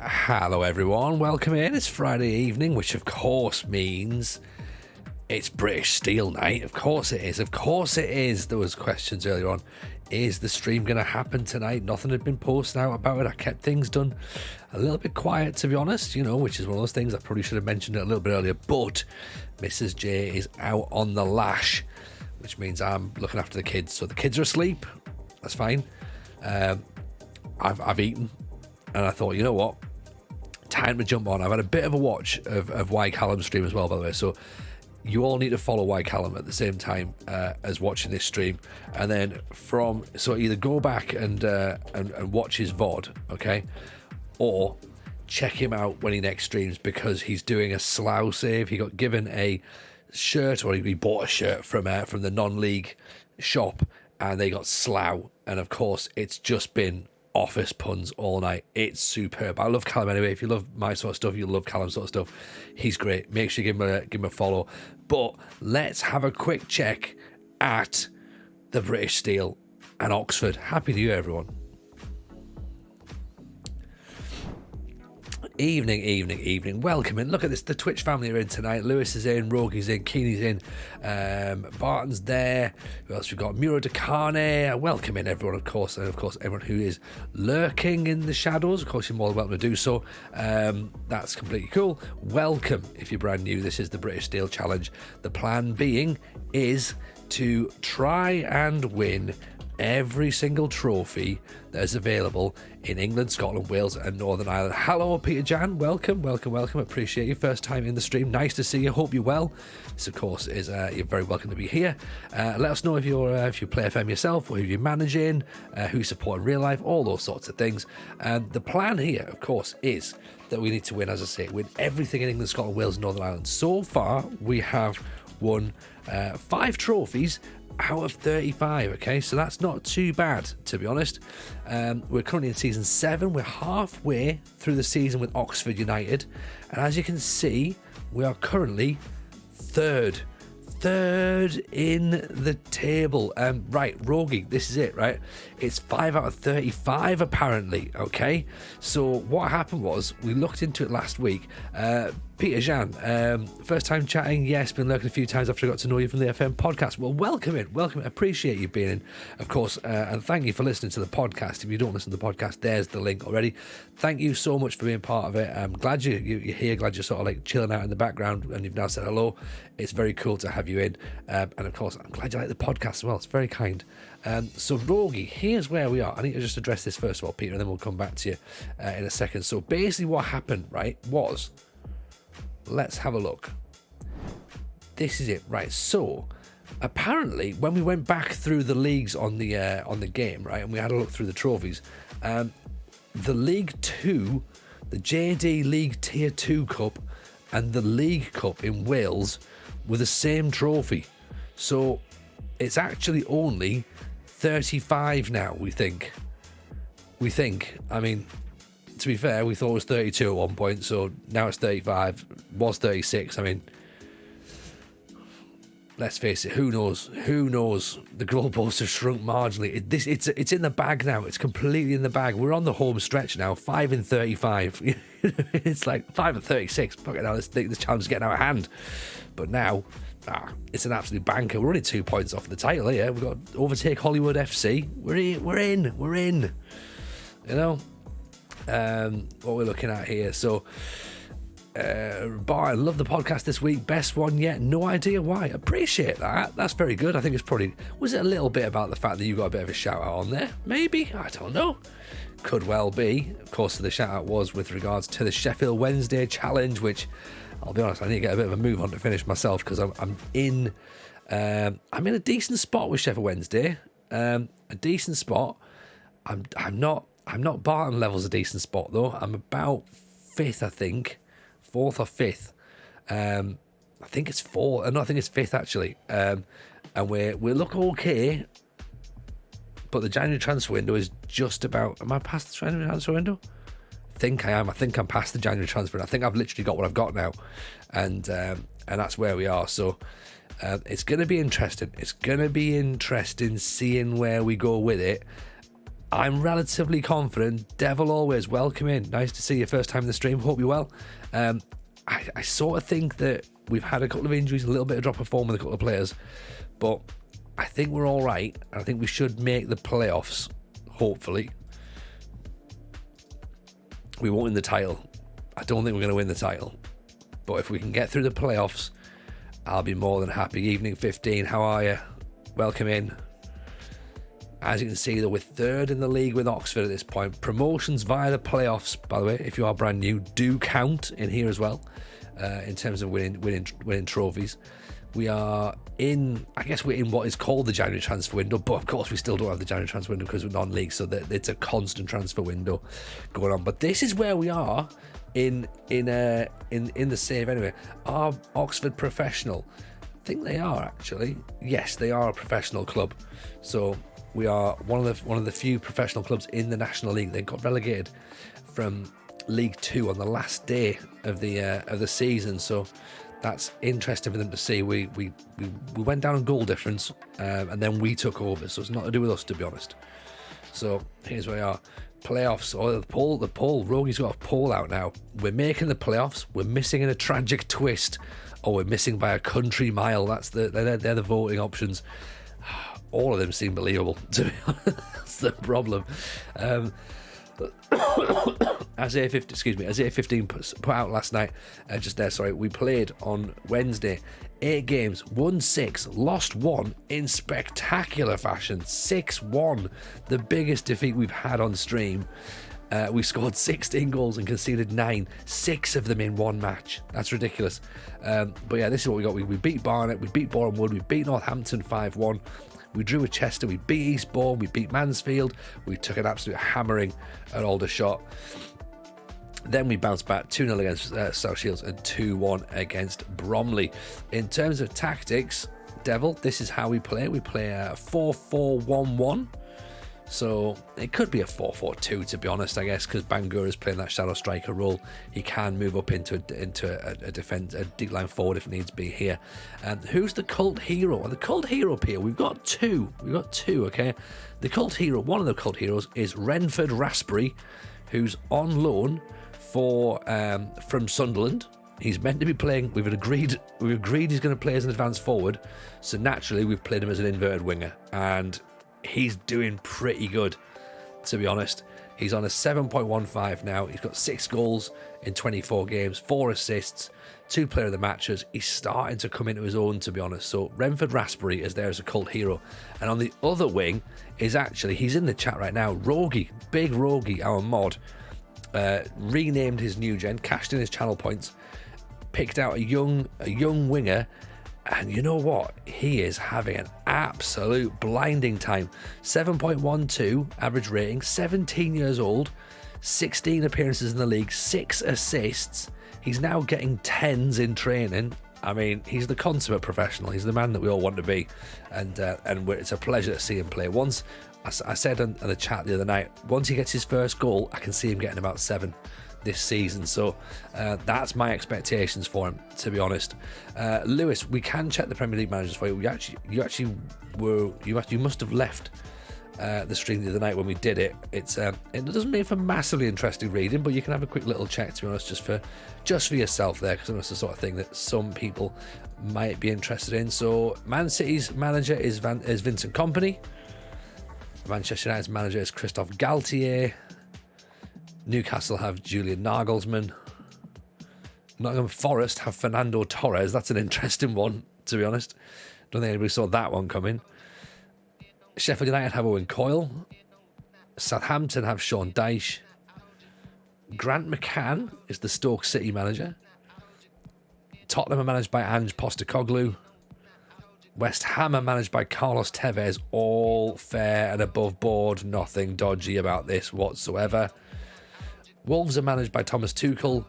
Hello everyone, welcome in. It's Friday evening, which of course means it's British Steel Night. Of course it is. Of course it is. There was questions earlier on. Is the stream going to happen tonight? Nothing had been posted out about it. I kept things done a little bit quiet, to be honest, which is one of those things I probably should have mentioned it a little bit earlier. But Mrs. J is out on the lash, which means I'm looking after the kids. So the kids are asleep. That's fine. I've eaten, and I thought, you know what? Time to jump on. I've had a bit of a watch of Y Callum's stream as well, by the way. So you all need to follow Y Callum at the same time as watching this stream, and then so either go back and watch his VOD, okay, or check him out when he next streams, because he's doing a Slough save. He got given a shirt, or he bought a shirt from the non-league shop, and they got Slough, and of course it's just been office puns all night. It's superb. I love Callum anyway. If you love my sort of stuff, you'll love Callum's sort of stuff. He's great. Make sure you give him a follow. But let's have a quick check at the British Steel and Oxford. Happy New Year, everyone. Evening. Welcome in. Look at this. The Twitch family are in tonight. Lewis is in, Rogi's in, Keeney's in, Barton's there. Who else we got? Muro DeCarne. Welcome in, everyone, of course. And of course, everyone who is lurking in the shadows. Of course, you're more than welcome to do so. That's completely cool. Welcome if you're brand new. This is the British Steel Challenge. The plan being is to try and win every single trophy that is available in England, Scotland, Wales and Northern Ireland. Hello, Peter Jan. Welcome. Appreciate you. First time in the stream. Nice to see you. Hope you're well. This, of course, is you're very welcome to be here. Let us know if you play FM yourself or if you're managing, who you support in real life, all those sorts of things. The plan here, of course, is that we need to win, as I say, win everything in England, Scotland, Wales and Northern Ireland. So far, we have won 5 trophies out of 35. Okay, so that's not too bad, to be honest. We're currently in season 7. We're halfway through the season with Oxford United, and as you can see, we are currently third in the table. Right, Rogi, this is it, right? It's 5 out of 35 apparently. Okay, so what happened was we looked into it last week. Peter Jan, first time chatting. Yes, been lurking a few times after I got to know you from the FM podcast. Well, welcome in. Appreciate you being in, of course, and thank you for listening to the podcast. If you don't listen to the podcast, there's the link already. Thank you so much for being part of it. I'm glad you're here, glad you're sort of like chilling out in the background and you've now said hello. It's very cool to have you in, and of course, I'm glad you like the podcast as well. It's very kind. So Rogi, here's where we are. I need to just address this first of all, Peter, and then we'll come back to you in a second. So basically what happened, right, was... Let's have a look. This is it, right? So, apparently, when we went back through the leagues on the game, right, and we had a look through the trophies, the League 2, the JD League Tier 2 Cup, and the League Cup in Wales were the same trophy. So, it's actually only 35 now, we think. I mean... To be fair, we thought it was 32 at one point, so now it's 35. Was 36. I mean, let's face it. Who knows? The goalposts have shrunk marginally. It's in the bag now. It's completely in the bag. We're on the home stretch now. 5 in 35. It's like 5 and 36. Fucking hell, this challenge is getting out of hand. But now, it's an absolute banker. We're only 2 points off the title here. We've got to overtake Hollywood FC. We're in. You know. What we're looking at here. So, I love the podcast this week. Best one yet. No idea why. Appreciate that. That's very good. I think it's probably... Was it a little bit about the fact that you got a bit of a shout out on there? Maybe. I don't know. Could well be. Of course, the shout out was with regards to the Sheffield Wednesday challenge, which I'll be honest, I need to get a bit of a move on to finish myself because I'm in a decent spot with Sheffield Wednesday. A decent spot. I'm not Barton level's a decent spot though. I'm about 5th, I think. 4th or 5th. I think it's 4th. No, I think it's 5th actually. And we look okay. But the January transfer window is just about... Am I past the January transfer window? I think I am. I think I'm past the January transfer window. I think I've literally got what I've got now. And that's where we are. So it's going to be interesting. It's going to be interesting seeing where we go with it. I'm relatively confident. Devil always, welcome in. Nice to see you first time in the stream. Hope you're well. I sort of think that we've had a couple of injuries, a little bit of drop of form with a couple of players, but I think we're all right. I think we should make the playoffs, hopefully. We won't win the title. I don't think we're going to win the title, but if we can get through the playoffs, I'll be more than happy. Evening 15, how are you? Welcome in. As you can see, though, we're 3rd in the league with Oxford at this point. Promotions via the playoffs, by the way, if you are brand new, do count in here as well, in terms of winning trophies. We are in, I guess we're in what is called the January transfer window, but of course we still don't have the January transfer window because we're non-league, so that it's a constant transfer window going on. But this is where we are in the save anyway. Are Oxford professional? I think they are actually. Yes, they are a professional club. So We are one of the few professional clubs in the National League. They got relegated from League Two on the last day of the season, so that's interesting for them to see. We went down on goal difference, and then we took over. So it's not to do with us, to be honest. So here's where we are. Playoffs, or the poll. Rogie's got a poll out now. We're making the playoffs. We're missing in a tragic twist, or we're missing by a country mile. They're the voting options. All of them seem believable, to be honest. That's the problem. As A15 put out last night, we played on Wednesday. 8 games, won 6, lost 1 in spectacular fashion. 6-1, the biggest defeat we've had on stream. We scored 16 goals and conceded 9, 6 of them in one match. That's ridiculous. But yeah, this is what we got. We beat Barnet, we beat Boreham Wood, we beat Northampton 5-1. We drew with Chester, we beat Eastbourne, we beat Mansfield, we took an absolute hammering at Aldershot. Then we bounced back 2-0 against South Shields and 2-1 against Bromley. In terms of tactics, Devil, this is how we play. We play a 4-4-1-1. So it could be a 4-4-2, to be honest, I guess, because Bangura's playing that shadow striker role. He can move up into a defense, a deep line forward if needs be here. Who's the cult hero? Well, the cult hero here, we've got two, okay? The cult hero, one of the cult heroes is Renford Raspberry, who's on loan from Sunderland. He's meant to be playing. We've agreed he's going to play as an advanced forward. So naturally, we've played him as an inverted winger, and he's doing pretty good, to be honest. He's on a 7.15 now. He's got 6 goals in 24 games, 4 assists, 2 player of the matches. He's starting to come into his own, to be honest. So Renford Raspberry is there as a cult hero. And on the other wing is actually, he's in the chat right now, Rogie, Big Rogie, our mod, renamed his new gen, cashed in his channel points, picked out a young winger. And you know what? He is having an absolute blinding time. 7.12 average rating, 17 years old, 16 appearances in the league, 6 assists. He's now getting 10s in training. I mean, he's the consummate professional. He's the man that we all want to be. And it's a pleasure to see him play. Once, I said in the chat the other night, once he gets his first goal, I can see him getting about 7 this season. So that's my expectations for him, to be honest. Lewis, we can check the Premier League managers for you. You must have left the stream the other night when we did it. It doesn't make for massively interesting reading, but you can have a quick little check, to be honest, just for yourself there, because it's the sort of thing that some people might be interested in. So Man City's manager is Vincent Kompany. Manchester United's manager is Christophe Galtier. Newcastle have Julian Nagelsmann. Nottingham Forest have Fernando Torres. That's an interesting one, to be honest. Don't think anybody saw that one coming. Sheffield United have Owen Coyle. Southampton have Sean Dyche. Grant McCann is the Stoke City manager. Tottenham are managed by Ange Postecoglou. West Ham are managed by Carlos Tevez. All fair and above board. Nothing dodgy about this whatsoever. Wolves are managed by Thomas Tuchel.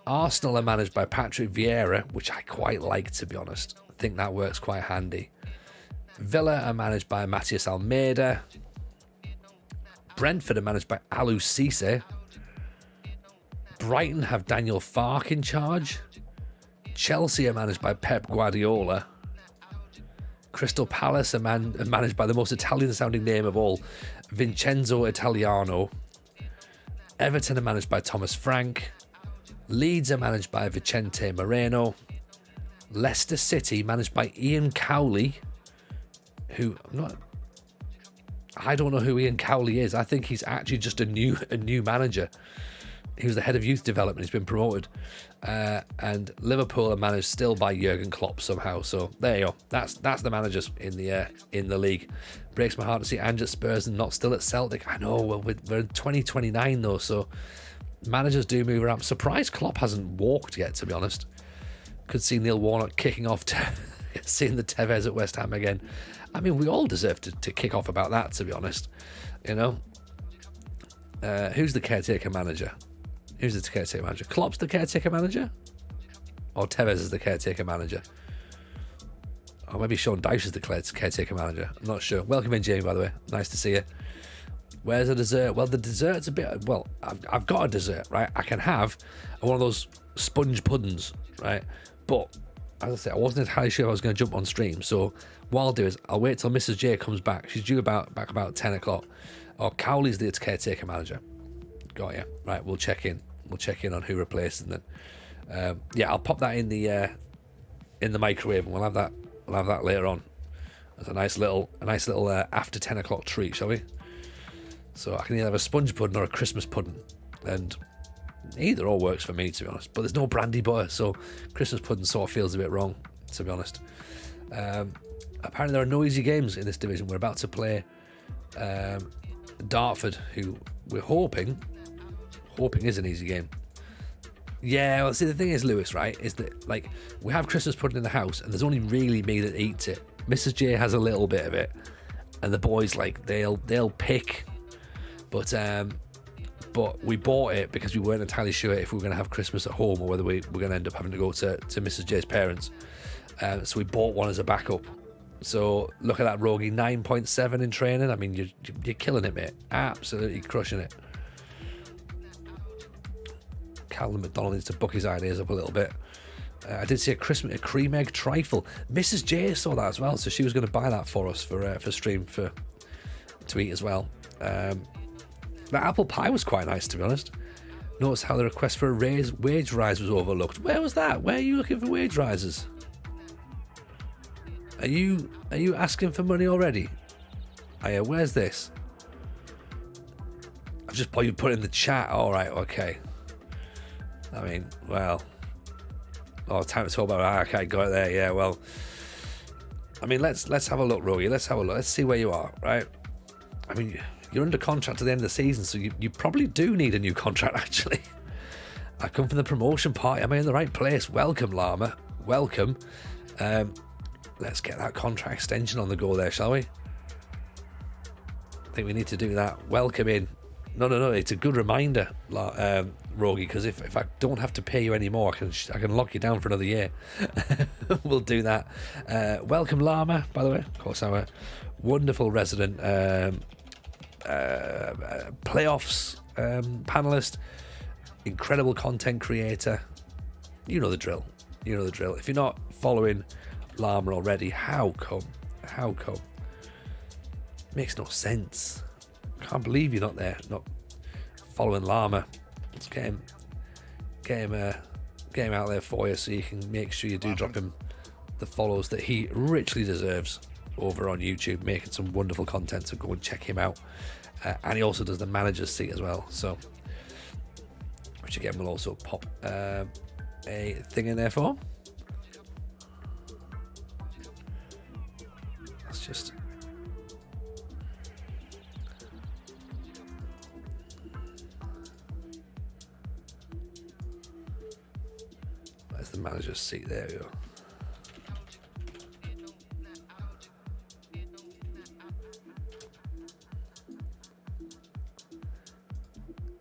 Arsenal are managed by Patrick Vieira, which I quite like, to be honest. I think that works quite handy. Villa are managed by Matias Almeida. Brentford are managed by Alou Cisse. Brighton have Daniel Farke in charge. Chelsea are managed by Pep Guardiola. Crystal Palace are managed by the most Italian-sounding name of all, Vincenzo Italiano. Everton are managed by Thomas Frank. Leeds are managed by Vicente Moreno. Leicester City managed by Ian Cowley, who I don't know who Ian Cowley is. I think he's actually just a new manager. He was the head of youth development. He's been promoted. And Liverpool are managed still by Jurgen Klopp somehow. So there you go. That's the managers in the league. Breaks my heart to see Ange at Spurs and not still at Celtic. I know, well, we're in 2029 though, so managers do move around. I'm surprised Klopp hasn't walked yet, to be honest. Could see Neil Warnock kicking off to seeing the Tevez at West Ham again. I mean, we all deserve to kick off about that, to be honest. You know? Who's the caretaker manager? Who's the caretaker manager? Klopp's the caretaker manager? Or Tevez is the caretaker manager? Or maybe Sean Dyche is the caretaker manager. I'm not sure. Welcome in, Jamie, by the way. Nice to see you. Where's the dessert? Well, the dessert's a bit... Well, I've got a dessert, right? I can have one of those sponge puddings, right? But, as I said, I wasn't entirely sure if I was going to jump on stream. So what I'll do is I'll wait till Mrs. J comes back. She's due back about 10 o'clock. Or Cowley's the caretaker manager. Got you. Right, we'll check in. We'll check in on who replaces them then. Yeah, I'll pop that in the microwave, and we'll have that later on. As a nice little after 10 o'clock treat, shall we? So I can either have a sponge pudding or a Christmas pudding, and either or works for me, to be honest. But there's no brandy butter, so Christmas pudding sort of feels a bit wrong, to be honest. Apparently there are no easy games in this division. We're about to play Dartford, who we're hoping is an easy game. Yeah, well, see, the thing is, Lewis, right, is that, like, we have Christmas pudding in the house, and there's only really me that eats it. Mrs. J has a little bit of it, and the boys, like, they'll pick. But we bought it because we weren't entirely sure if we were going to have Christmas at home or whether we were going to end up having to go to Mrs. J's parents. So we bought one as a backup. So look at that, Rogie, 9.7 in training. I mean, you're killing it, mate. Absolutely crushing it. Calvin McDonald needs to buck his ideas up a little bit. I did see a cream egg trifle. Mrs. J saw that as well, so she was going to buy that for us for stream to eat as well. That apple pie was quite nice, to be honest. Notice how the request for a wage rise was overlooked. Where was that? Where are you looking for wage rises? Are you asking for money already? Where's this? I've just put it in the chat. All right, okay. I mean, well, time to talk about it. Okay, got it there. Yeah, well, I mean, let's have a look, Rogie. Let's have a look. Let's see where you are, right? I mean, you're under contract at the end of the season, so you probably do need a new contract, actually. I come from the promotion party. Am I in the right place? Welcome, Llama. Welcome. Let's get that contract extension on the go there, shall we? I think we need to do that. Welcome in. No. It's a good reminder, Rogie, because if I don't have to pay you anymore, I can lock you down for another year. We'll do that. Welcome, Llama, by the way. Of course, our wonderful resident playoffs panelist, incredible content creator. You know the drill. If you're not following Llama already, how come? Makes no sense. Can't believe you're not following Llama. Let's get him out there for you, so you can make sure you do drop him the follows that he richly deserves over on YouTube, making some wonderful content, so go and check him out. And he also does the manager's seat as well, so which again will also pop a thing in there for. Let's just there's the manager's seat. There we go.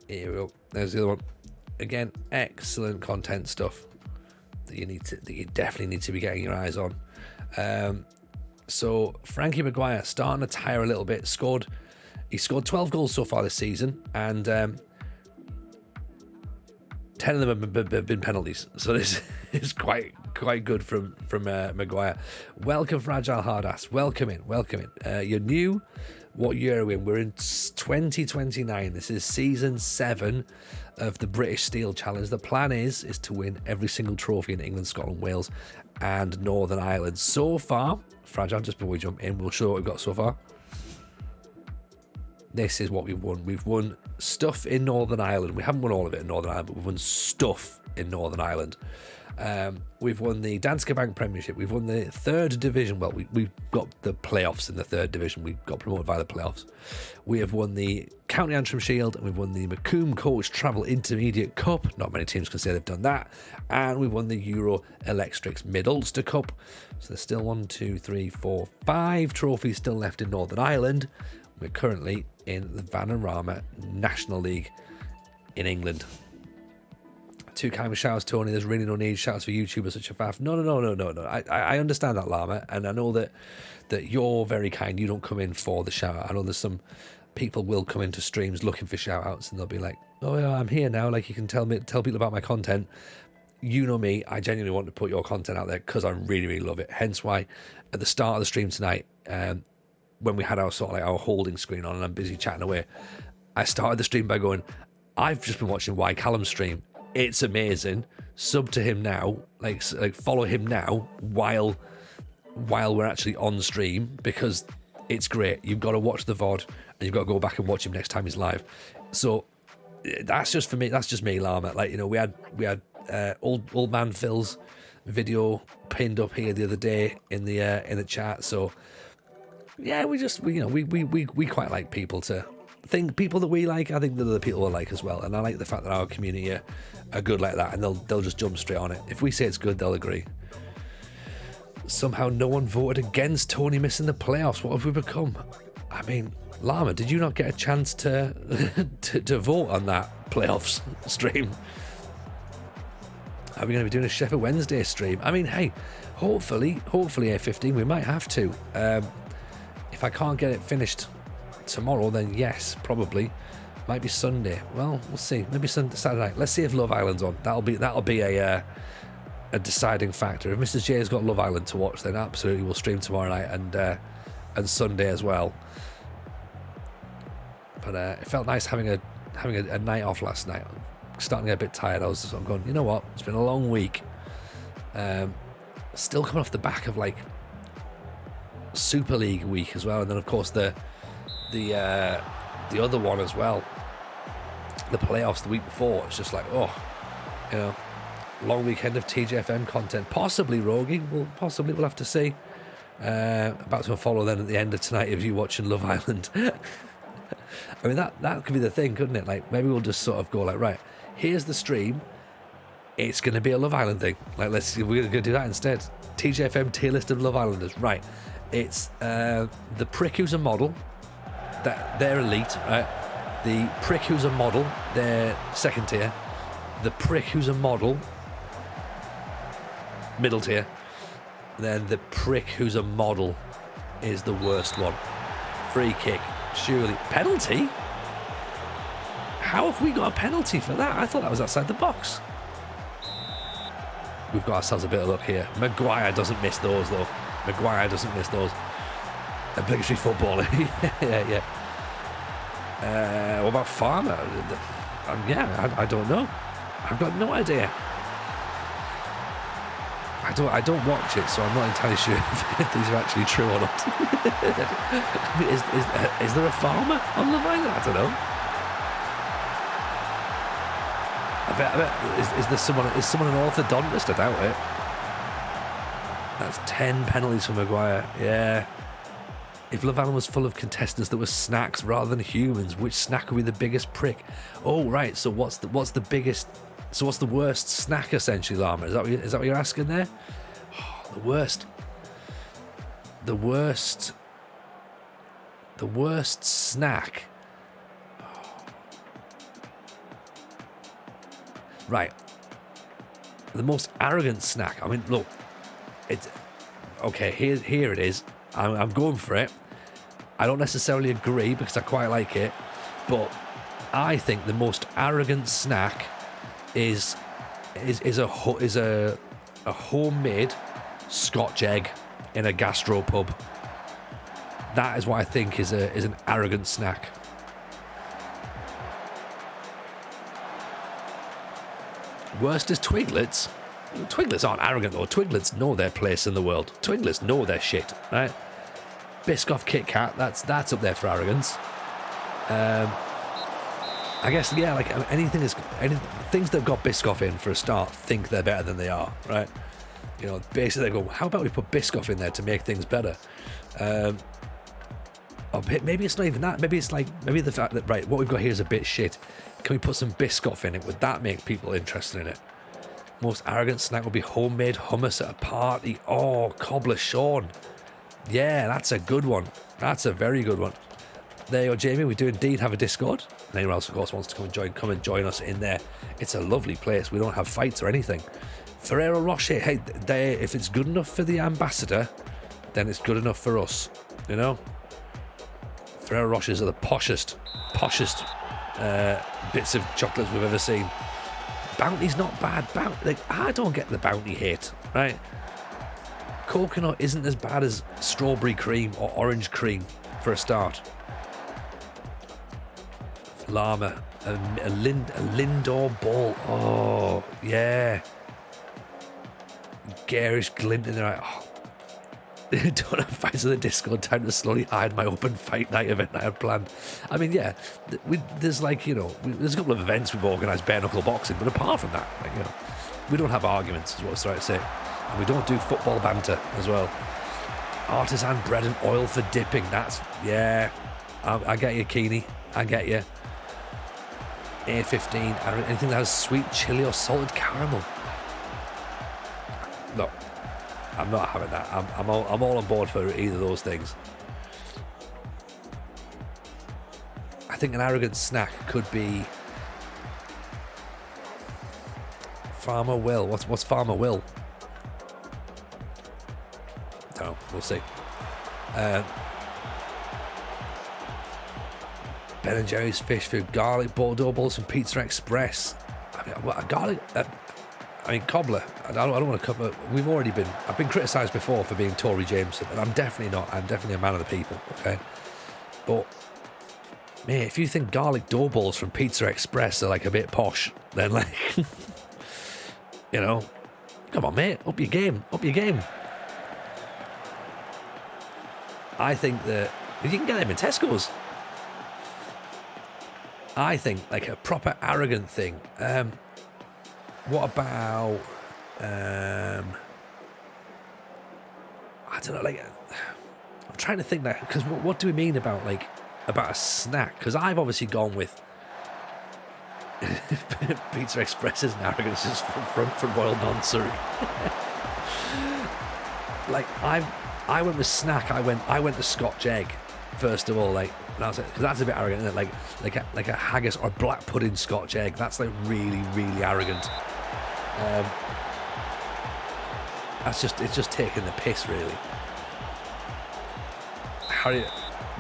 Here we go. There's the other one. Again, excellent content stuff that you definitely need to be getting your eyes on. So Frankie Maguire starting to tire a little bit. He scored 12 goals so far this season, and 10 of them have been penalties. So this is quite good from Maguire. Welcome, Fragile Hardass. Welcome in. You're new. What year are we in? We're in 2029. This is season 7 of the British Steel Challenge. The plan is to win every single trophy in England, Scotland, Wales, and Northern Ireland. So far, Fragile, just before we jump in, we'll show what we've got so far. This is what we've won. We've won stuff in Northern Ireland. We haven't won all of it in Northern Ireland, but we've won stuff in Northern Ireland. We've won the Danske Bank Premiership. We've won the 3rd Division. Well, we've got the playoffs in the 3rd Division. We got promoted via the playoffs. We have won the County Antrim Shield, and we've won the Macomb Coach Travel Intermediate Cup. Not many teams can say they've done that. And we've won the Euro Electrics Mid-Ulster Cup. So there's still 5 trophies still left in Northern Ireland. We're currently in the Vanarama National League in England. too kind with shouts, Tony. There's really no need. Shouts for YouTubers such a faff. No. I understand that, Llama, and I know that you're very kind. You don't come in for the shout out. I know there's some people will come into streams looking for shout outs, and they'll be like, oh yeah, I'm here now. Like, you can tell people about my content. You know me, I genuinely want to put your content out there because I really, really love it. Hence why at the start of the stream tonight, when we had our sort of like our holding screen on and I'm busy chatting away, I started the stream by going, I've just been watching Y Callum's stream. It's amazing. Sub to him now, like follow him now while we're actually on stream, because it's great. You've got to watch the VOD and you've got to go back and watch him next time he's live. So that's just for me. That's just me, Llama. Like, you know, we had old man Phil's video pinned up here the other day in the chat. So yeah, we quite like people to think people that we like. I think that other people will like as well, and I like the fact that our community are good like that, and they'll just jump straight on it. If we say it's good, they'll agree. Somehow no one voted against Tony missing the playoffs. What have we become? I mean, Llama, did you not get a chance to to vote on that playoffs stream? Are we going to be doing a Sheffield Wednesday stream? I mean, hey, hopefully A15, we might have to. If I can't get it finished tomorrow, then yes, probably. Might be Sunday. Well, we'll see. Maybe Saturday night. Let's see if Love Island's on. That'll be a deciding factor. If Mrs. J has got Love Island to watch, then absolutely we'll stream tomorrow night and Sunday as well. But it felt nice having a night off last night. Starting to get a bit tired. I'm going, you know what? It's been a long week. Still coming off the back of like Super League week as well, and then of course the other one as well, the playoffs the week before. It's just like, oh, you know, long weekend of TJFM content. Possibly Rogie. We'll have to see. About to follow then at the end of tonight of you watching Love Island. I mean, that could be the thing, couldn't it? Like, maybe we'll just sort of go like, right, here's the stream. It's going to be a Love Island thing. Like, we're going to do that instead. TJFM tier list of Love Islanders. Right. It's the prick who's a model. They're elite, right? The prick who's a model, they're second tier. The prick who's a model, middle tier. Then the prick who's a model is the worst one. Free kick. Surely. Penalty? How have we got a penalty for that? I thought that was outside the box. We've got ourselves a bit of luck here. Maguire doesn't miss those, though. Maguire doesn't miss those. Obligatory footballer. yeah. What about Farmer? I don't know. I've got no idea. I don't watch it, so I'm not entirely sure if these are actually true or not. is there a Farmer on Love Island? I don't know. I bet is someone an orthodontist? I doubt it. That's 10 penalties for Maguire. Yeah. If Love Island was full of contestants that were snacks rather than humans, which snack would be the biggest prick? Oh, right. So what's the biggest? So what's the worst snack essentially, Llama? Is that what you're asking there? Oh, the worst snack. Right. The most arrogant snack. I mean, look. It's okay. Here it is. I'm going for it. I don't necessarily agree because I quite like it, but I think the most arrogant snack is a homemade Scotch egg in a gastro pub. That is what I think is an arrogant snack. Worst is Twiglets. Twiglets aren't arrogant though. Twiglets know their place in the world. Twiglets know their shit, right? Biscoff Kit Kat, that's up there for arrogance. I guess, yeah, like things that have got Biscoff in for a start think they're better than they are, right? You know, basically they go, how about we put Biscoff in there to make things better? Or maybe it's not even that. Maybe the fact that, right, what we've got here is a bit shit. Can we put some Biscoff in it? Would that make people interested in it? Most arrogant snack would be homemade hummus at a party. Oh, cobbler Sean. Yeah, that's a good one. That's a very good one. There you go, Jamie. We do indeed have a Discord. And anyone else, of course, wants to come and join us in there. It's a lovely place. We don't have fights or anything. Ferrero Rocher, hey, if it's good enough for the ambassador, then it's good enough for us, you know? Ferrero Rochers are the poshest bits of chocolates we've ever seen. Bounty's not bad. I don't get the Bounty hate, right? Coconut isn't as bad as strawberry cream or orange cream for a start. Llama, a Lindor ball. Oh, yeah. Garish glint in their eye. Oh. Don't have fights in the Discord. Time to slowly hide my open fight night event I had planned. I mean, yeah, there's like, you know, there's a couple of events we've organised, bare knuckle boxing, but apart from that, like, you know, we don't have arguments, is what I was trying to say. And we don't do football banter as well. Artisan bread and oil for dipping. That's, yeah, I get you, Keeney. I get you. A15, anything that has sweet chili or salted caramel. No, I'm not having that. I'm all on board for either of those things. I think an arrogant snack could be Farmer Will. What's Farmer Will? No, we'll see. Ben and Jerry's fish food, garlic Bordeaux balls from Pizza Express. I mean, what, a garlic. Cobbler. I don't want to cover. I've been criticised before for being Tory Jameson, and I'm definitely not. I'm definitely a man of the people. Okay, but mate, if you think garlic dough balls from Pizza Express are like a bit posh, then like, you know, come on, mate, up your game. I think that you can get them in Tesco's. I think like a proper arrogant thing. What about I don't know, like I'm trying to think that, because what do we mean about a snack? Because I've obviously gone with Pizza Express is an arrogance just from Royal Non-Surrey. Like I went with snack. I went to Scotch egg first of all, like, because that's a bit arrogant, isn't it? Like a haggis or black pudding Scotch egg. That's like really, really arrogant. It's just taking the piss, really. Harry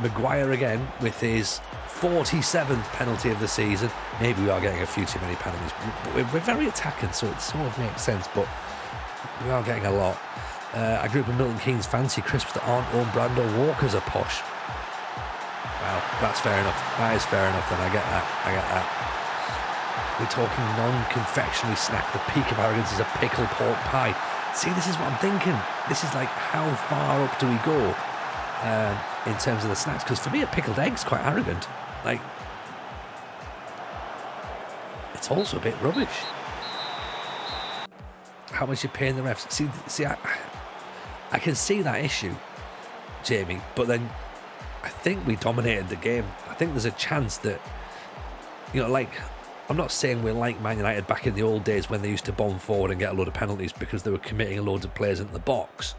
Maguire again with his 47th penalty of the season. Maybe we are getting a few too many penalties. We're very attacking, so it sort of makes sense, but we are getting a lot. A group of Milton Keynes fancy crisps that aren't own brand or Walkers are posh. Well, that's fair enough. That is fair enough, then. I get that. We're talking non-confectionery snack. The peak of arrogance is a pickle pork pie. See, this is what I'm thinking. This is like, how far up do we go in terms of the snacks? Because for me, a pickled egg's quite arrogant. Like, it's also a bit rubbish. How much you paying the refs? See, I can see that issue, Jamie, but then I think we dominated the game. I think there's a chance that, you know, like, I'm not saying we're like Man United back in the old days when they used to bomb forward and get a load of penalties because they were committing loads of players into the box.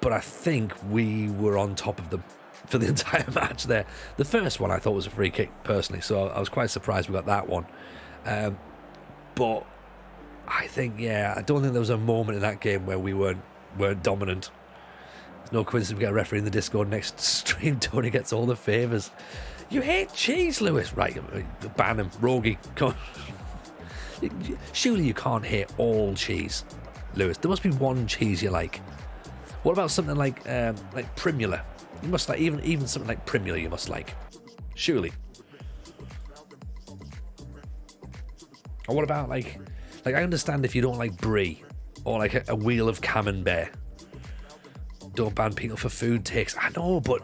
But I think we were on top of them for the entire match there. The first one I thought was a free kick, personally, so I was quite surprised we got that one. But I think, I don't think there was a moment in that game where we weren't dominant. There's no coincidence we get a referee in the Discord next stream. Tony gets all the favours. You hate cheese, Lewis. Right, ban him. Rogie, come on. Surely you can't hate all cheese, Lewis. There must be one cheese you like. What about something like Primula? You must like, even something like Primula you must like. Surely. Or what about like I understand if you don't like brie or like a wheel of camembert. Don't ban people for food takes. I know, but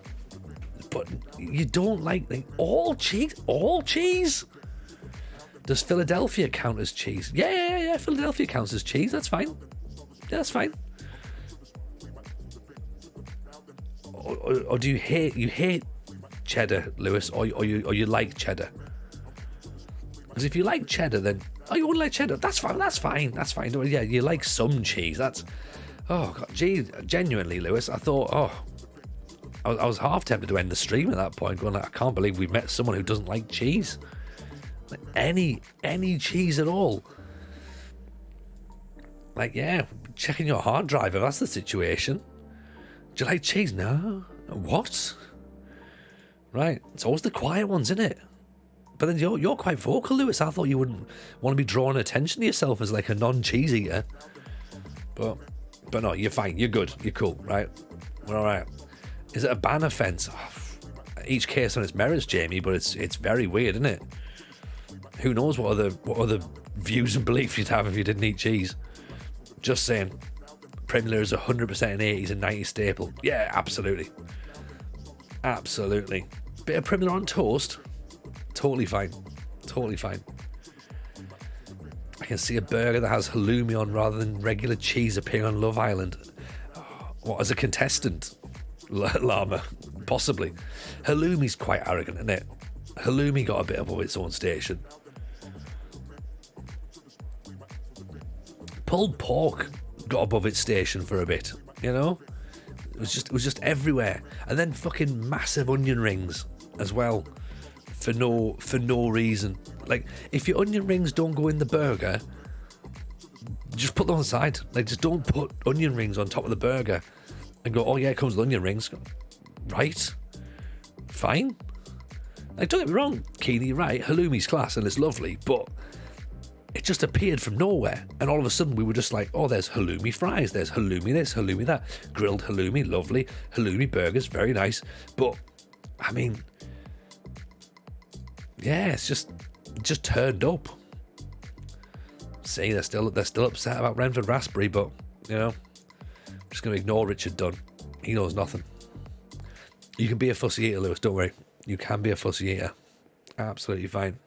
you don't like all cheese? All cheese? Does Philadelphia count as cheese? Yeah. Philadelphia counts as cheese. That's fine. Yeah, that's fine. Or do you hate cheddar, Lewis, or you like cheddar? Because if you like cheddar, then you wouldn't like cheddar. That's fine. Yeah, you like some cheese. That's, oh God, geez, genuinely, Lewis. I thought, I was half tempted to end the stream at that point, going like, I can't believe we've met someone who doesn't like cheese. Like any cheese at all. Like, yeah, checking your hard drive if that's the situation. Do you like cheese? No. What? Right. It's always the quiet ones, isn't it? But then you're quite vocal, Lewis. I thought you wouldn't want to be drawing attention to yourself as like a non-cheese eater. But no, you're fine. You're good. You're cool, right? We're all right. Is it a ban offence? Oh, each case on its merits, Jamie, but it's very weird, isn't it? Who knows what other views and beliefs you'd have if you didn't eat cheese. Just saying. Primula is 100% an 80s and 90s staple. Yeah, absolutely. Absolutely. Bit of Primula on toast. Totally fine. Totally fine. I can see a burger that has halloumi on rather than regular cheese appearing on Love Island. What, as a contestant? Llama? Possibly. Halloumi's quite arrogant, isn't it? Halloumi got a bit above its own station. Pulled pork got above its station for a bit, you know? It was just everywhere. And then fucking massive onion rings as well. For no reason. Like, if your onion rings don't go in the burger, just put them on the side. Like, just don't put onion rings on top of the burger and go, oh yeah, it comes with onion rings. Right? Fine. Like, don't get me wrong, Keeney, you're right, halloumi's class and it's lovely, but it just appeared from nowhere, and all of a sudden we were just like, oh, there's halloumi fries, there's halloumi this, halloumi that, grilled halloumi, lovely, halloumi burgers, very nice, but, I mean, yeah, it's just turned up. See, they're still upset about Renford Raspberry, but, you know, I'm just going to ignore Richard Dunn. He knows nothing. You can be a fussy eater, Lewis, don't worry. You can be a fussy eater. Absolutely fine.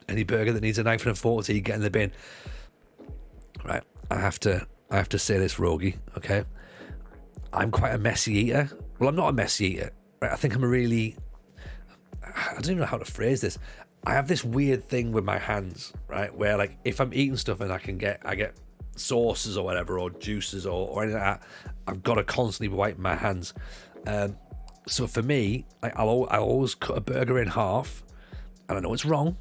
Any burger that needs a knife and a fork to get in the bin. Right, I have to say this, Rogie, okay? I'm quite a messy eater. Well, I'm not a messy eater. Right, I think I'm I don't even know how to phrase this. I have this weird thing with my hands, right? Where like if I'm eating stuff and I get sauces or whatever, or juices or anything like that, I've got to constantly wipe my hands. So for me, I'll always cut a burger in half, and I know it's wrong,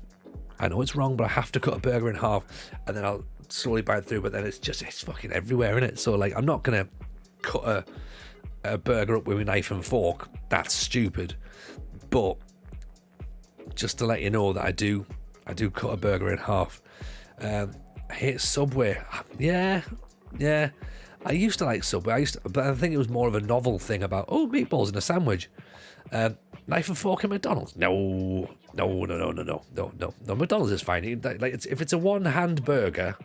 but I have to cut a burger in half, and then I'll slowly bite through. But then it's fucking everywhere, isn't it? So like, I'm not gonna cut a burger up with a knife and fork. That's stupid. But just to let you know that I do cut a burger in half. I hate Subway. Yeah. I used to like Subway. But I think it was more of a novel thing about, meatballs in a sandwich. Knife and fork at McDonald's? No. McDonald's is fine. If it's a one-hand burger,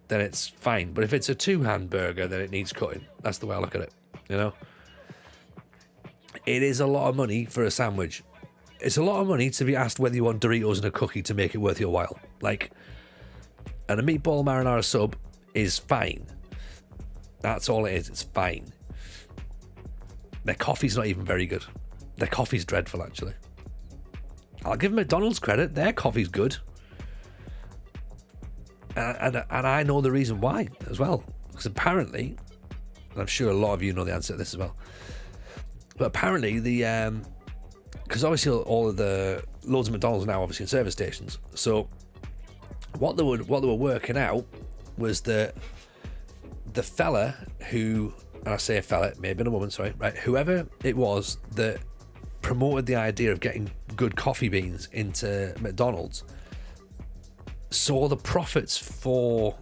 then it's fine. But if it's a two-hand burger, then it needs cutting. That's the way I look at it. You know, it is a lot of money for a sandwich. It's a lot of money to be asked whether you want Doritos and a cookie to make it worth your while. Like, and a meatball marinara sub is fine. That's all it is. It's fine. Their coffee's not even very good. Their coffee's dreadful, actually. I'll give McDonald's credit. Their coffee's good. And I know the reason why as well. Because apparently, and I'm sure a lot of you know the answer to this as well, but apparently because obviously loads of McDonald's are now obviously in service stations. So what they were working out was that the fella who, and I say a fella, it may have been a woman, sorry, right, whoever it was that promoted the idea of getting good coffee beans into McDonald's, saw the profits for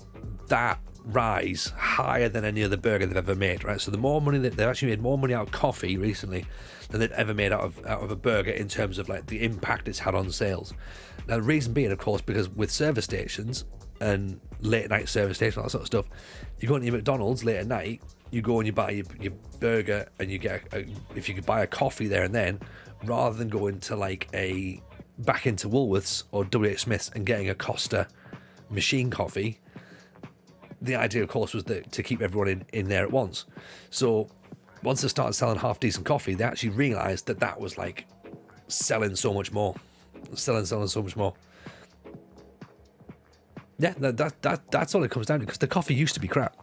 that rise higher than any other burger they've ever made, right? So the more money they've actually made more money out of coffee recently than they've ever made out of a burger in terms of like the impact it's had on sales. Now the reason being, of course, because with service stations and late night service stations, all that sort of stuff, you go into your McDonald's late at night, you go and you buy your burger, and you get if you could buy a coffee there and then, rather than going to back into Woolworths or WH Smith's and getting a Costa machine coffee. The idea, of course, was to keep everyone in there at once. So once they started selling half decent coffee, they actually realised that was like selling so much more. Selling so much more. Yeah, that's all it comes down to, because the coffee used to be crap.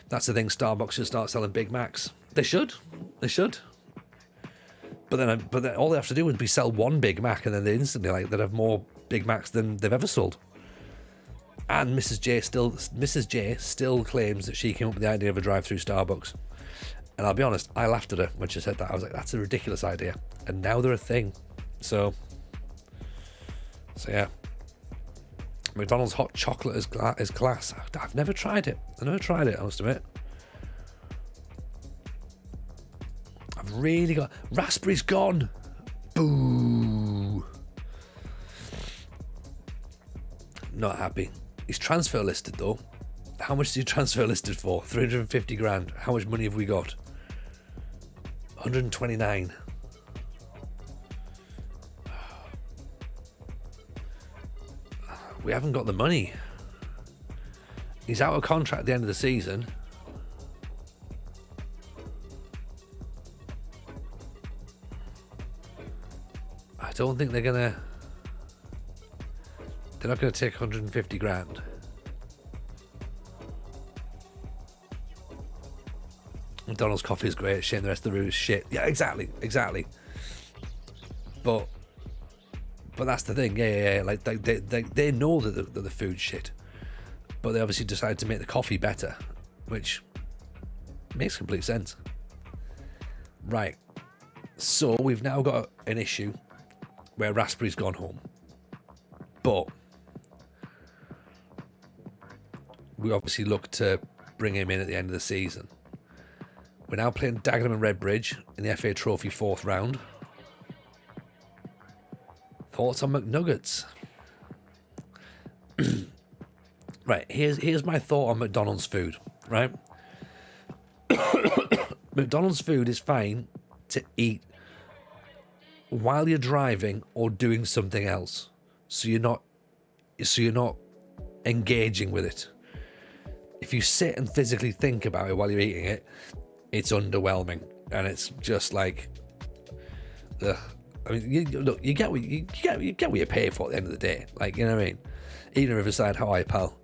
That's the thing. Starbucks should start selling Big Macs. They should. But then all they have to do would be sell one Big Mac, and then they instantly they'd have more Big Macs than they've ever sold. And Mrs. J still claims that she came up with the idea of a drive-through Starbucks. And I'll be honest, I laughed at her when she said that. I was like, that's a ridiculous idea. And now they're a thing. So yeah. McDonald's hot chocolate is class. I've never tried it. I must admit. I've really got... Raspberry's gone. Boo. Not happy. He's transfer listed though. How much is he transfer listed for? 350 grand. How much money have we got? 129. We haven't got the money. He's out of contract at the end of the season. I don't think they're not gonna take 150 grand. McDonald's coffee is great. Shame the rest of the room is shit. Yeah, exactly. But that's the thing. Yeah. Like they know that the food's shit, but they obviously decided to make the coffee better, which makes complete sense. Right. So we've now got an issue where Raspberry's gone home, but we obviously look to bring him in at the end of the season. We're now playing Dagenham and Redbridge in the FA Trophy 4th round. Thoughts on McNuggets? Right, here's my thought on McDonald's food, right? McDonald's food is fine to eat while you're driving or doing something else. So you're not engaging with it. If you sit and physically think about it while you're eating it, it's underwhelming, and it's just like, ugh. I mean, you get what you pay for at the end of the day. Like, you know what I mean? Eating a Riverside, how are you, pal?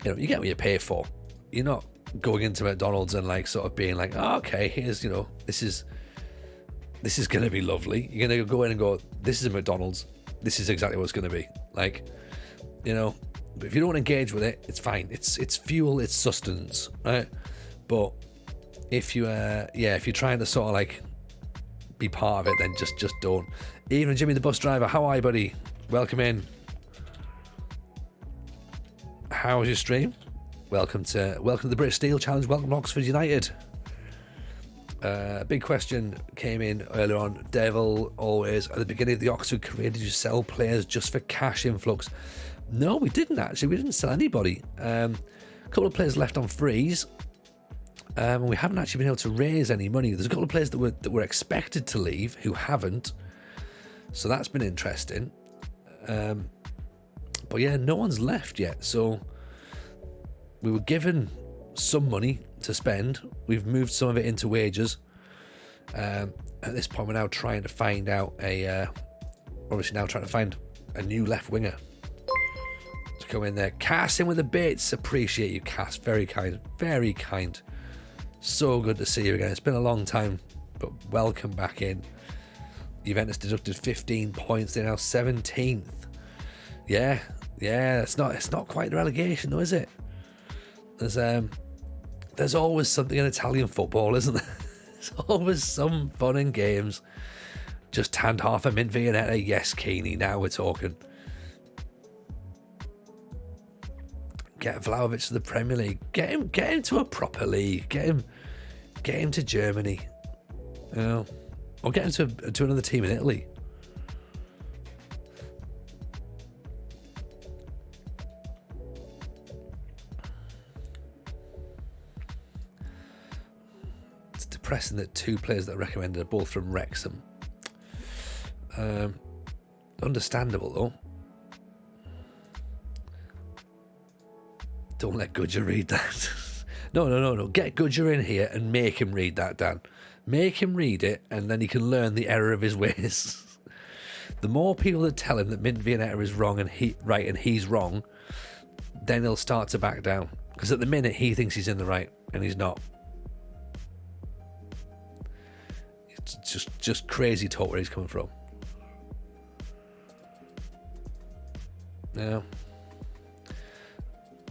You know, you get what you pay for. You're not going into McDonald's and like sort of being like, oh, okay, here's, you know, this is going to be lovely. You're going to go in and go, this is a McDonald's. This is exactly what it's going to be. Like, you know, but if you don't engage with it, it's fine. It's fuel, it's sustenance, right? But if you're trying to sort of like be part of it, then just don't. Even Jimmy the bus driver, how are you, buddy? Welcome in. How was your stream? Welcome to the British Steel Challenge. Welcome to Oxford United. Big question came in earlier on. Devil, always at the beginning of the Oxford career, did you sell players just for cash influx? No, we didn't actually. We didn't sell anybody. A couple of players left on freeze. We haven't actually been able to raise any money. There's a couple of players that were expected to leave who haven't. So that's been interesting. But yeah, no one's left yet. So we were given some money to spend. We've moved some of it into wages. At this point, we're now trying to find out a new left winger to come in there. Cass in with the bits. Appreciate you, Cass. Very kind. Very kind. So good to see you again. It's been a long time, but welcome back in. Juventus deducted 15 points. They're now 17th. Yeah. It's not quite the relegation though, is it? There's always something in Italian football, isn't there? There's always some fun and games. Just hand half a mint Viennetta. Yes, Keeney. Now we're talking. Get Vlahovic to the Premier League. Get him to a proper league. Get him to Germany. You know, or get him to another team in Italy. It's depressing that two players that are recommended are both from Wrexham. Understandable though. Don't let Gudger read that. No. Get Gudger in here and make him read that, Dan. Make him read it, and then he can learn the error of his ways. The more people that tell him that Mint Viennetta is wrong and he's wrong, then he'll start to back down. Because at the minute he thinks he's in the right and he's not. It's just crazy talk where he's coming from. Yeah.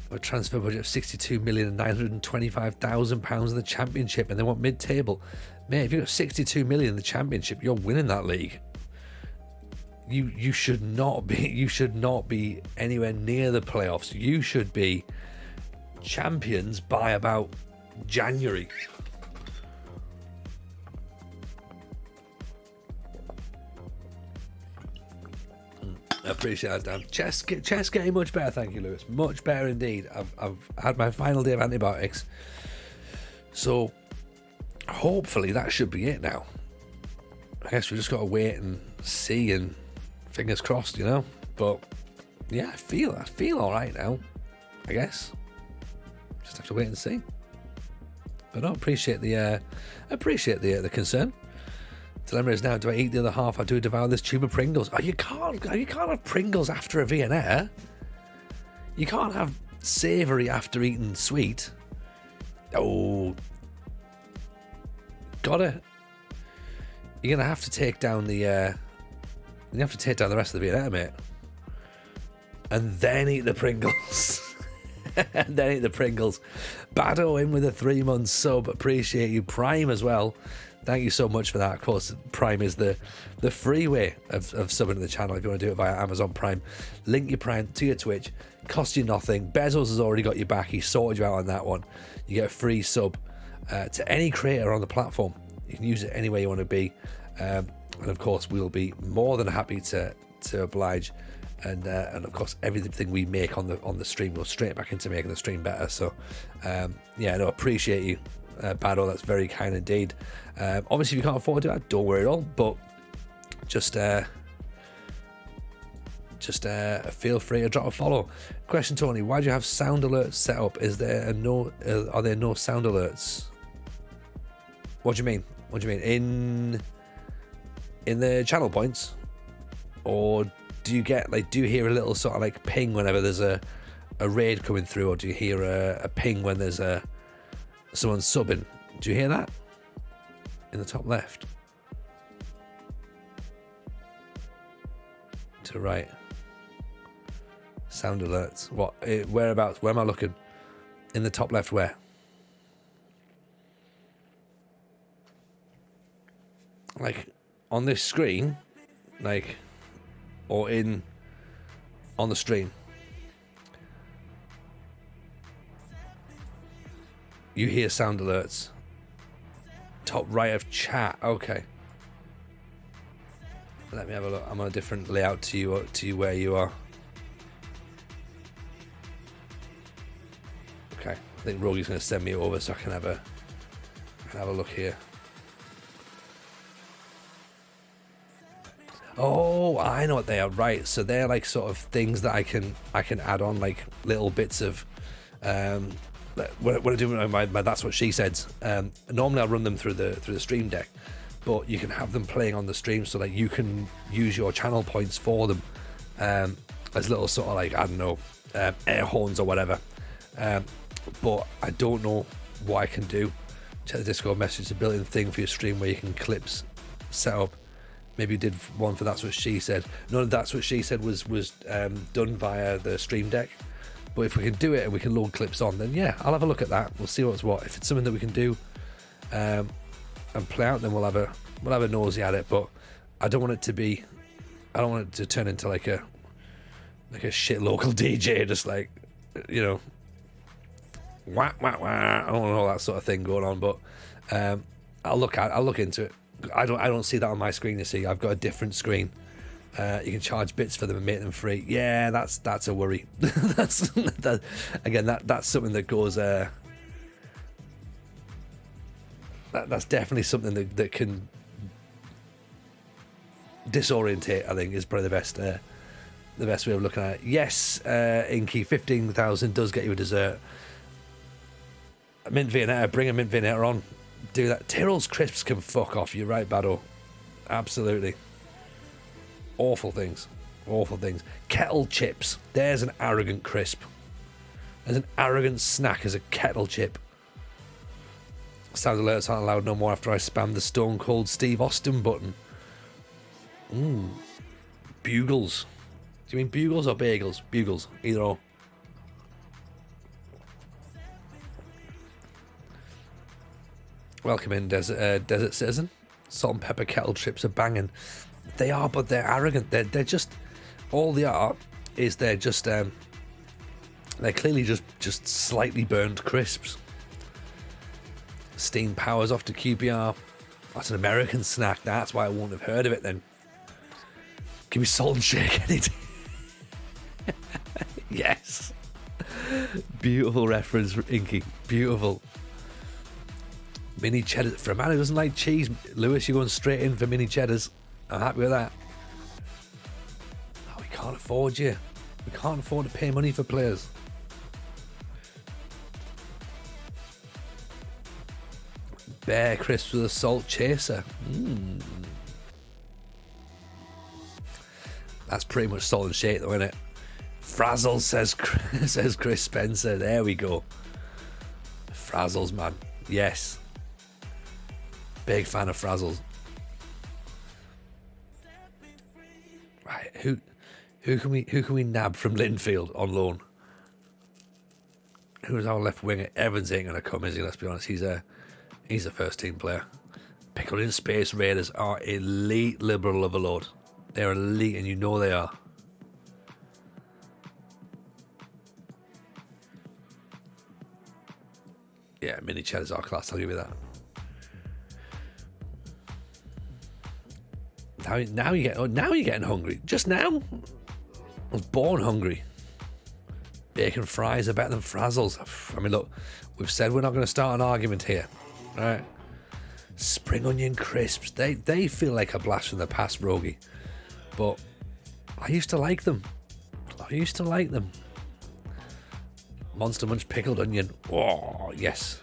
A transfer budget of £62,925,000 in the Championship, and they want mid-table. Mate, if you've got 62 million in the Championship, you're winning that league. You should not be anywhere near the playoffs. You should be champions by about January. I appreciate that, Dan. Chest getting much better, thank you, Lewis. Much better indeed. I've had my final day of antibiotics, so hopefully that should be it now. I guess we just got to wait and see, and fingers crossed, you know. But yeah, I feel all right now. I guess just have to wait and see. But I appreciate the concern. Dilemma is now, do I eat the other half or do I devour this tube of Pringles? Oh, you can't have Pringles after a Viennetta. You can't have savoury after eating sweet. Oh, you're gonna have to take down the rest of the Viennetta, mate, and then eat the Pringles. And then eat the Pringles. Bado in with a 3-month sub. Appreciate you. Prime as well. Thank you so much for that. Of course, Prime is the free way of subbing to the channel if you want to do it via Amazon Prime. Link your Prime to your Twitch. Cost you nothing. Bezos has already got you back. He sorted you out on that one. You get a free sub to any creator on the platform. You can use it any way you want to be. And of course, we'll be more than happy to oblige. And of course, everything we make on the stream goes straight back into making the stream better. So, appreciate you, Bado. That's very kind indeed. Obviously, if you can't afford to do that, don't worry at all. But just feel free to drop a follow. Question, Tony: why do you have sound alerts set up? Are there no sound alerts? What do you mean? In the channel points, or do you hear a little sort of like ping whenever there's a raid coming through, or do you hear a ping when there's someone subbing? Do you hear that in the top left? To right. Sound alerts. What? Whereabouts? Where am I looking? In the top left, where? Like on this screen, or on the stream. You hear sound alerts. Top right of chat. Okay. Let me have a look. I'm on a different layout to you where you are. Okay. I think Rogy's going to send me over so I can have a look here. Oh, I know what they are. Right, so they're like sort of things that I can add on, like little bits of what I do with my that's what she said. Normally I run them through the stream deck, but you can have them playing on the stream so that you can use your channel points for them as little sort of like, I don't know, air horns or whatever. But I don't know what I can do. Check the Discord message, a built-in thing for your stream where you can clips set up. Maybe you did one for That's What She Said. None of That's What She Said was done via the stream deck. But if we can do it and we can load clips on, then yeah, I'll have a look at that. We'll see what's what. If it's something that we can do and play out, then we'll have a nosy at it. But I don't want it to turn into like a shit local DJ, just like, you know, wah wah wah. I don't know, that sort of thing going on. But I'll look into it. I don't see that on my screen. You see, I've got a different screen. You can charge bits for them and make them free. Yeah, that's a worry. That's something that goes. That's definitely something that can disorientate. I think is probably the best way of looking at it. Yes, Inky, 15,000 does get you a dessert. A mint Viennetta, bring a mint Viennetta on. Do that. Tyrrell's crisps can fuck off. You're right, Bado. Absolutely. Awful things. Kettle chips. There's an arrogant crisp. There's an arrogant snack as a kettle chip. Sound alerts aren't allowed no more after I spammed the Stone Cold Steve Austin button. Bugles. Do you mean bugles or bagels? Bugles. Either or. Welcome in, Desert Citizen. Salt and pepper kettle chips are banging. They are, but they're arrogant. They're just... All they are is they're just... they're clearly just slightly burnt crisps. Steam powers off to QPR. That's an American snack. That's why I won't have heard of it then. Give me salt and shake any day. Yes. Beautiful reference, Inky. Beautiful. Mini cheddar. For a man who doesn't like cheese, Lewis, you're going straight in for mini cheddars. I'm happy with that. Oh, we can't afford you. We can't afford to pay money for players. Bear crisps with a salt chaser. That's pretty much salt and shake though, isn't it? Frazzles, says Chris Spencer. There we go. Frazzles, man. Yes. Big fan of Frazzles. Right, who can we nab from Linfield on loan? Who's our left winger? Evans ain't gonna come, is he? Let's be honest. He's a first team player. Pickled in Space Raiders are elite liberal overload. They're elite, and you know they are. Yeah, mini cheddars are class. I'll give you that. Now you're getting hungry. Just now, I was born hungry. Bacon fries are better than Frazzles. I mean, look, we've said we're not going to start an argument here. All right. Spring onion crisps. They feel like a blast from the past, Rogie. But I used to like them. Monster Munch pickled onion. Oh, yes.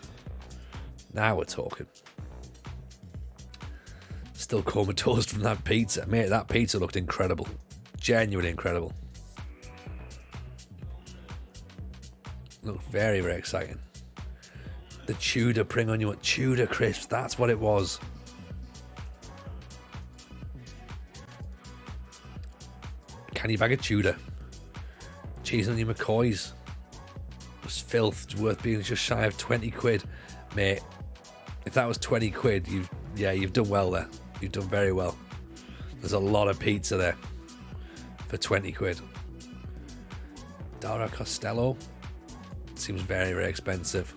Now we're talking. Still comatose from that pizza. Mate, that pizza looked incredible. Genuinely incredible. Looked very, very exciting. The Tudor pring onion, Tudor crisps, that's what it was. Canny bag of Tudor. Cheese and onion McCoys. Was filth. It's worth being just shy of 20 quid. Mate, if that was 20 quid, you've done well there. You've done very well. There's a lot of pizza there for 20 quid. Dara Costello seems very, very expensive.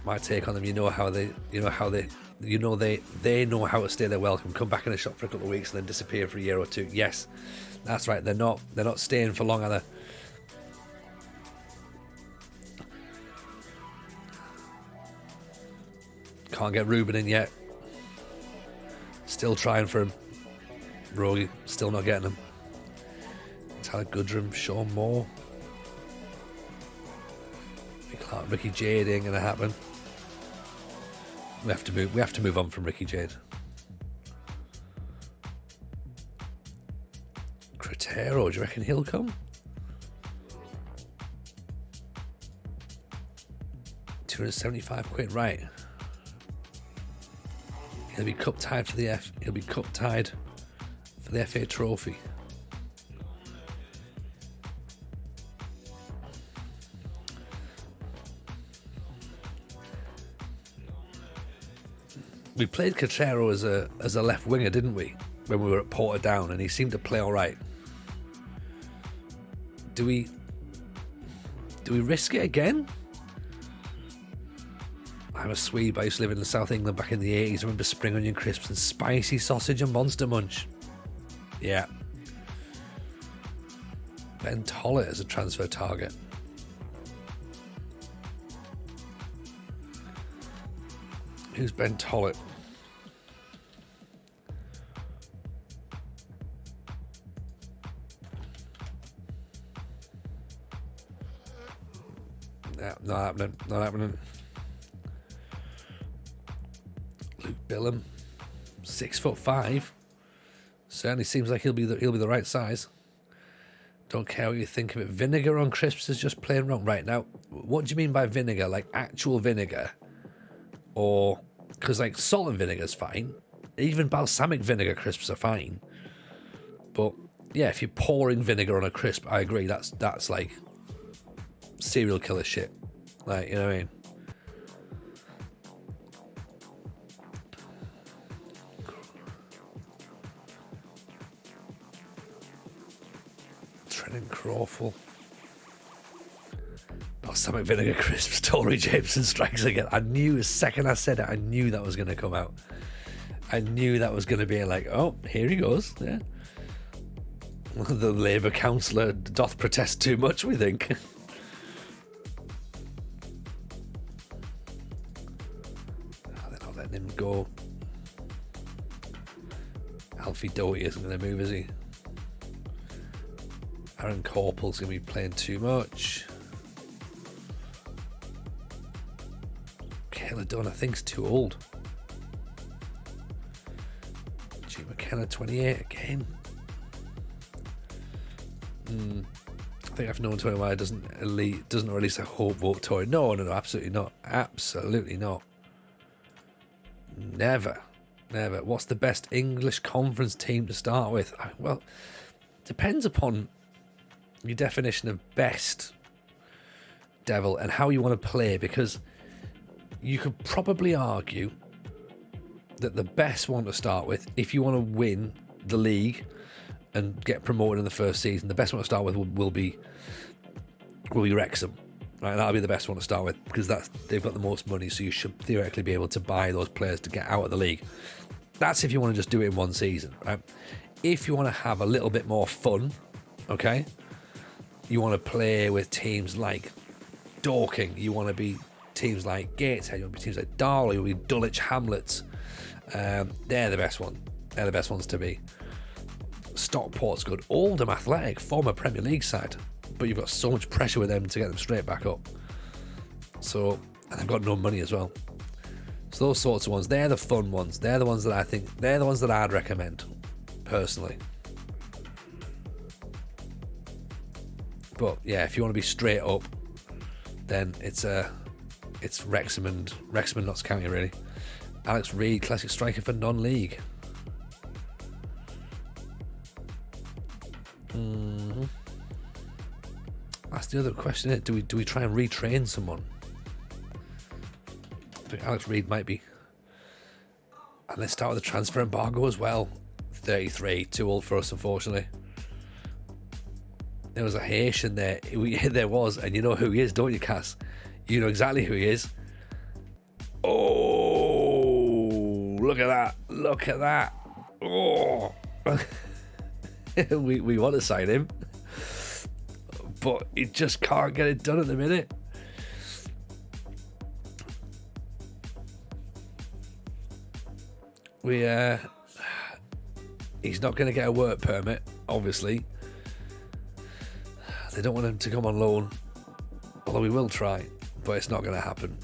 My take on them, they know how to stay their welcome, come back in a shop for a couple of weeks and then disappear for a year or two. Yes, that's right. They're not staying for long, are they? Can't get Ruben in yet. Still trying for him. Rogie, still not getting him. Tyler Goodrum, Sean Moore. Ricky Jade ain't gonna happen. We have to move on from Ricky Jade. Cretero, do you reckon he'll come? 275 quid, right. He'll be cup tied for the FA Trophy. We played Cotero as a left winger, didn't we? When we were at Portadown, and he seemed to play all right. Do we risk it again? I'm a Swede. I used to live in South England back in the 80s. I remember spring onion crisps and spicy sausage and Monster Munch. Yeah. Ben Tollett as a transfer target. Who's Ben Tollett? Yeah, not happening. Luke Billam, 6'5". Certainly seems like he'll be the right size. Don't care what you think of it. Vinegar on crisps is just plain wrong. Right now, what do you mean by vinegar? Like actual vinegar, or because like salt and vinegar is fine, even balsamic vinegar crisps are fine, but yeah, if you're pouring vinegar on a crisp, I agree, that's like serial killer shit, like, you know what I mean? Trennan Crawford. Balsamic vinegar crisps. Tory Jameson strikes again. I knew the second I said it, I knew that was going to come out. I knew that was going to be like, oh, here he goes. Yeah. The Labour councillor doth protest too much, we think. They're not letting him go. Alfie Doherty isn't going to move, is he? Aaron Corpel's going to be playing too much. Kayla Dunn, I think, is too old. G McKenna, 28 again. I think I've known Tony why doesn't release a hope vote Tory. No, absolutely not. Absolutely not. Never. What's the best English conference team to start with? Well, depends upon your definition of best, Devil, and how you want to play, because you could probably argue that the best one to start with, if you want to win the league and get promoted in the first season, the best one to start with will be Wrexham, right? That'll be the best one to start with, because they've got the most money, so you should theoretically be able to buy those players to get out of the league. That's if you want to just do it in one season, right? If you want to have a little bit more fun, okay, you want to play with teams like Dorking, you want to be teams like Gateshead, you want to be teams like Darley, you want to be Dulwich Hamlets. They're the best one. They're the best ones to be. Stockport's good. Oldham Athletic, former Premier League side, but you've got so much pressure with them to get them straight back up. So, and they've got no money as well. So those sorts of ones, they're the fun ones. They're the ones that I think, they're the ones that I'd recommend, personally. But yeah, if you want to be straight up, then it's Wrexham and Notts County, really. Alex Reid, classic striker for non-league. That's the other question, isn't it? Do we try and retrain someone? I think Alex Reid might be. And let's start with the transfer embargo as well. 33, too old for us, unfortunately. There was a Haitian there. There was, and you know who he is, don't you, Cass? You know exactly who he is. Oh, look at that. Look at that. Oh. we want to sign him, but he just can't get it done at the minute. He's not going to get a work permit, obviously. They don't want him to come on loan, although we will try, but it's not going to happen.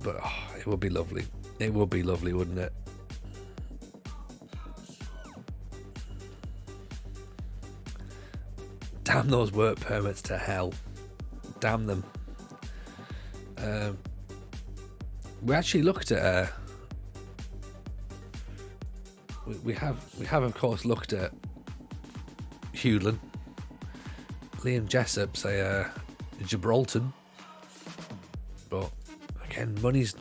But it would be lovely. It would be lovely, wouldn't it? Damn those work permits to hell. Damn them. We actually looked at we have of course looked at Hewlin. Liam Jessop's a Gibraltar, but again, money's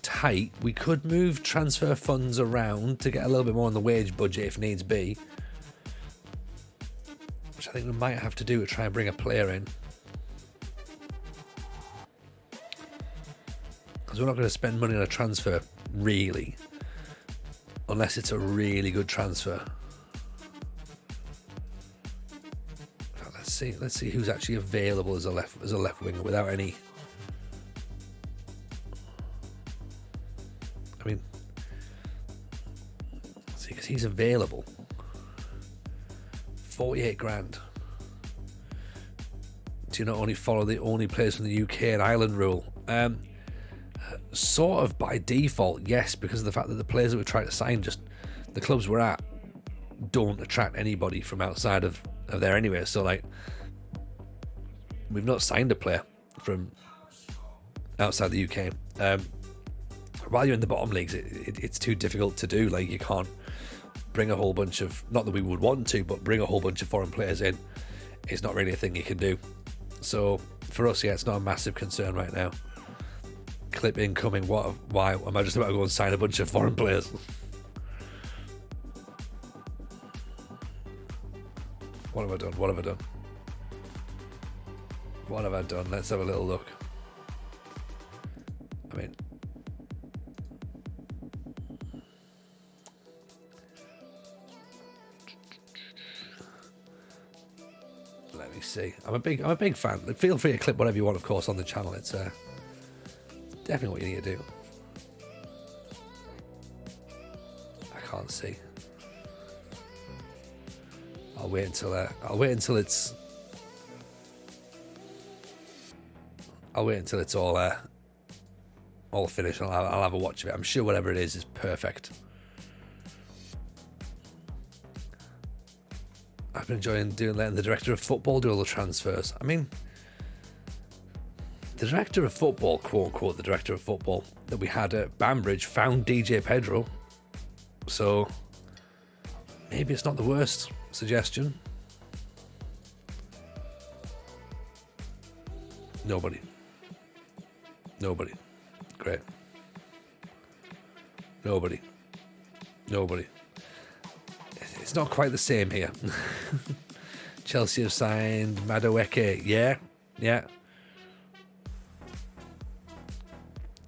tight. We could move transfer funds around to get a little bit more on the wage budget if needs be, which I think we might have to do to try and bring a player in, because we're not going to spend money on a transfer really, unless it's a really good transfer. Let's see who's actually available as a left winger without any. I mean, see, because he's available. 48 grand. Do you not only follow the only players from the UK and Ireland rule? Sort of by default, yes, because of the fact that the players that we've tried to sign, just the clubs we're at, don't attract anybody from outside of there anyway. So like, we've not signed a player from outside the UK. while you're in the bottom leagues, it's too difficult to do. Like, you can't bring a whole bunch of, not that we would want to, but bring a whole bunch of foreign players in. It's not really a thing you can do. So for us, yeah, it's not a massive concern right now. Clip incoming. Why am I just about to go and sign a bunch of foreign players? What have I done? What have I done? What have I done? Let's have a little look. I mean, let me see. I'm a big fan. Feel free to clip whatever you want, of course, on the channel. It's definitely what you need to do. I can't see. I'll wait until it's all finished. I'll have a watch of it. I'm sure whatever it is perfect. I've been enjoying letting the director of football do all the transfers. I mean, the director of football, quote unquote, the director of football that we had at Banbridge found DJ Pedro. So maybe it's not the worst suggestion. Nobody. Great. Nobody. It's not quite the same here. Chelsea have signed Madueke. Yeah.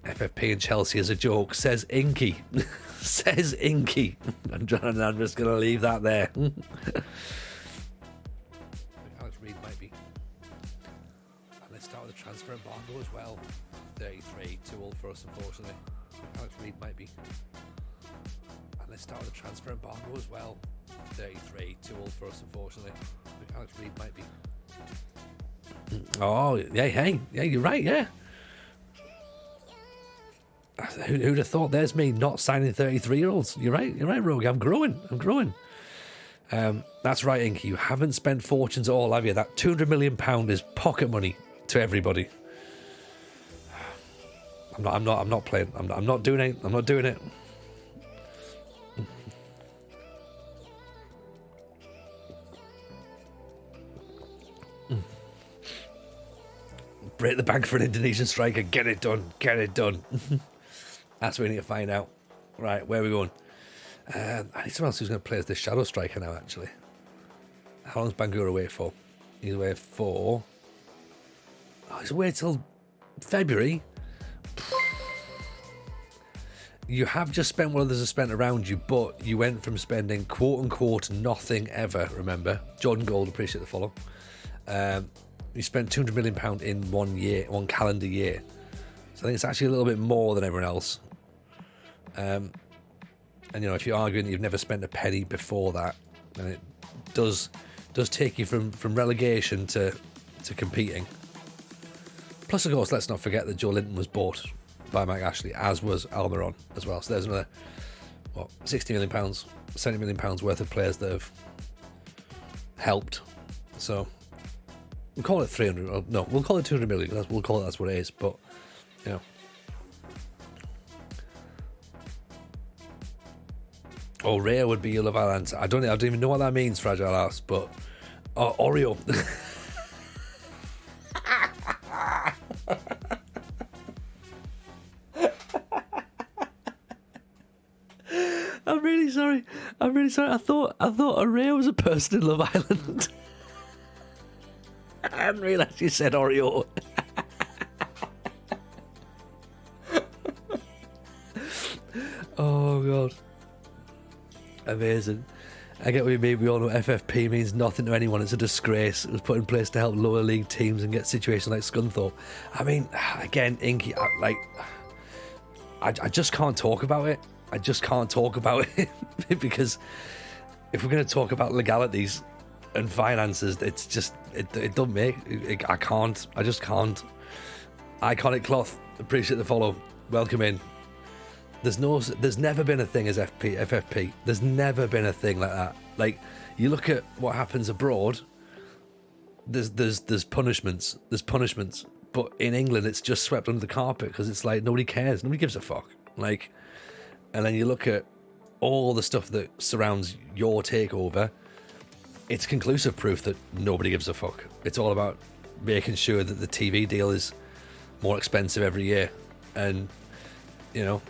FFP and Chelsea is a joke, says Inky. Says Inky. I'm just going to leave that there. Alex Reid might be. And let's start with the transfer embargo as well. 33, too old for us, unfortunately. Alex Reid might be. And let's start with the transfer embargo as well. 33, too old for us, unfortunately. Alex Reid might be. Oh, yeah, you're right, yeah. Who'd have thought? There's me not signing 33-year-olds. You're right, Rogue. I'm growing. That's right, Inky. You haven't spent fortunes at all, have you? That £200 million is pocket money to everybody. I'm not playing. I'm not doing it. I'm not doing it. Break the bank for an Indonesian striker. Get it done. That's what we need to find out. Right, where are we going? I need someone else who's going to play as this shadow striker now, actually. How long's Bangura away for? He's away for... Oh, he's away till February. You have just spent what others have spent around you, but you went from spending quote-unquote nothing ever, remember? Jordan Gold, appreciate the follow. You spent £200 million in 1 year, 1 calendar year. So I think it's actually a little bit more than everyone else. And, you know, if you're arguing that you've never spent a penny before that, then it does take you from relegation to competing. Plus, of course, let's not forget that Joe Linton was bought by Mike Ashley, as was Almiron as well. So there's another, £60 million, £70 million worth of players that have helped. So we'll call it 300. No, we'll call it 200 million. We'll call it that's what it is. But, you know. Oh, rare would be your Love Island. I don't even know what that means, Fragile Ass, but Oreo. I'm really sorry. I thought Oreo was a person in Love Island. I hadn't realised you said Oreo. Oh God. Amazing. I get what you mean. We all know FFP means nothing to anyone. It's a disgrace. It was put in place to help lower league teams and get situations like Scunthorpe. I mean, again, Inky, I just can't talk about it. I just can't talk about it because if we're going to talk about legalities and finances, it's just it don't make it, I can't. I just can't. Iconic Cloth, appreciate the follow. Welcome in. There's never been a thing as FFP. There's never been a thing like that. Like, you look at what happens abroad. There's punishments. But in England, it's just swept under the carpet because it's like nobody cares. Nobody gives a fuck. Like, and then you look at all the stuff that surrounds your takeover, it's conclusive proof that nobody gives a fuck. It's all about making sure that the TV deal is more expensive every year. And, you know,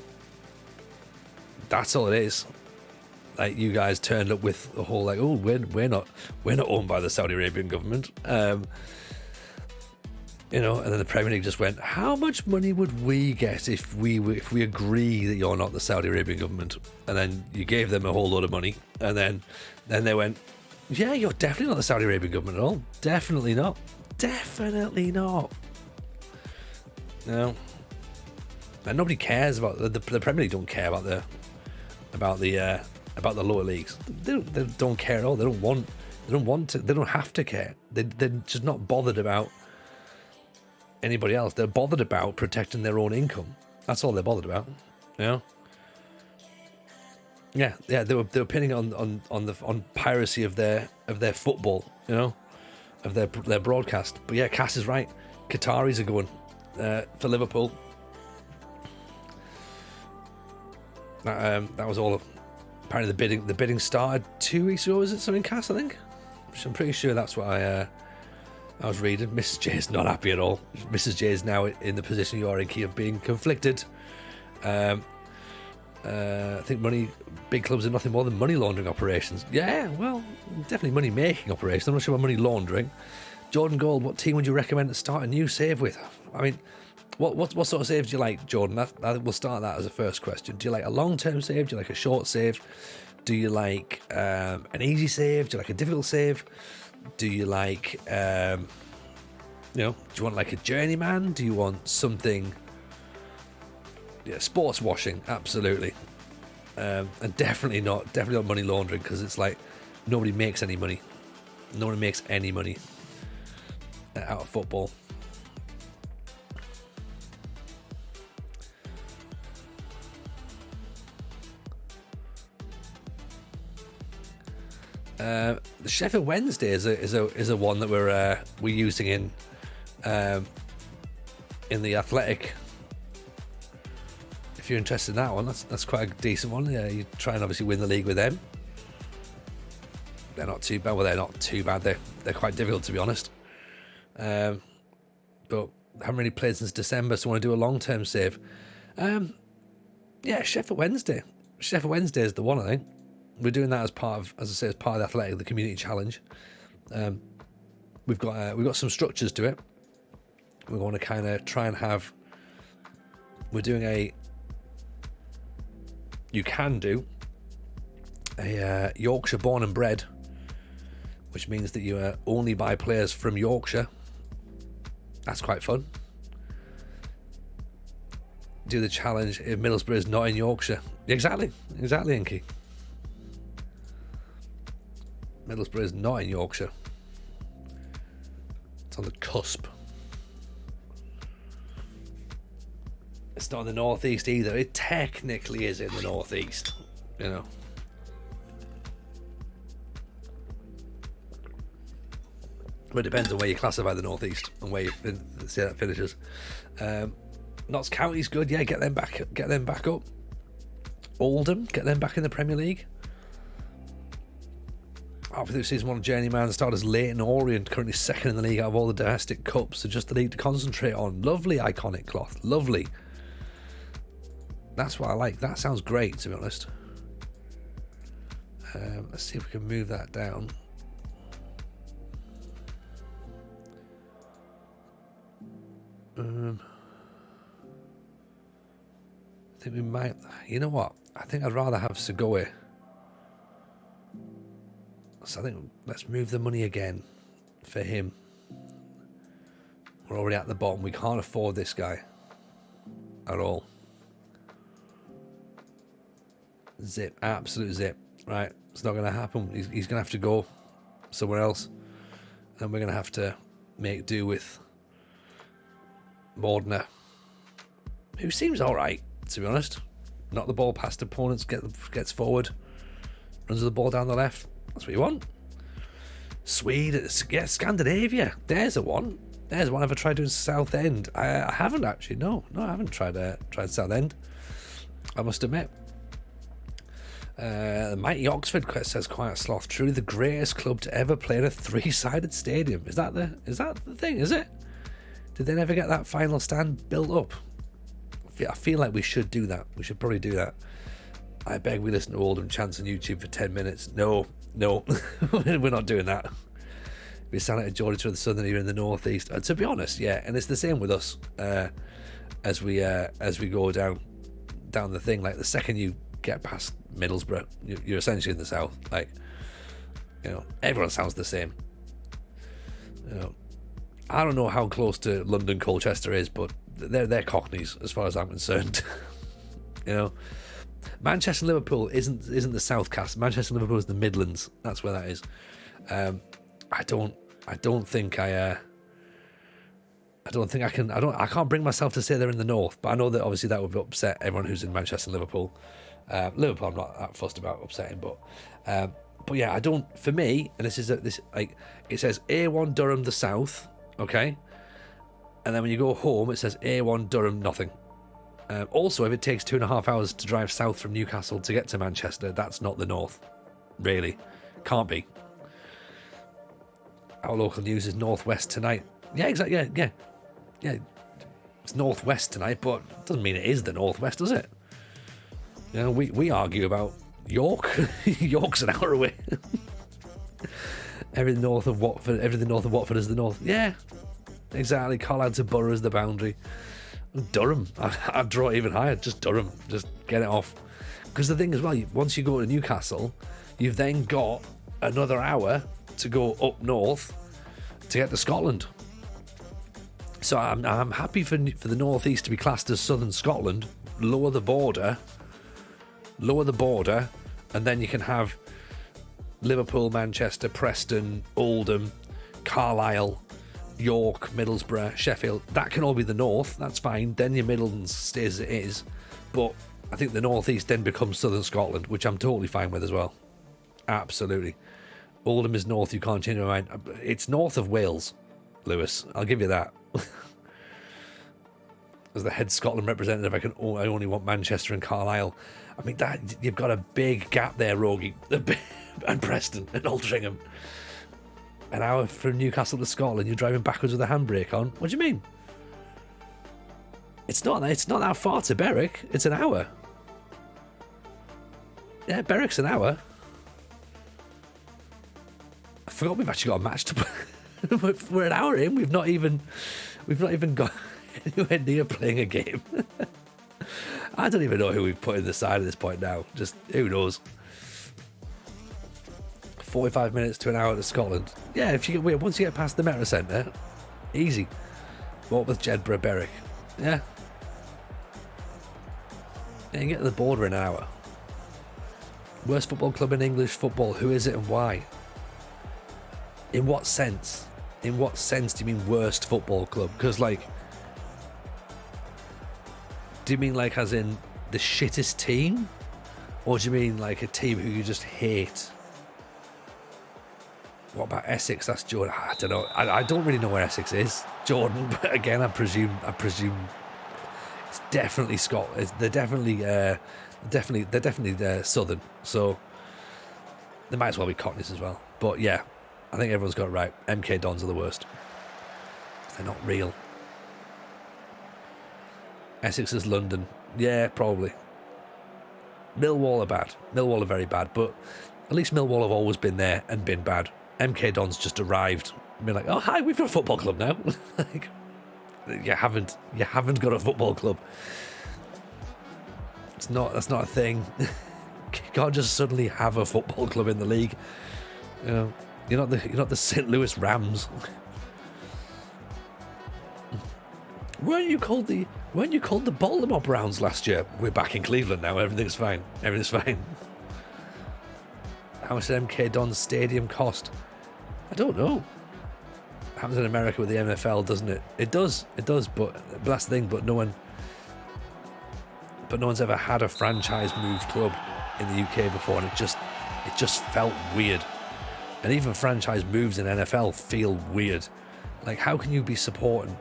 that's all it is. Like, you guys turned up with the whole, like, oh, we're not owned by the Saudi Arabian government. You know, and then the Premier League just went, how much money would we get if we agree that you're not the Saudi Arabian government? And then you gave them a whole load of money, and then they went, yeah, you're definitely not the Saudi Arabian government at all. Definitely not. Definitely not. No. And nobody cares about the Premier League. Don't care about the lower leagues. They don't care at all. They don't want to. They don't have to care. They're just not bothered about anybody else. They're bothered about protecting their own income. That's all they're bothered about. You know? Yeah. They were pinning on piracy of their football. You know, of their broadcast. But yeah, Cass is right. Qataris are going for Liverpool. That was all. Apparently, the bidding started 2 weeks ago. Was it something, Cass? I think. I'm pretty sure that's what I was reading. Mrs. J is not happy at all. Mrs. J is now in the position you are in, Key, of being conflicted. I think big clubs are nothing more than money laundering operations. Yeah, well, definitely money making operations. I'm not sure about money laundering. Jordan Gold, what team would you recommend to start a new save with? I mean, what sort of saves do you like, Jordan? We'll start that as a first question. Do you like a long-term save? Do you like a short save? Do you like an easy save? Do you like a difficult save? Do you like, do you want like a journeyman? Do you want something? Yeah, sports washing, absolutely, and definitely not money laundering, because it's like nobody makes any money. Nobody makes any money out of football. The Sheffield Wednesday is a one that we're using in the Athletic. If you're interested in that one, that's quite a decent one. Yeah, you try and obviously win the league with them. They're not too bad. Well, they're not too bad. They're quite difficult, to be honest. But haven't really played since December, so I want to do a long-term save. Yeah, Sheffield Wednesday. Sheffield Wednesday is the one, I think. We're doing that as part of the Athletic, the community challenge. We've got some structures to it. We want to kind of try and have. We're doing you can do a Yorkshire born and bred, which means that you only buy players from Yorkshire. That's quite fun. Do the challenge if Middlesbrough is not in Yorkshire. Exactly, Inky. Middlesbrough is not in Yorkshire. It's on the cusp. It's not in the northeast either. It technically is in the northeast, you know. But it depends on where you classify the northeast and where you see that finishes. Notts County's good, yeah. Get them back up. Oldham, get them back in the Premier League. After this season, one journeyman started as Leyton Orient, currently second in the league out of all the domestic cups, so just the league to concentrate on. Lovely iconic cloth, lovely. That's what I like. That sounds great, to be honest. Let's see if we can move that down. I think we might. You know what? I think I'd rather have Segoe. So I think let's move the money again for him. We're already at the bottom. We can't afford this guy at all. Zip, absolute zip. Right, it's not going to happen. He's going to have to go somewhere else, and we're going to have to make do with Mordner, who seems all right, to be honest. Knock the ball past opponents, gets forward, runs the ball down the left. That's what you want. Sweden, yeah, Scandinavia. There's one. Ever tried doing Southend? I haven't actually. No, I haven't tried Southend. I must admit. Mighty Oxford says Quiet Sloth, truly the greatest club to ever play in a 3-sided stadium. Is that the thing, is it? Did they never get that final stand built up? I feel like we should do that. We should probably do that. I beg we listen to Oldham chants on YouTube for 10 minutes. No, we're not doing that. We sound like a Geordie to the southern here in the northeast. And to be honest, yeah, and it's the same with us as we go down the thing. Like the second you get past Middlesbrough, you're essentially in the south. Like, you know, everyone sounds the same. You know, I don't know how close to London Colchester is, but they're Cockneys as far as I'm concerned. You know, Manchester and Liverpool isn't the South Cast. Manchester and Liverpool is the Midlands. That's where that is. I don't think I can't bring myself to say they're in the north, but I know that obviously that would upset everyone who's in Manchester and Liverpool. Liverpool I'm not that fussed about upsetting, but yeah, I don't, for me, and this like it says A1 Durham the South, okay, and then when you go home it says A1 Durham nothing. Also, if it takes 2.5 hours to drive south from Newcastle to get to Manchester, that's not the north, really. Can't be. Our local news is northwest tonight. Yeah, exactly. Yeah. It's northwest tonight, but it doesn't mean it is the northwest, does it? You know, we argue about York. York's an hour away. Everything north of Watford is the north. Yeah, exactly. Carlisle to Borough is the boundary. Durham, I'd draw it even higher. Just Durham, just get it off. Because the thing as well, once you go to Newcastle, you've then got another hour to go up north to get to Scotland. So I'm happy for the northeast to be classed as southern Scotland. Lower the border, and then you can have Liverpool, Manchester, Preston, Oldham, Carlisle, York, Middlesbrough, Sheffield. That can all be the north. That's fine. Then your Midlands stays as it is. But I think the northeast then becomes southern Scotland, which I'm totally fine with as well. Absolutely. Oldham is north. You can't change my mind. It's north of Wales, Lewis. I'll give you that. As the head Scotland representative, I only want Manchester and Carlisle. I mean, that you've got a big gap there, Rogie, and Preston and Altrincham. An hour from Newcastle to Scotland, you're driving backwards with a handbrake on. What do you mean? It's not that far to Berwick. It's an hour. Yeah, Berwick's an hour. I forgot we've actually got a match to play. We're an hour in. We've not even got anywhere near playing a game. I don't even know who we've put in the side at this point now. Just who knows. 45 minutes to an hour to Scotland. Yeah, once you get past the Metro Centre, easy. Walk with Jedburgh, Berwick. Yeah. You can get to the border in an hour. Worst football club in English football. Who is it and why? In what sense? In what sense do you mean worst football club? Because, like, do you mean like as in the shittest team? Or do you mean like a team who you just hate? What about Essex? That's Jordan. I don't know. I don't really know where Essex is, Jordan. But again, I presume it's definitely Scotland. They're definitely southern. So they might as well be Cockneys as well. But yeah, I think everyone's got it right. MK Dons are the worst. They're not real. Essex is London. Yeah, probably. Millwall are bad. Millwall are very bad, but at least Millwall have always been there and been bad. MK Dons just arrived and been like, oh hi, we've got a football club now. Like, you haven't got a football club. That's not a thing. You can't just suddenly have a football club in the league. You know, you're not the St. Louis Rams. Weren't you called the Baltimore Browns last year? We're back in Cleveland now. Everything's fine. How much did MK Dons Stadium cost? I don't know. Happens in America with the NFL, doesn't it? It does. But that's the thing. But no one's ever had a franchise move club in the UK before, and it just felt weird. And even franchise moves in NFL feel weird. Like, how can you be supporting?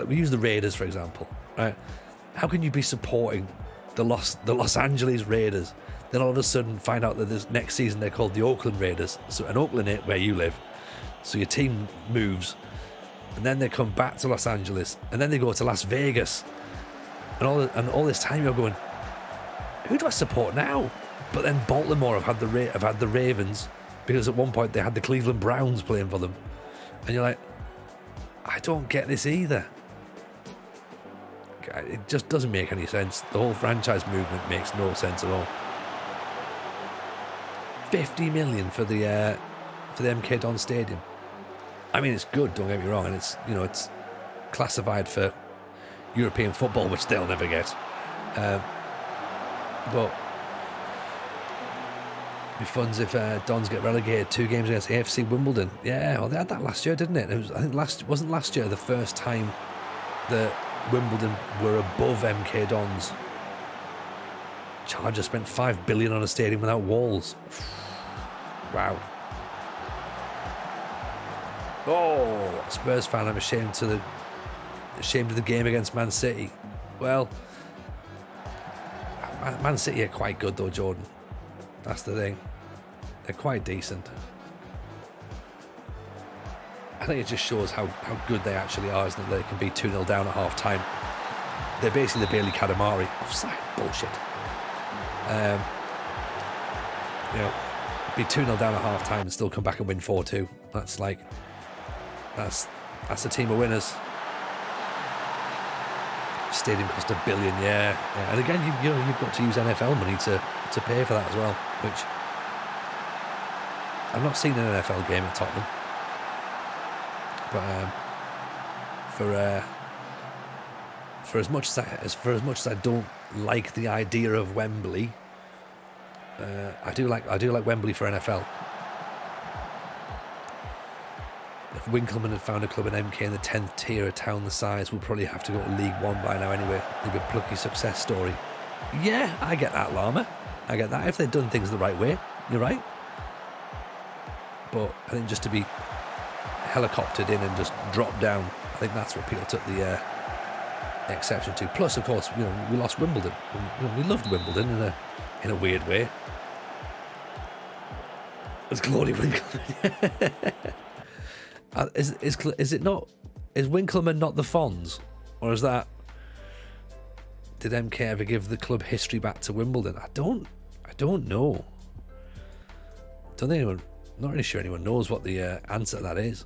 We use the Raiders, for example, right? How can you be supporting the Los Angeles Raiders. Then all of a sudden find out that this next season they're called the Oakland Raiders. So in Oakland, where you live. So your team moves, and then they come back to Los Angeles, and then they go to Las Vegas, and all this time you're going, who do I support now? But then Baltimore have had the Ravens, because at one point they had the Cleveland Browns playing for them, and you're like, I don't get this either. It just doesn't make any sense. The whole franchise movement makes no sense at all. 50 million for the MK Dons Stadium. I mean, it's good, don't get me wrong, and it's classified for European football, which they'll never get. But it'd be fun if Dons get relegated 2 games against AFC Wimbledon. Yeah, well, they had that last year, didn't it? I think wasn't last year the first time that Wimbledon were above MK Dons. Chargers spent $5 billion on a stadium without walls. Wow. Oh, Spurs fan, I'm ashamed of the game against Man City. Well, Man City are quite good though, Jordan. That's the thing. They're quite decent. I think it just shows how good they actually are, isn't it? They can be 2-0 down at half time. They're basically the Bailey Katamari. Offside bullshit. Be 2-0 down at half time and still come back and win 4-2. That's a team of winners. Stadium cost $1 billion, yeah. And again, you've got to use NFL money to pay for that as well. Which I've not seen an NFL game at Tottenham, but for as much as I don't like the idea of Wembley, I do like Wembley for NFL. If Winkleman had found a club in MK in the 10th tier, a town the size, we'll probably have to go to League One by now anyway. It'd be a plucky success story. Yeah, I get that, Llama. I get that. If they'd done things the right way, you're right. But I think just to be helicoptered in and just drop down, I think that's what people took the exception to. Plus, of course, we lost Wimbledon. We loved Wimbledon in a weird way. It's Claudia Winkleman. Is Winkleman not the Fonz, or is that? Did MK ever give the club history back to Wimbledon? I don't know. Not really sure anyone knows what the answer to that is.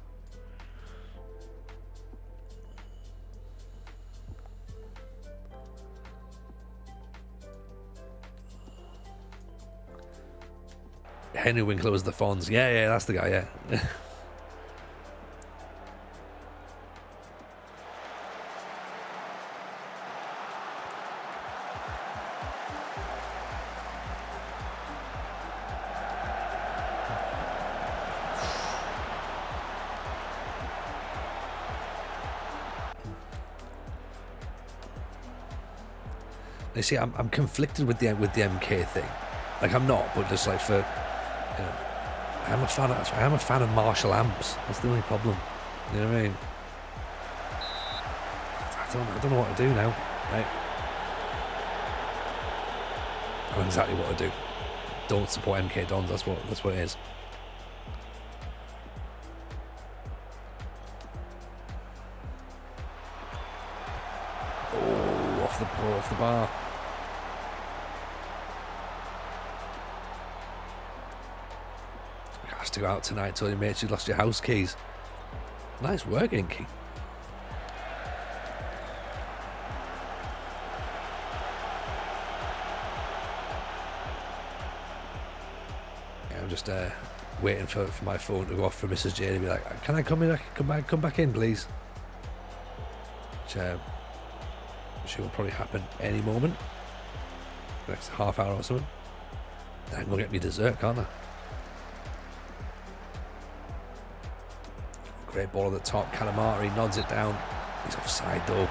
Henry Winkler was the Fonz. Yeah, that's the guy. Yeah. You see, I'm conflicted with the MK thing. Like, I'm not, but just like I am a fan of Marshall amps. That's the only problem. You know what I mean? I don't know what to do now. Right? I know exactly what to do. Don't support MK Dons. That's what it is. Oh, off the bar. To go out tonight, tell your mates you lost your house keys. Nice work, Inky. Yeah, I'm just waiting for my phone to go off for Mrs. Jane and be like, can I come back in, please? Which she will probably happen any moment. The next half hour or something. Then I can go get me dessert, can't I? Great ball at the top. Calamari nods it down. He's offside though.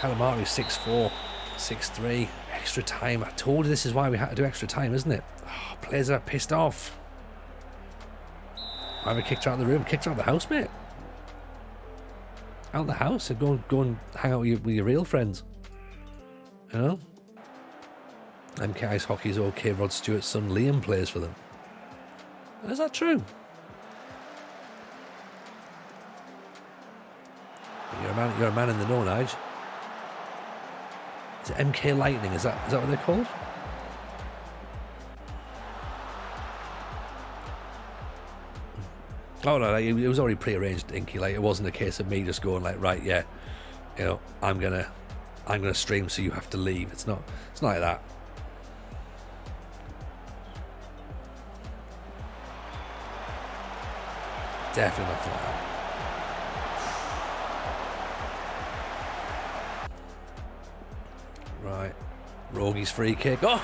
Calamari 6'4", 6'3". Extra time. I told you this is why we had to do extra time, isn't it? Oh, players are pissed off. I haven't kicked her out of the room. Kicked her out of the house, mate. Out of the house and go and hang out with your real friends. You know? MK Ice Hockey's okay. Rod Stewart's son Liam plays for them. Is that true? You're a man in the know, Nige. Is it MK Lightning? Is that what they're called? Oh no, it was already pre-arranged, Inky. Like, it wasn't a case of me just going like, right, yeah, you know, I'm gonna stream, so you have to leave. It's not like that. Definitely nothing like that. Right, Rogi's free kick. Oh,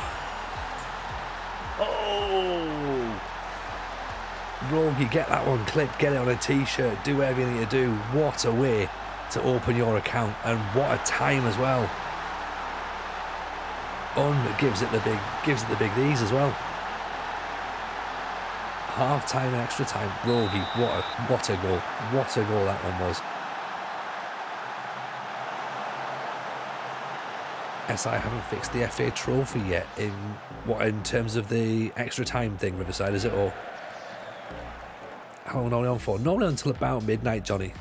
Rogi, get that one clipped, get it on a t-shirt, do whatever you need to do. What a way to open your account, and what a time as well. Gives it the big D's as well. Half time and extra time. Rogi, what a goal. What a goal that one was. SI haven't fixed the FA trophy yet in terms of the extra time thing, Riverside, is it? Or how long are we on for? Normally until about midnight, Johnny.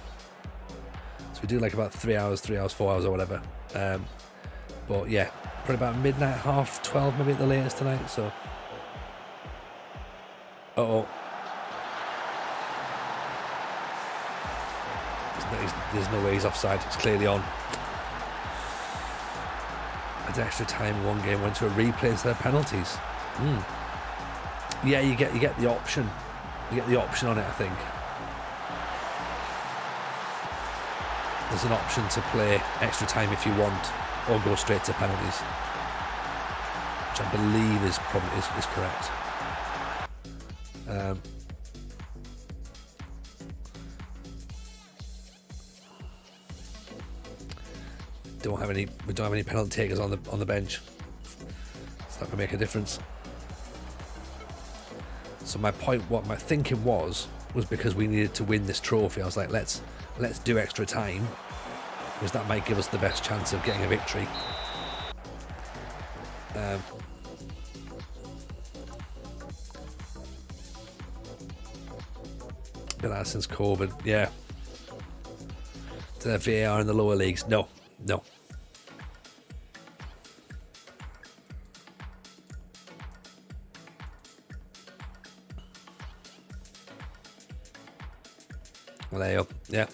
So we do like about 3 hours, 4 hours or whatever. But yeah, probably about midnight, 12:30 maybe at the latest tonight. So there's no way he's offside. It's clearly on. Had extra time, one game went to a replay instead of penalties. Yeah, you get the option. You get the option on it, I think. There's an option to play extra time if you want, or go straight to penalties, which I believe is correct. We don't have any penalty takers on the bench. It's not gonna make a difference. So my thinking was because we needed to win this trophy. I was like, let's do extra time, because that might give us the best chance of getting a victory. Been out since COVID, yeah. To the VAR in the lower leagues, no. Well, there you go. Yeah.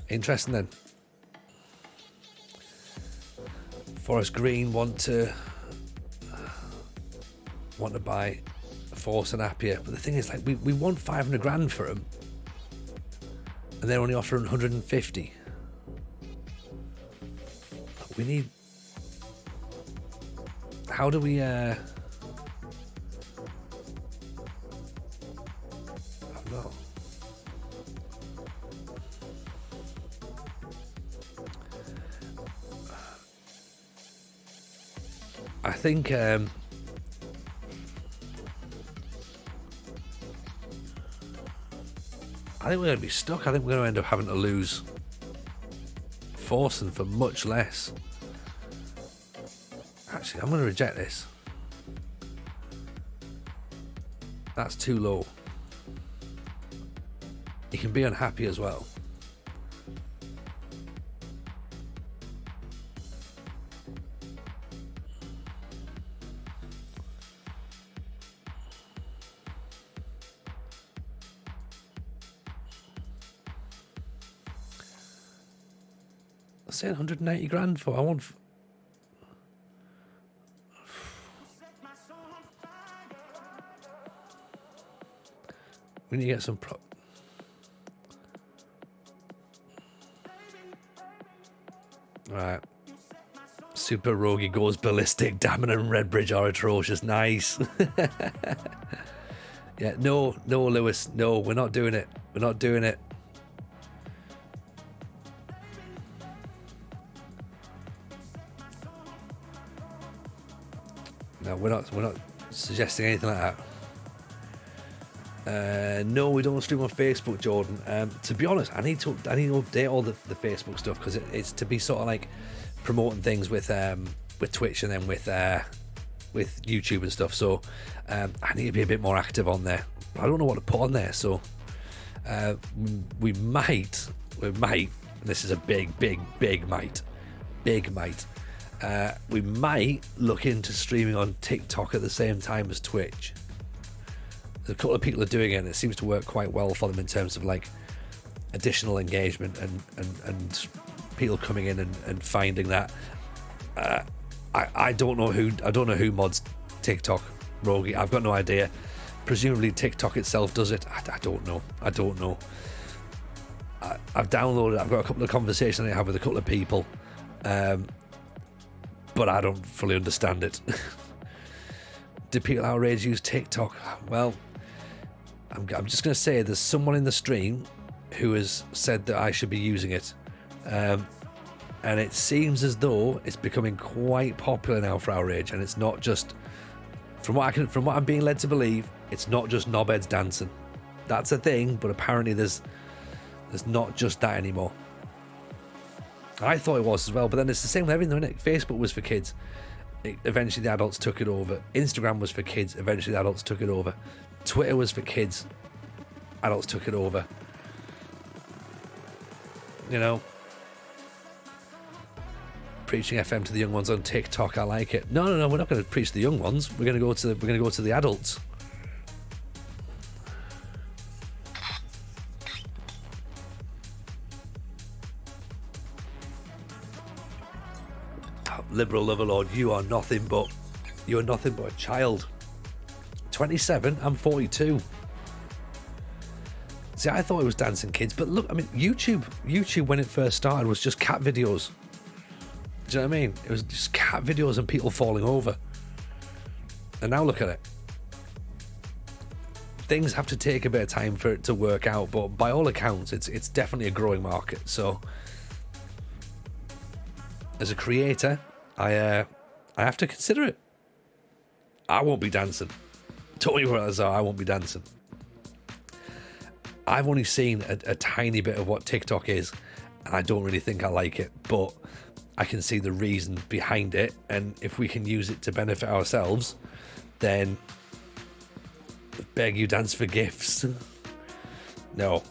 Interesting then. Forest Green want to buy Force and Appiah, but the thing is, like, we want 500 grand for him, and they're only offering 150. We need. How do we? I don't know. I think we're going to be stuck. I think we're going to end up having to lose Forsen for much less. Actually, I'm going to reject this. That's too low. He can be unhappy as well. I'm saying 180 grand for. I want. We need to get some Right. Super Rogi goes ballistic. Damon and Redbridge are atrocious. Nice. Yeah, no, Lewis. No, we're not doing it. We're not doing it. No, we're not suggesting anything like that. No, we don't stream on Facebook, Jordan. To be honest, I need to update all the Facebook stuff, because it's to be sort of like promoting things with Twitch and then with YouTube and stuff. So I need to be a bit more active on there. I don't know what to put on there, so we might. This is a big might. We might look into streaming on TikTok at the same time as Twitch. There's a couple of people are doing it, and it seems to work quite well for them in terms of like additional engagement and people coming in and finding that. I don't know who mods TikTok, Rogie. I've got no idea. Presumably TikTok itself does it. I don't know. I've downloaded it. I've got a couple of conversations I have with a couple of people, but I don't fully understand it. Do people outrage use TikTok? Well, I'm just going to say there's someone in the stream who has said that I should be using it, and it seems as though it's becoming quite popular now for outrage, and it's not just from what I'm being led to believe. It's not just knobheads dancing. That's a thing, but apparently there's not just that anymore. I thought it was as well, but then it's the same with everything, isn't it? Facebook was for kids. Eventually the adults took it over. Instagram was for kids. Eventually the adults took it over. Twitter was for kids. Adults took it over. You know, preaching FM to the young ones on TikTok. I like it. No, we're not going to preach to the young ones. We're going to go to the adults. Liberal Loverlord, you are nothing but a child. 27, I'm 42. See, I thought it was dancing kids, but look, I mean, YouTube when it first started was just cat videos. Do you know what I mean? It was just cat videos and people falling over. And now look at it. Things have to take a bit of time for it to work out, but by all accounts, it's definitely a growing market. So, as a creator, I have to consider it. I won't be dancing. Tell me what I won't be dancing. I've only seen a tiny bit of what TikTok is, and I don't really think I like it, but I can see the reason behind it, and if we can use it to benefit ourselves, then beg you dance for gifts. No.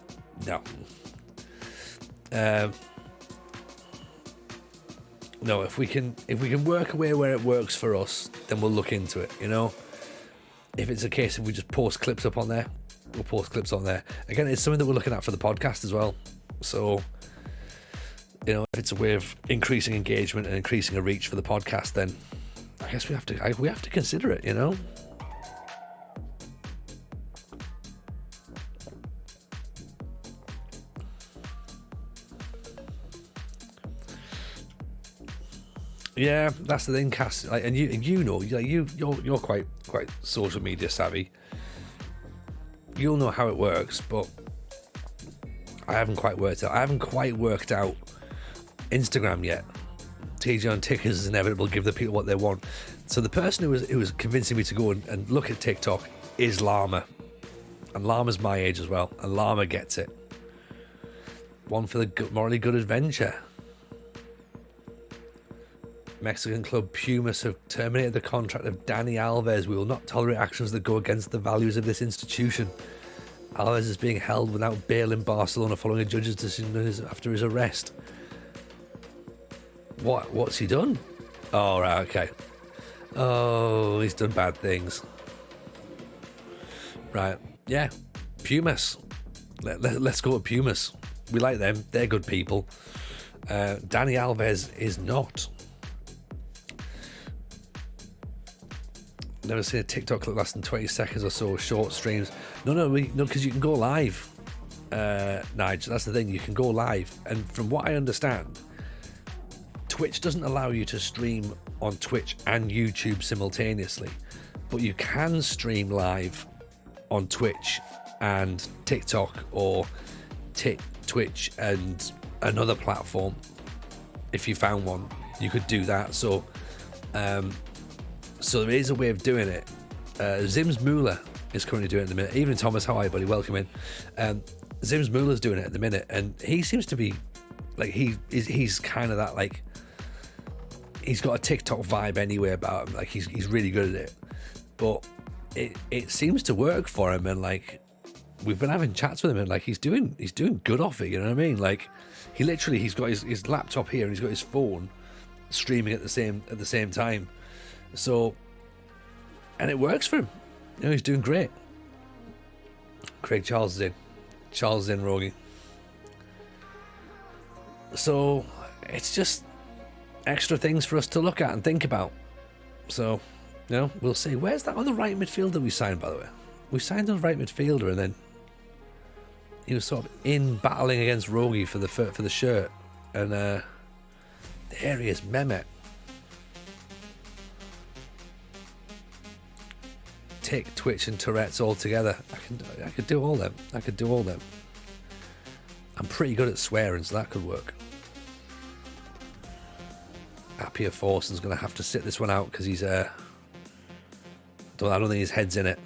No, if we can work away where it works for us, then we'll look into it, you know? If it's a case of we just post clips up on there, we'll post clips on there. Again, it's something that we're looking at for the podcast as well. So, you know, if it's a way of increasing engagement and increasing a reach for the podcast, then I guess we have to consider it, you know? Yeah, that's the thing, Cass. Like, and you know, like you're quite social media savvy. You'll know how it works, but I haven't quite worked out Instagram yet. TG on tickers is inevitable. Give the people what they want. So the person who was convincing me to go and look at TikTok is Llama, and Llama's my age as well, and Llama gets it. One for the morally good adventure. Mexican club Pumas have terminated the contract of Dani Alves. We will not tolerate actions that go against the values of this institution. Alves is being held without bail in Barcelona following a judge's decision after his arrest. What's he done? Oh, right, okay. Oh, he's done bad things. Right, yeah. Pumas. Let's go with Pumas. We like them. They're good people. Dani Alves is not. Never seen a TikTok clip less than 20 seconds or so, short streams. No, because you can go live, Nigel. That's the thing, you can go live. And from what I understand, Twitch doesn't allow you to stream on Twitch and YouTube simultaneously, but you can stream live on Twitch and TikTok or Twitch and another platform. If you found one, you could do that. So there is a way of doing it. Zims Muller is currently doing it at the minute. Even Thomas, how are you, buddy? Welcome in. Zims Muller's doing it at the minute, and he seems to be like he's kind of that like he's got a TikTok vibe anyway about him. Like he's really good at it, but it seems to work for him. And like we've been having chats with him, and like he's doing good off it. You know what I mean? Like he's got his laptop here and he's got his phone streaming at the same time. So, and it works for him. You know, he's doing great. Craig Charles is in. Charles is in, Rogie. So it's just extra things for us to look at and think about. So, you know, we'll see. Where's that other right midfielder we signed, by the way? We signed a right midfielder, and then he was sort of in battling against Rogie for the shirt, and there he is, Mehmet. Tick, Twitch, and Tourette's all together. I could do all them. I'm pretty good at swearing, so that could work. Appia Forson's going to have to sit this one out because he's I don't think his head's in it.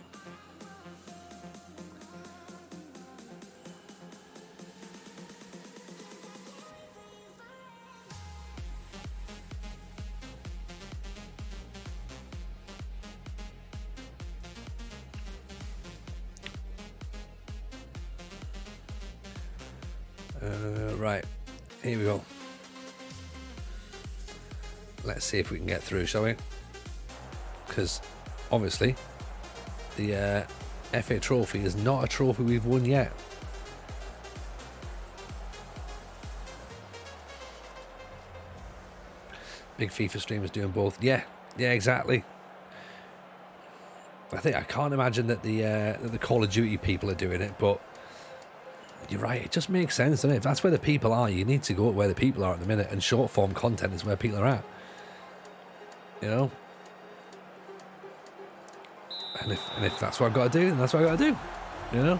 Right, here we go. Let's see if we can get through, shall we? Because obviously the FA Trophy is not a trophy we've won yet. Big FIFA streamers doing both. Yeah, exactly. I can't imagine that the Call of Duty people are doing it, but you're right, it just makes sense, doesn't it? If that's where the people are, you need to go where the people are at the minute, and short form content is where people are at. You know? And if that's what I've got to do, then that's what I've got to do. You know?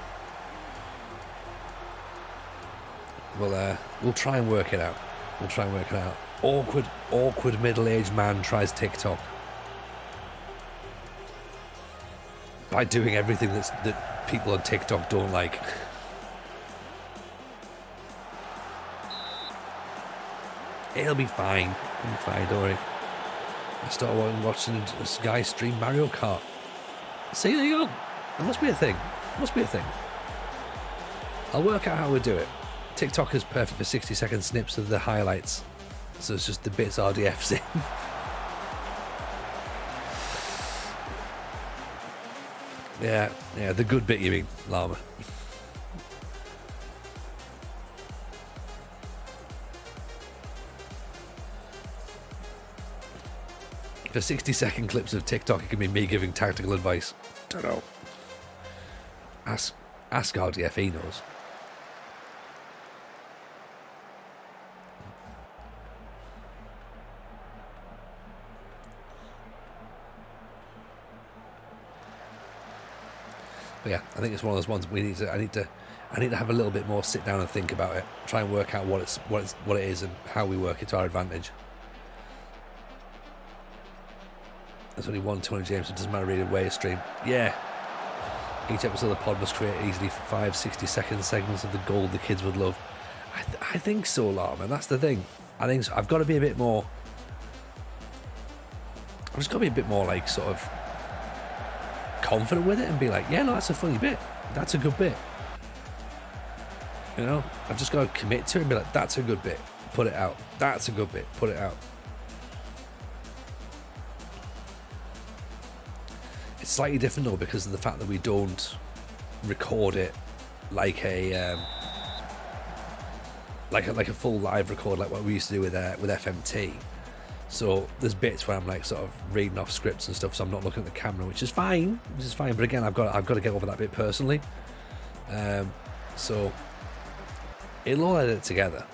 We'll try and work it out. Awkward middle-aged man tries TikTok. By doing everything that people on TikTok don't like. It'll be fine. Don't worry. I started watching this guy stream Mario Kart. See, there you go. It must be a thing. I'll work out how we do it. TikTok is perfect for 60-second snips of the highlights. So it's just the bits RDF's in. Yeah, the good bit you mean, Llama. For 60-second clips of TikTok, it can be me giving tactical advice. Don't know. Ask RDF, he knows. But yeah, I think it's one of those ones I need to have a little bit more sit down and think about it. Try and work out what it is and how we work it to our advantage. There's only one Tony James, so it doesn't matter really where you stream. Yeah. Each episode of the pod must create easily 5 60-second segments of the gold the kids would love. I think so, Llama. That's the thing. I think so. I've got to be a bit more... I've just got to be a bit more, like, sort of confident with it and be like, yeah, no, that's a funny bit. That's a good bit. You know? I've just got to commit to it and be like, that's a good bit. Put it out. That's a good bit. Put it out. It's slightly different though because of the fact that we don't record it like a full live record like what we used to do with FMT. So there's bits where I'm like sort of reading off scripts and stuff, so I'm not looking at the camera, which is fine. But again, I've got to get over that bit personally. So it'll all edit together.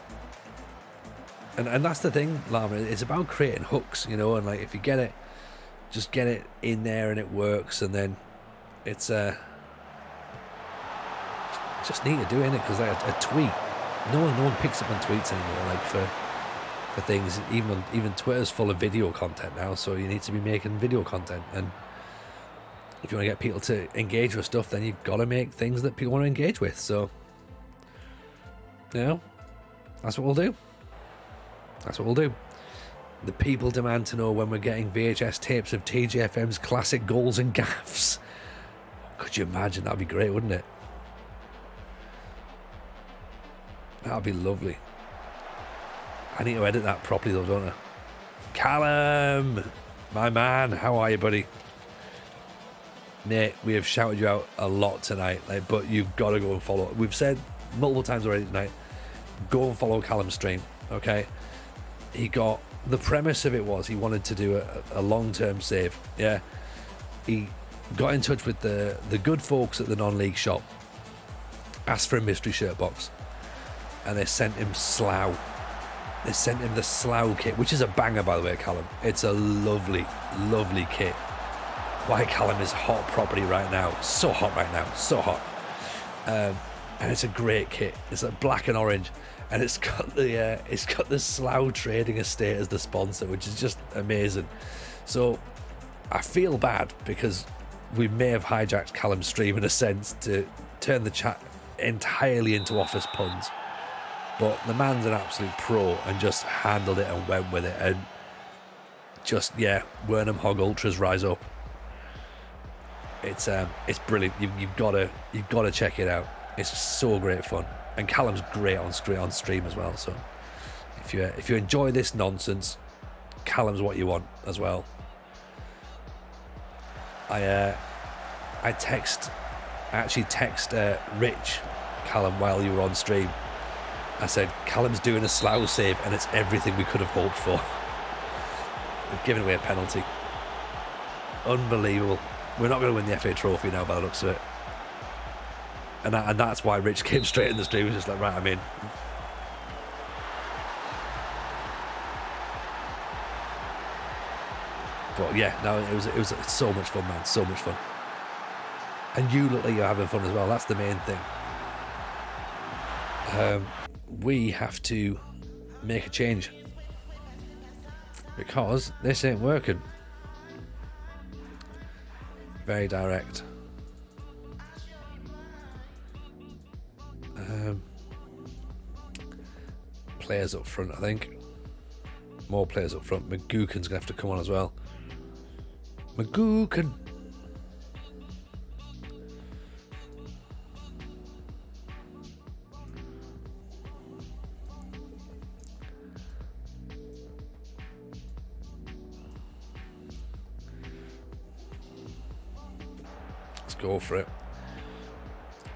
And that's the thing, Llama. It's about creating hooks, you know, and like if you get it. Just get it in there and it works, and then it's just need to do it, because like a tweet, no one picks up on tweets anymore, like for things. Even Twitter's full of video content now, so you need to be making video content, and if you want to get people to engage with stuff, then you've got to make things that people want to engage with. So, you know, that's what we'll do. The people demand to know when we're getting VHS tapes of TJFM's classic goals and gaffes. Could you imagine? That'd be great, wouldn't it? That'd be lovely. I need to edit that properly though, don't I? Callum, my man, how are you, buddy? Mate, we have shouted you out a lot tonight, but you've got to go and follow. We've said multiple times already tonight, go and follow Callum's stream, okay? The premise of it was he wanted to do a long-term save, yeah? He got in touch with the good folks at the non-league shop, asked for a mystery shirt box, and they sent him Slough. They sent him the Slough kit, which is a banger, by the way, Callum. It's a lovely, lovely kit. Why Callum is hot property right now. So hot right now. So hot. And it's a great kit. It's like black and orange. And it's got the Slough Trading Estate as the sponsor, which is just amazing. So I feel bad because we may have hijacked Callum's stream in a sense to turn the chat entirely into office puns. But the man's an absolute pro and just handled it and went with it. And just, yeah, Wernham Hog Ultras rise up. It's brilliant. You've got to check it out. It's so great fun, and Callum's great on stream as well. So if you enjoy this nonsense, Callum's what you want as well. I actually text Rich Callum while you were on stream. I said Callum's doing a Slough save, and it's everything we could have hoped for. We've given away a penalty. Unbelievable. We're not going to win the FA Trophy now by the looks of it. And that's why Rich came straight in the stream. He was just like, right, I'm in. But yeah, no, it was so much fun, man. So much fun. And you look like you're having fun as well. That's the main thing. We have to make a change. Because this ain't working. Very direct. Players up front, I think. More players up front. McGookin's gonna have to come on as well. McGookin. Go for it.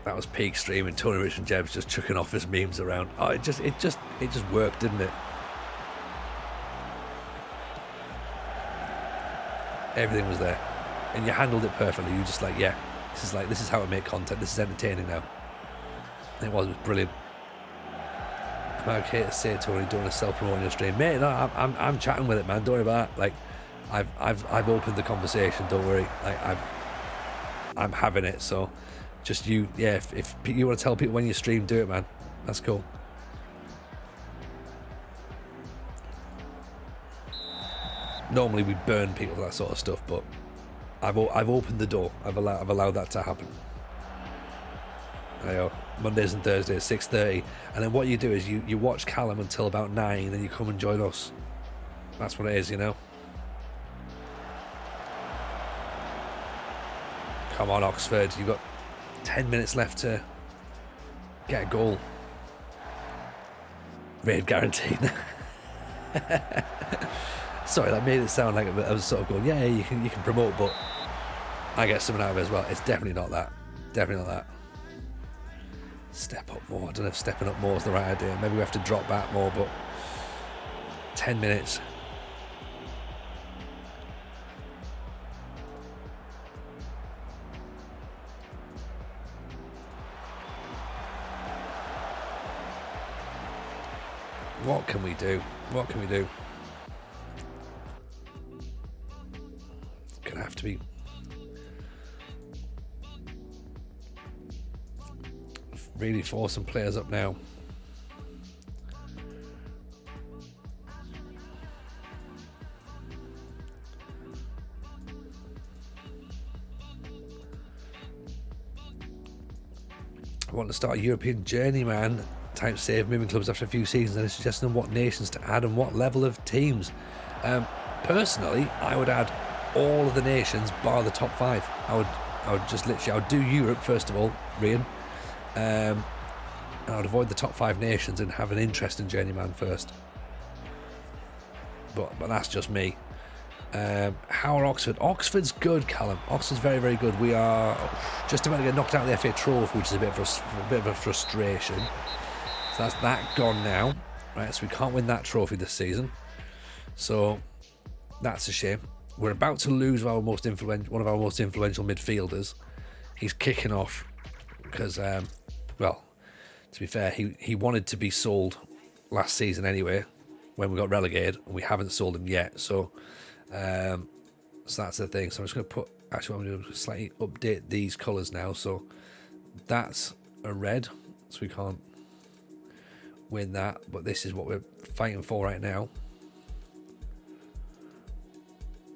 That was peak stream, and Tony Rich and Jeb's just chucking off his memes around. Oh, it just worked, didn't it? Everything was there, and you handled it perfectly. You just like, yeah, this is how I make content. This is entertaining now. It was brilliant. Am I okay to say, Tony, doing a self-promote on your stream, mate? No, I'm chatting with it, man. Don't worry about that. Like, I've opened the conversation. Don't worry. Like, I'm having it, so just you, yeah, if you want to tell people when you stream, do it, man. That's cool. Normally we burn people for that sort of stuff, but I've opened the door. I've allowed that to happen. Mondays and Thursdays 6:30, and then what you do is you watch Callum until about 9, and you come and join us. That's what it is, you know. Come on, Oxford. You've got 10 minutes left to get a goal. Raid guaranteed. Sorry, that made it sound like I was sort of going, yeah, you can promote, but I get something out of it as well. It's definitely not that. Definitely not that. Step up more. I don't know if stepping up more is the right idea. Maybe we have to drop back more, but 10 minutes. What can we do? What can we do? It's gonna have to be really force some players up now. I want to start a European journeyman type save moving clubs after a few seasons and suggesting what nations to add and what level of teams. Personally, I would add all of the nations bar the top 5. I would just literally, I would do Europe first of all, Rian. And I would avoid the top 5 nations and have an interesting journeyman first. But that's just me. How are Oxford? Oxford's good, Callum. Oxford's very, very good. We are just about to get knocked out of the FA Trophy, which is a bit of a frustration. So that's that gone now. Right, so we can't win that trophy this season. So that's a shame. We're about to lose one of our most influential midfielders. He's kicking off because, well, to be fair, he wanted to be sold last season anyway when we got relegated, and we haven't sold him yet. So that's the thing. So I'm just going to put, actually I'm going to slightly update these colours now. So that's a red, so we can't win that, but this is what we're fighting for right now.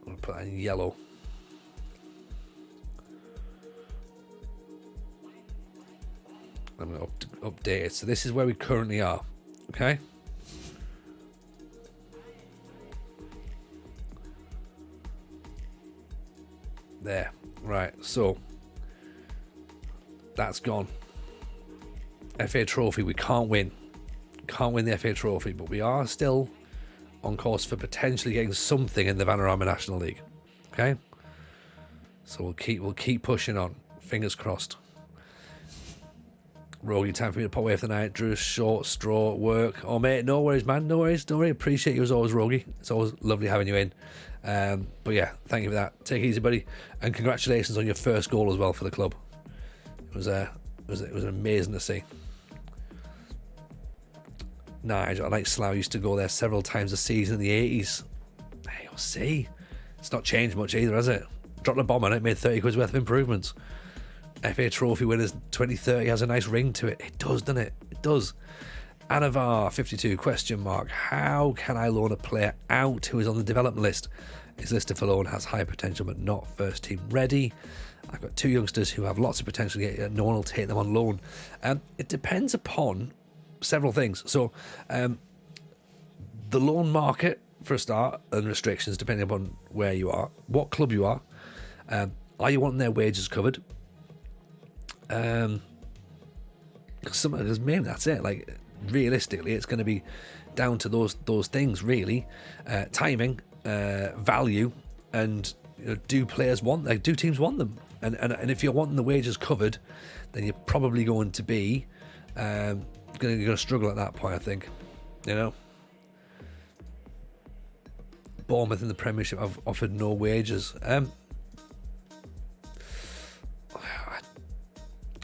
I'm going to put that in yellow. I'm going to update it. So this is where we currently are. Okay. There. Right. So that's gone. FA Trophy, we can't win. Can't win the FA Trophy, but we are still on course for potentially getting something in the Vanarama National League. Okay. So we'll keep pushing on. Fingers crossed. Rogie, time for me to pop away for the night. Drew, short straw at work. Oh, mate, no worries, man. No worries. Don't worry. Appreciate you as always, Rogie. It's always lovely having you in. But yeah, thank you for that. Take it easy, buddy. And congratulations on your first goal as well for the club. It was amazing to see. Nigel, I like Slough, used to go there several times a season in the 80s. Hey, we'll see. It's not changed much either, has it? Dropped a bomb on it, made 30 quid's worth of improvements. FA Trophy winners 2030 has a nice ring to it. It does, doesn't it? It does. Anavar 52 question mark. How can I loan a player out who is on the development list? Is listed for loan, has high potential but not first team ready. I've got 2 youngsters who have lots of potential, yet no one will take them on loan. It depends upon several things. So the loan market for a start, and restrictions depending upon where you are, what club you are. Are you wanting their wages covered? Because maybe that's it. Like, realistically, it's going to be down to those things really. Timing, value, and do players want, like, do teams want them? And if you're wanting the wages covered, then you're probably going to be going to struggle at that point, I think. Bournemouth in the Premiership have offered no wages.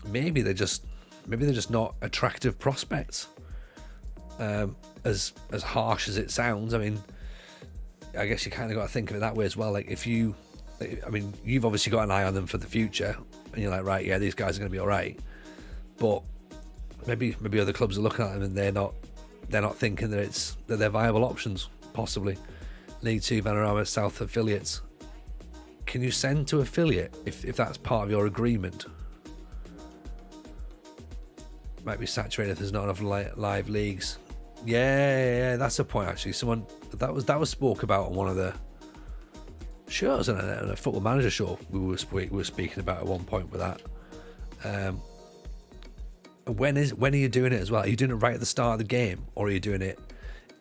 Maybe they're just not attractive prospects. As harsh as it sounds, I mean, I guess you kind of got to think of it that way as well. Like, you've obviously got an eye on them for the future, and you're like, right, yeah, these guys are going to be all right. But maybe other clubs are looking at them and they're not thinking that they're viable options. Possibly League 2 Vanarama South affiliates. Can you send to affiliate if that's part of your agreement? Might be saturated if there's not enough live leagues. Yeah, that's a point actually. Someone that was spoke about on one of the shows, on a Football Manager show. We were speaking about at one point with that. When are you doing it as well? Are you doing it right at the start of the game, or are you doing it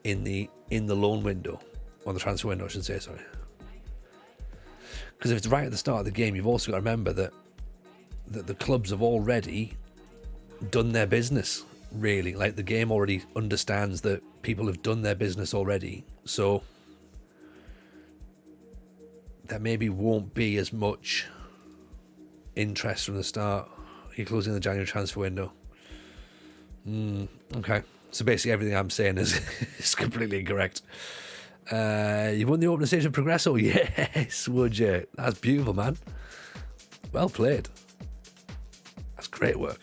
in the loan window, or the transfer window, I should say? Sorry. Because if it's right at the start of the game, you've also got to remember that the clubs have already done their business, really. Like, the game already understands that people have done their business already, so there maybe won't be as much interest from the start. You're closing the January transfer window. Okay, so basically everything I'm saying is completely incorrect. You won the opening stage of Progresso. Yes, would you? That's beautiful, man. Well played. That's great work.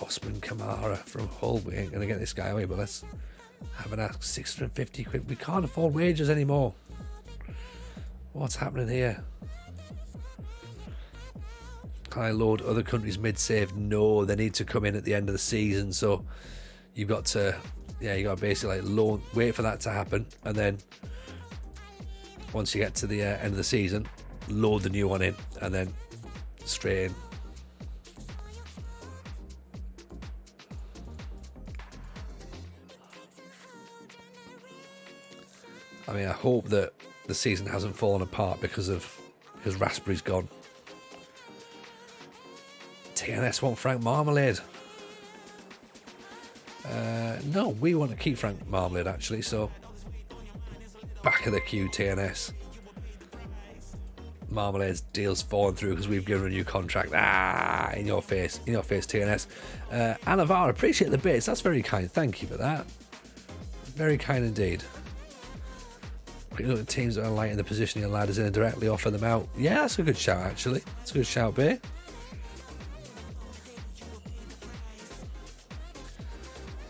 Osman Kamara from Hull. We ain't going to get this guy away, but let's have an ask. 650 quid. We can't afford wages anymore. What's happening here? Can I load other countries mid-save? No, they need to come in at the end of the season, so you've got to yeah, you got to basically like wait for that to happen, and then once you get to the end of the season, load the new one in, and then straight in. I mean, I hope that the season hasn't fallen apart because Raspberry's gone. TNS want Frank Marmalade. No, we want to keep Frank Marmalade actually, so back of the queue, TNS. Marmalade's deal's fallen through because we've given a new contract. In your face, TNS. Anavar, appreciate the bits. That's very kind. Thank you for that. Very kind indeed. Quick look at teams that are light in the position your ladders in and directly offer them out. Yeah, that's a good shout actually. That's a good shout, Bay.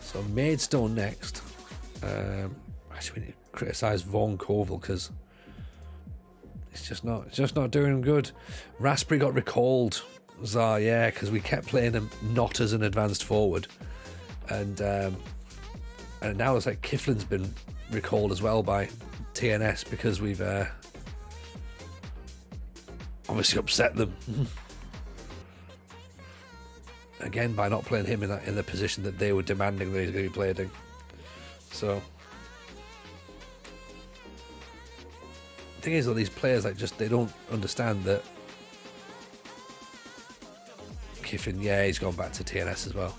So Maidstone next. Actually, we need to criticise Vaughan Colville because it's just not doing good. Raspberry got recalled. Zar, yeah, because we kept playing him not as an advanced forward, and now it's like Kiflin's been recalled as well by TNS because we've obviously upset them again by not playing him in the position that they were demanding that he's going to be played in. So the thing is, though, these players they don't understand that Kiffin, yeah, he's gone back to TNS as well.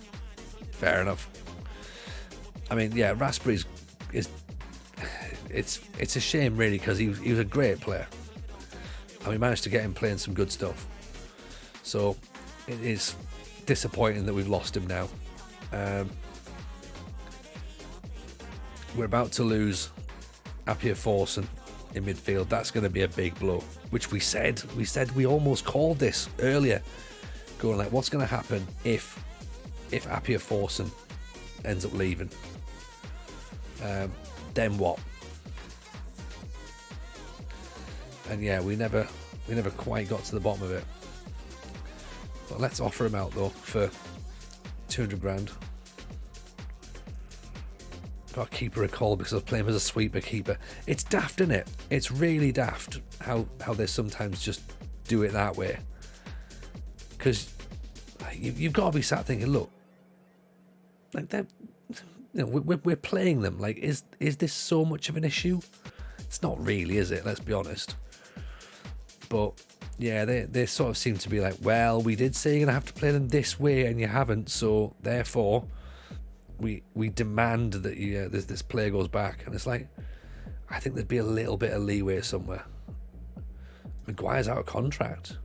Fair enough. I mean, yeah, Raspberry's it's a shame really because he was a great player and we managed to get him playing some good stuff. So it is disappointing that we've lost him now. We're about to lose Appiah Forsen in midfield. That's going to be a big blow, which we said we almost called this earlier, going like, what's going to happen if Appiah Forsen ends up leaving? Then what? And yeah, we never quite got to the bottom of it. But let's offer him out though for 200 grand. Got to keep a recall because I was playing him as a sweeper keeper. It's daft, isn't it? It's really daft how they sometimes just do it that way. Because you've got to be sat thinking, look, like they're, we're playing them. Like, is this so much of an issue? It's not really, is it? Let's be honest. But yeah, they sort of seem to be like, well, we did say you're gonna have to play them this way, and you haven't, so therefore we demand that this player goes back. And it's like, I think there'd be a little bit of leeway somewhere. Maguire's out of contract.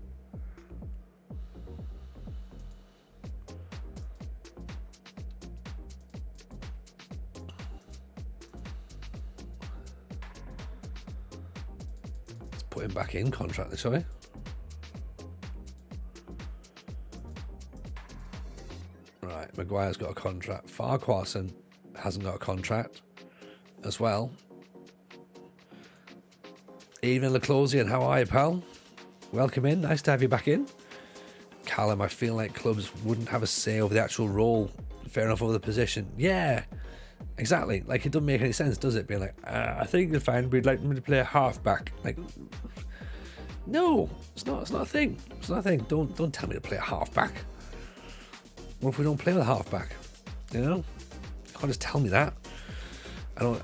Let's put him back in contract, shall we? Right, Maguire's got a contract. Farquharson hasn't got a contract as well. Evening, Laclosian, how are you, pal? Welcome in, nice to have you back in. Callum, I feel like clubs wouldn't have a say over the actual role. Fair enough, over the position. Yeah, exactly. Like, it doesn't make any sense, does it? Being like, I think you'll find we'd like me to play a half-back. Like, no, it's not a thing. It's not a thing. Don't tell me to play a half-back. What if we don't play with a half-back? You know? You can't just tell me that.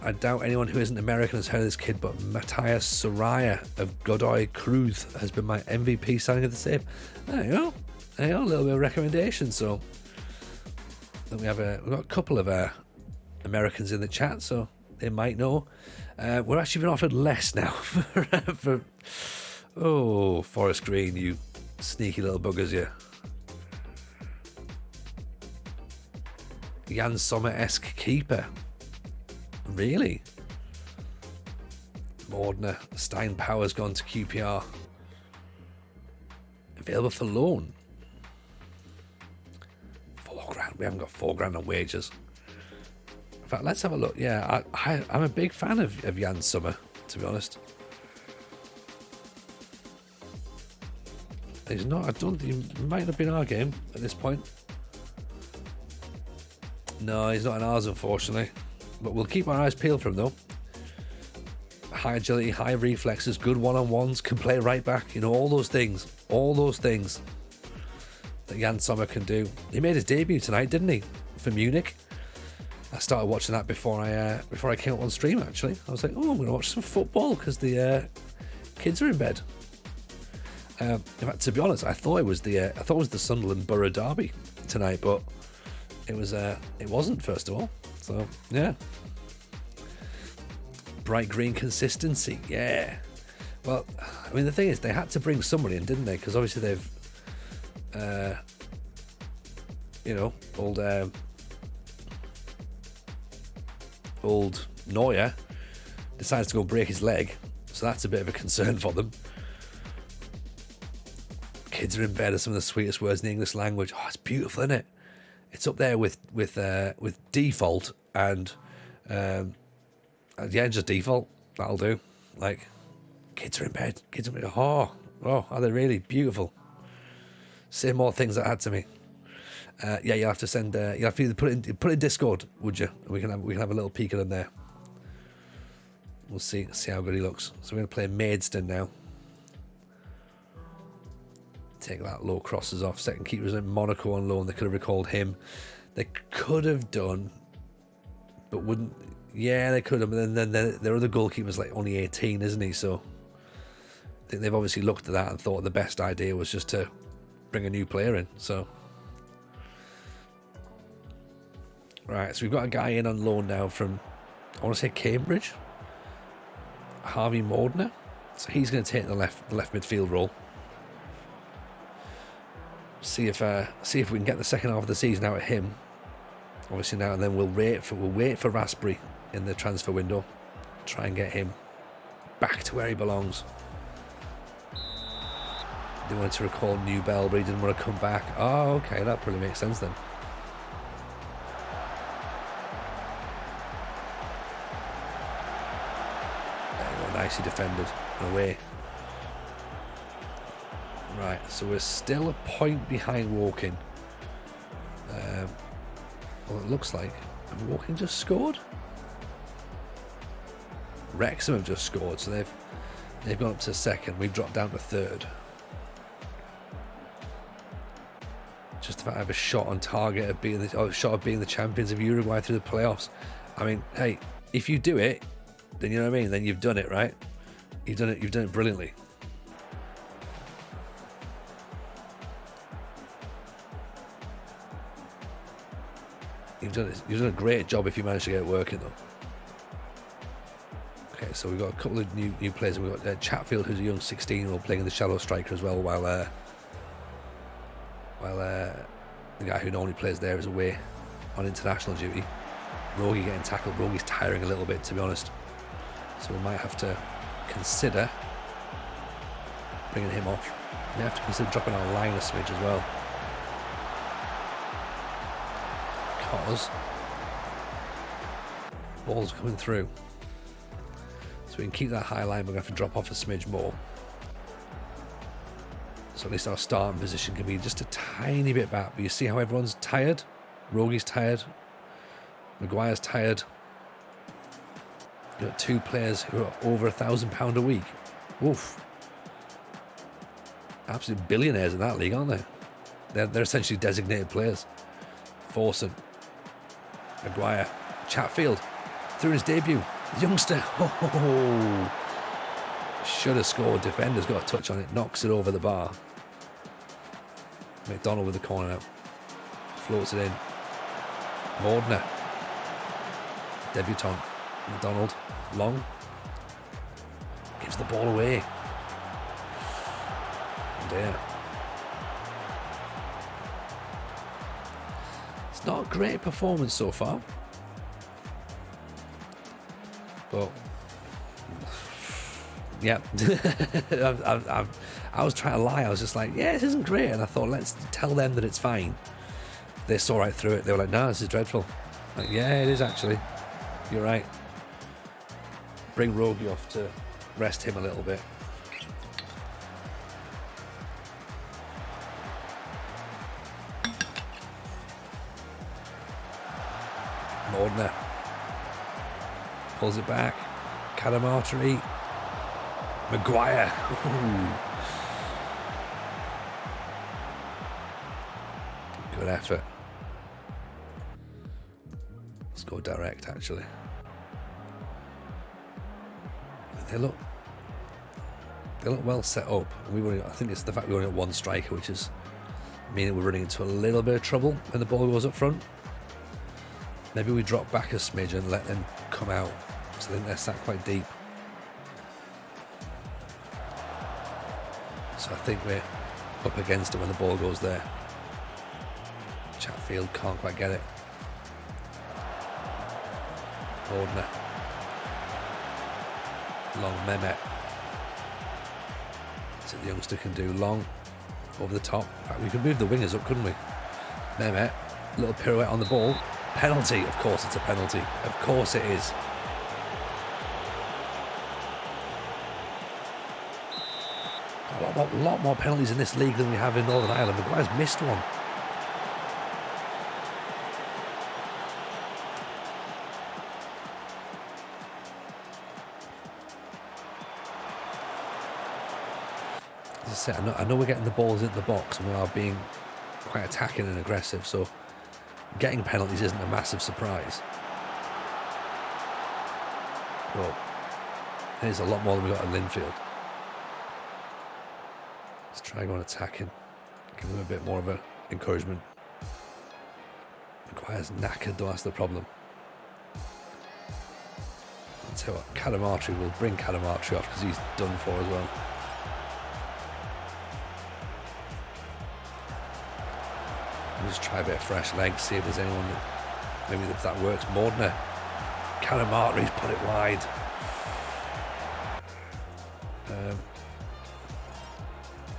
I doubt anyone who isn't American has heard of this kid, but Matthias Soraya of Godoy Cruz has been my MVP signing of the save. There you go. A little bit of recommendation. So we've got a couple of Americans in the chat, so they might know. We're actually been offered less now for Forest Green, you sneaky little buggers, you. Jan Sommer-esque keeper. Really? Mordner, Stein Power's gone to QPR. Available for loan. £4,000. We haven't got £4,000 on wages. In fact, let's have a look. Yeah, I'm a big fan of Jan Sommer, to be honest. He's not. I don't think he might have been our game at this point. No, he's not in ours, unfortunately. But we'll keep our eyes peeled for him, though. High agility, high reflexes, good one-on-ones, can play right back. You know, all those things that Jan Sommer can do. He made his debut tonight, didn't he, for Munich? I started watching that before I came up on stream. Actually, I was like, "Oh, I'm going to watch some football because the kids are in bed." In fact, to be honest, I thought it was the Sunderland Borough derby tonight, but it wasn't. First of all, so yeah, bright green consistency, yeah. Well, I mean, the thing is, they had to bring somebody in, didn't they? Because obviously they've, old Neuer decides to go break his leg, so that's a bit of a concern for them. Kids are in bed are some of the sweetest words in the English language. Oh, it's beautiful, isn't it? It's up there with default and just default. That'll do. Like, kids are in bed. Kids are in bed. Oh, are they really beautiful? Say more things that add to me. You'll have to send. You have to either put it in Discord, would you? We can have a little peek at him there. We'll see how good he looks. So we're going to play Maidstone now. Take that low crosses off. Second keeper's in Monaco on loan. They could have recalled him. They could have done, but wouldn't. Yeah, they could have. But then their other goalkeeper's like only 18, isn't he? So I think they've obviously looked at that and thought the best idea was just to bring a new player in. So. Right, so we've got a guy in on loan now from, I want to say Cambridge, Harvey Mordner. So he's going to take the left midfield role. See if we can get the second half of the season out of him. Obviously now and then we'll wait for Raspberry in the transfer window. Try and get him back to where he belongs. They wanted to recall New Bell, but he didn't want to come back. Oh, okay, that probably makes sense then. Nicely defended away. Right, so we're still a point behind Woking. Well, it looks like have Woking just scored. Wrexham have just scored, so they've gone up to second. We've dropped down to third. Just about have a shot on target of being the champions of Uruguay through the playoffs. I mean, hey, if you do it, then you know what I mean. Then you've done it, right? You've done it brilliantly. You've done a great job if you manage to get it working, though. Okay, so we've got a couple of new players. We've got Chatfield, who's a young 16-year-old, playing the shallow striker as well, while the guy who normally plays there is away on international duty. Rogie getting tackled. Rogie's tiring a little bit, to be honest. So we might have to consider bringing him off. We have to consider dropping our line a smidge as well. Because ball's coming through. So we can keep that high line, but we're going to have to drop off a smidge more. So at least our starting position can be just a tiny bit back. But you see how everyone's tired? Rogie's tired. Maguire's tired. You've got two players who are over £1,000 a week. Oof. Absolute billionaires in that league, aren't they? They're essentially designated players. Forson. Maguire. Chatfield. Through his debut. Youngster. Oh. Should have scored. Defender's got a touch on it. Knocks it over the bar. McDonald with the corner now. Floats it in. Mordner. Debutant. McDonald. Long. Gives the ball away. Dear. It's not a great performance so far. But yeah, I was trying to lie. I was just like, yeah, this isn't great. And I thought, let's tell them that it's fine. They saw right through it. They were like, no, this is dreadful. Like, yeah, it is actually. You're right. Bring Rogie off to rest him a little bit. Mordner. Pulls it back. Cadamarteri. Maguire. Ooh. Good effort. Let's go direct, actually. They look well set up. I think it's the fact we're only at one striker, which is meaning we're running into a little bit of trouble when the ball goes up front. Maybe we drop back a smidge and let them come out. So I think they're sat quite deep. So I think we're up against it when the ball goes there. Chatfield can't quite get it. Ordner. Long Mehmet. So the youngster can do long over the top. In fact, we could move the wingers up, couldn't we? Mehmet, little pirouette on the ball. Penalty, of course it's a penalty. Of course it is. A lot more penalties in this league than we have in Northern Ireland. Maguire's missed one. As I said, I know we're getting the balls into the box and we are being quite attacking and aggressive, so getting penalties isn't a massive surprise. But there's a lot more than we got at Linfield. Let's try going attacking. Give them a bit more of an encouragement. Maguire's knackered though, that's the problem. I'll tell you what, Cadamarteri will bring Cadamarteri off because he's done for as well. We'll just try a bit of fresh legs, see if there's anyone that, maybe if that works. Mordner. Cadamarteri's put it wide.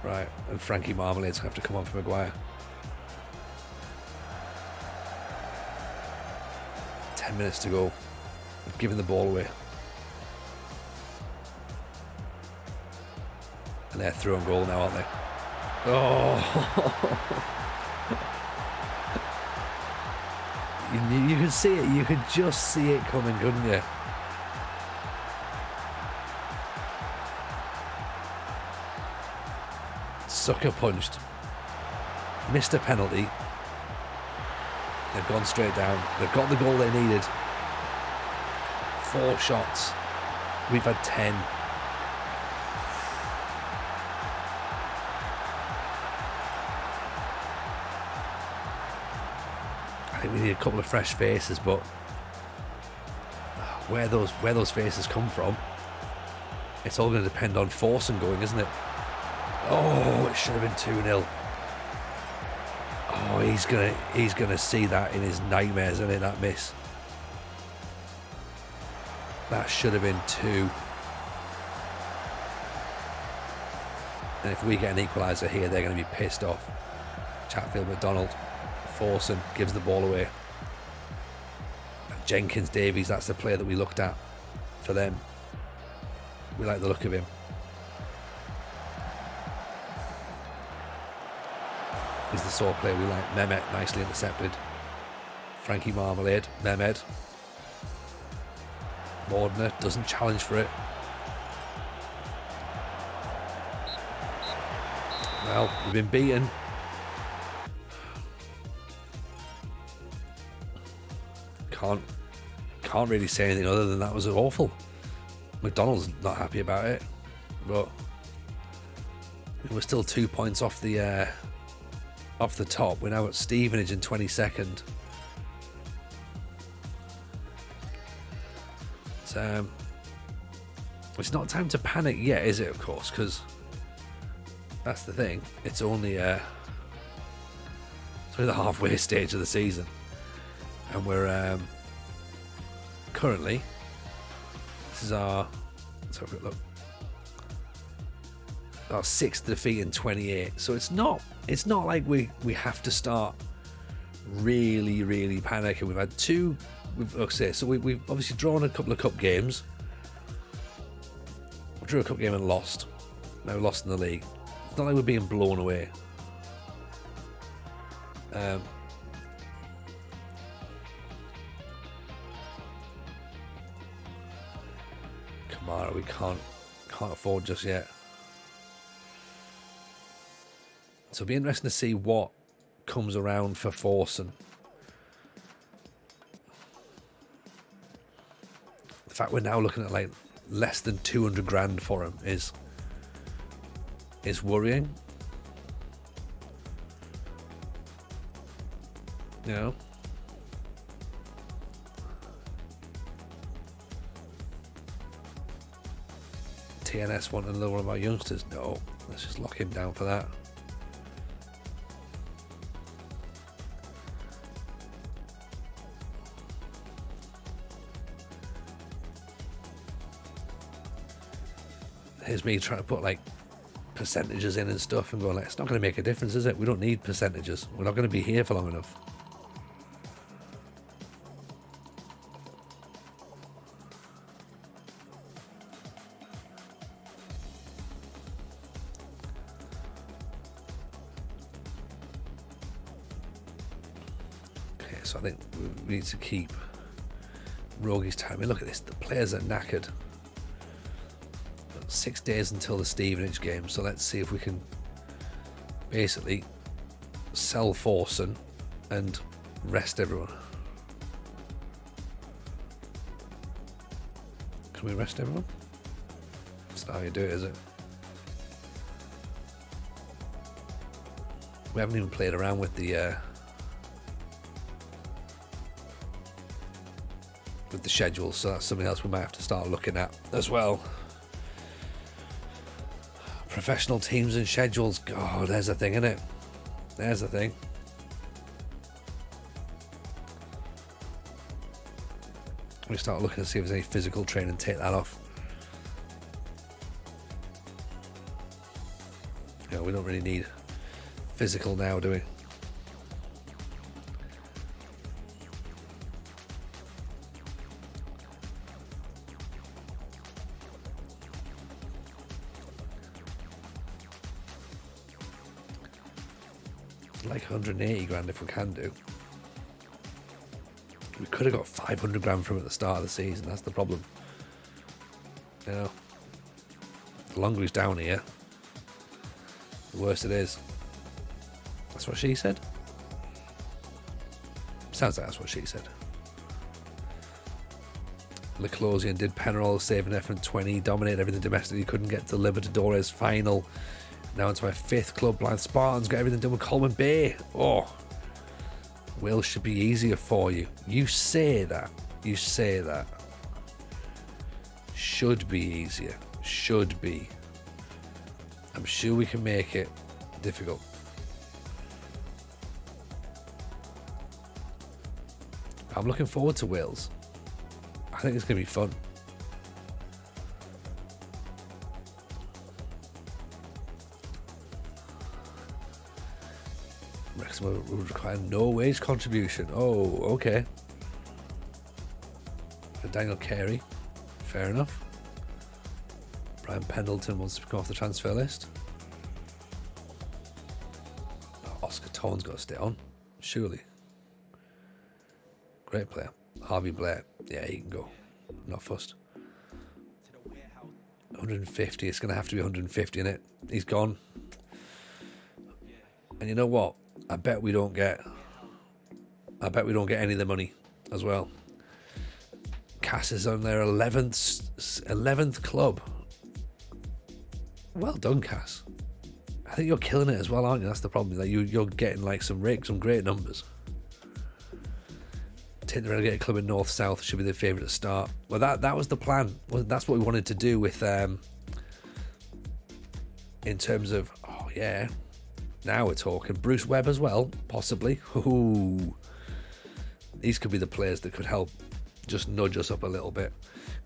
Right, and Frankie Marmalade's going to have to come on for Maguire. 10 minutes to go. We've given the ball away. And they're through on goal now, aren't they? Oh! You could see it. You could just see it coming, couldn't you? Sucker punched. Missed a penalty. They've gone straight down. They've got the goal they needed. 4 shots. We've had 10. I think we need a couple of fresh faces, but where those faces come from, it's all going to depend on Forsen going, isn't it? Oh, it should have been 2-0. Oh, he's gonna see that in his nightmares, isn't it, that miss? That should have been 2. And if we get an equaliser here, they're going to be pissed off. Chatfield, McDonald, Forsen gives the ball away. Jenkins, Davies, that's the player that we looked at for them. We like the look of him. He's the sort of player we like. Mehmet, nicely intercepted. Frankie Marmalade, Mehmet. Mordner doesn't challenge for it. Well, we've been beaten. Can't really say anything other than that was awful. McDonald's not happy about it, but we're still 2 points off the top. We're now at Stevenage in 22nd. It's not time to panic yet, is it? Of course, because that's the thing. It's only the halfway stage of the season, and we're currently, this is our, let's have a quick look, our 6th defeat in 28. So it's not like we have to start really panicking. We've had 2. We've obviously drawn a couple of cup games. We drew a cup game and lost. Now we lost in the league. It's not like we're being blown away. Kamara we can't afford just yet. So it'll be interesting to see what comes around for Forsen. The fact we're now looking at like less than 200 grand for him is worrying. You know? TNS wanting another one of our youngsters? No, let's just lock him down for that. Here's me trying to put like percentages in and stuff and going like, it's not going to make a difference, is it? We don't need percentages. We're not going to be here for long enough. Okay, so I think we need to keep Rogi's time. I mean, look at this. The players are knackered. 6 days until the Stevenage game, so let's see if we can basically sell Forsen and rest everyone. Can we rest everyone? That's not how you do it, is it? We haven't even played around with the schedule, so that's something else we might have to start looking at as well. Professional teams and schedules. Oh, there's a thing, isn't it? There's a thing. We start looking to see if there's any physical training. Take that off. Yeah, we don't really need physical now, do we? Like 180 grand if we can do. We could have got 500 grand from at the start of the season. That's the problem. You know, the longer he's down here, the worse it is. That's what she said. Sounds like that's what she said. Leclosian did Penarol saving FM23, dominated everything domestically, couldn't get to Libertadores final. Now into my 5th club, Blythe Spartans, got everything done with Coleman Bay. Oh, Wales should be easier for you. You say that. You say that. Should be easier. Should be. I'm sure we can make it difficult. I'm looking forward to Wales. I think it's going to be fun. Would require no wage contribution. Oh, okay. For Daniel Carey, fair enough. Brian Pendleton wants to come off the transfer list. Oscar Tone's got to stay on, surely. Great player. Harvey Blair, yeah, he can go. Not fussed. 150. It's going to have to be 150 in it. He's gone. And you know what? I bet we don't get any of the money as well. Cass is on their 11th club. Well done, Cass. I think you're killing it as well, aren't you? That's the problem. Like you're getting like some great numbers. Take the relegated club in North South should be the favourite to start. Well, that was the plan. Well, that's what we wanted to do with in terms of now we're talking. Bruce Webb as well, possibly. Ooh. These could be the players that could help just nudge us up a little bit.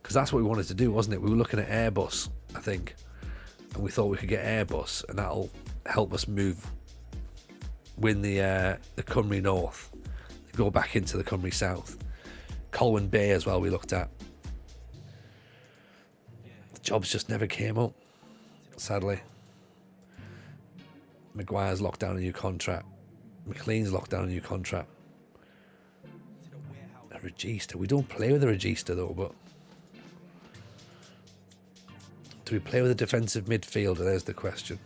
Because that's what we wanted to do, wasn't it? We were looking at Airbus, I think. And we thought we could get Airbus, and that'll help us win the Cymru North. Go back into the Cymru South. Colwyn Bay as well we looked at. The jobs just never came up, sadly. Maguire's locked down a new contract. McLean's locked down a new contract. A Regista. We don't play with a Regista though, but Do we play with a defensive midfielder? There's the question.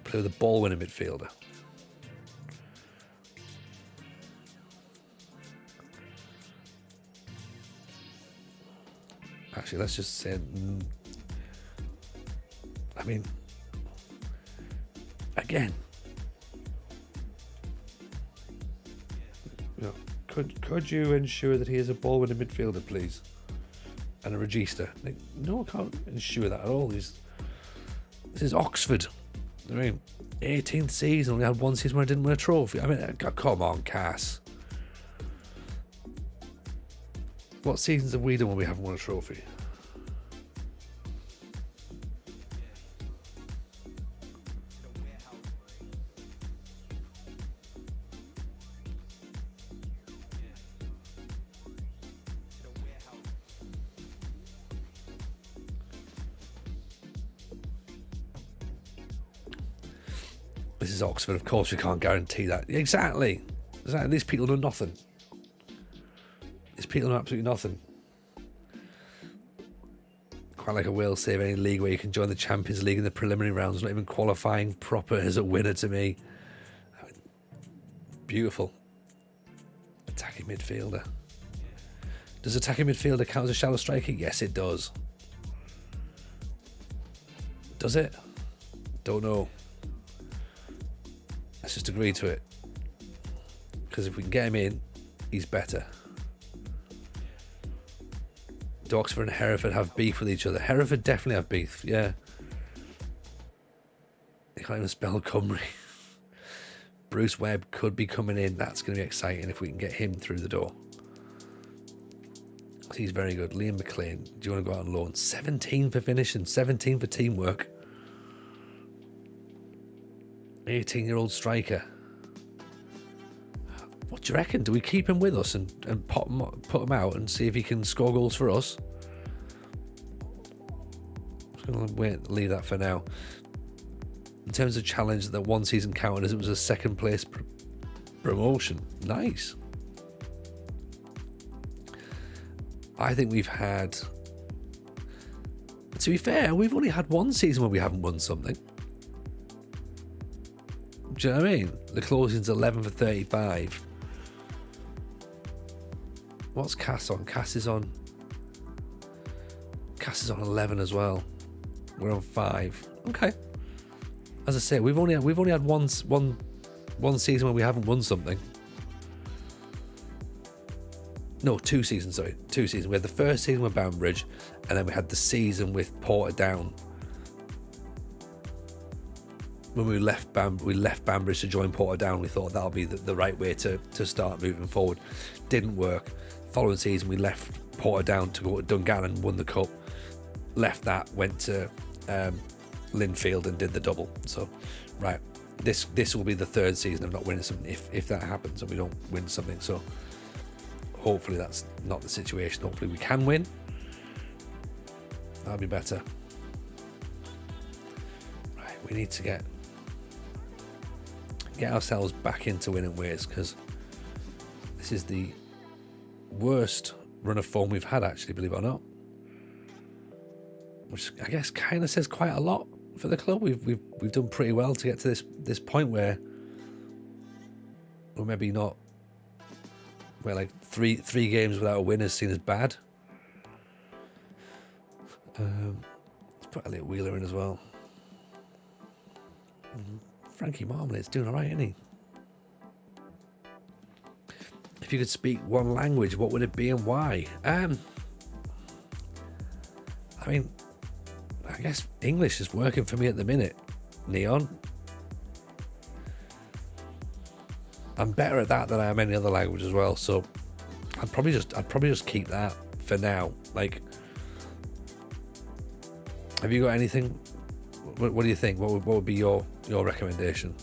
Play with a ball-winning midfielder. Actually, let's just say... I mean... Again... You know, could you ensure that he is a ball-winning midfielder, please? And a register? Like, no, I can't ensure that at all. This is Oxford. I mean, 18th season. We had one season where I didn't win a trophy. I mean, come on, Cass. What seasons have we done when we haven't won a trophy? This is Oxford, of course we can't guarantee that. Exactly. These people know nothing. These people know absolutely nothing. Quite like a Wales save any league where you can join the Champions League in the preliminary rounds, not even qualifying proper as a winner to me. I mean, beautiful. Attacking midfielder. Does attacking midfielder count as a shallow striker? Yes, it does. Does it? Don't know. Let's just agree to it. Because if we can get him in, he's better. Do Oxford and Hereford have beef with each other? Hereford definitely have beef, yeah. They can't even spell Cymru. Bruce Webb could be coming in. That's going to be exciting if we can get him through the door. He's very good. Liam McLean, do you want to go out on loan? 17 for finishing, 17 for teamwork. 18-year-old striker. What do you reckon? Do we keep him with us and put him out and see if he can score goals for us? I'm going to leave that for now. In terms of challenge, that one season counted as it was a second place promotion. Nice. I think we've had... To be fair, we've only had one season where we haven't won something. Do you know what I mean? The closing's 11 for 35. What's Cass on? Cass is on 11 as well. We're on 5. Okay. As I say, we've only had one season where we haven't won something. No, 2 seasons. Sorry, 2 seasons. We had the first season with Banbridge, and then we had the season with Portadown. When we left Banbridge to join Portadown, we thought that'll be the right way to start moving forward. Didn't work. Following season, we left Portadown to go to Dungannon, won the cup. Left that, went to Linfield and did the double. So, right, this will be the 3rd season of not winning something if that happens and we don't win something. So, hopefully that's not the situation. Hopefully we can win. That'll be better. Right, we need to get ourselves back into winning ways, because this is the worst run of form we've had, actually, believe it or not, which I guess kind of says quite a lot for the club. We've done pretty well to get to this point where we're maybe not, where like three games without a win is seen as bad. Let's put Elliot Wheeler in as well. Frankie Marmolade's doing all right, isn't he? If you could speak one language, what would it be and why? I mean, I guess English is working for me at the minute. Neon. I'm better at that than I am any other language as well, so I'd probably just keep that for now. Like, have you got anything? What do you think? What would be your recommendation?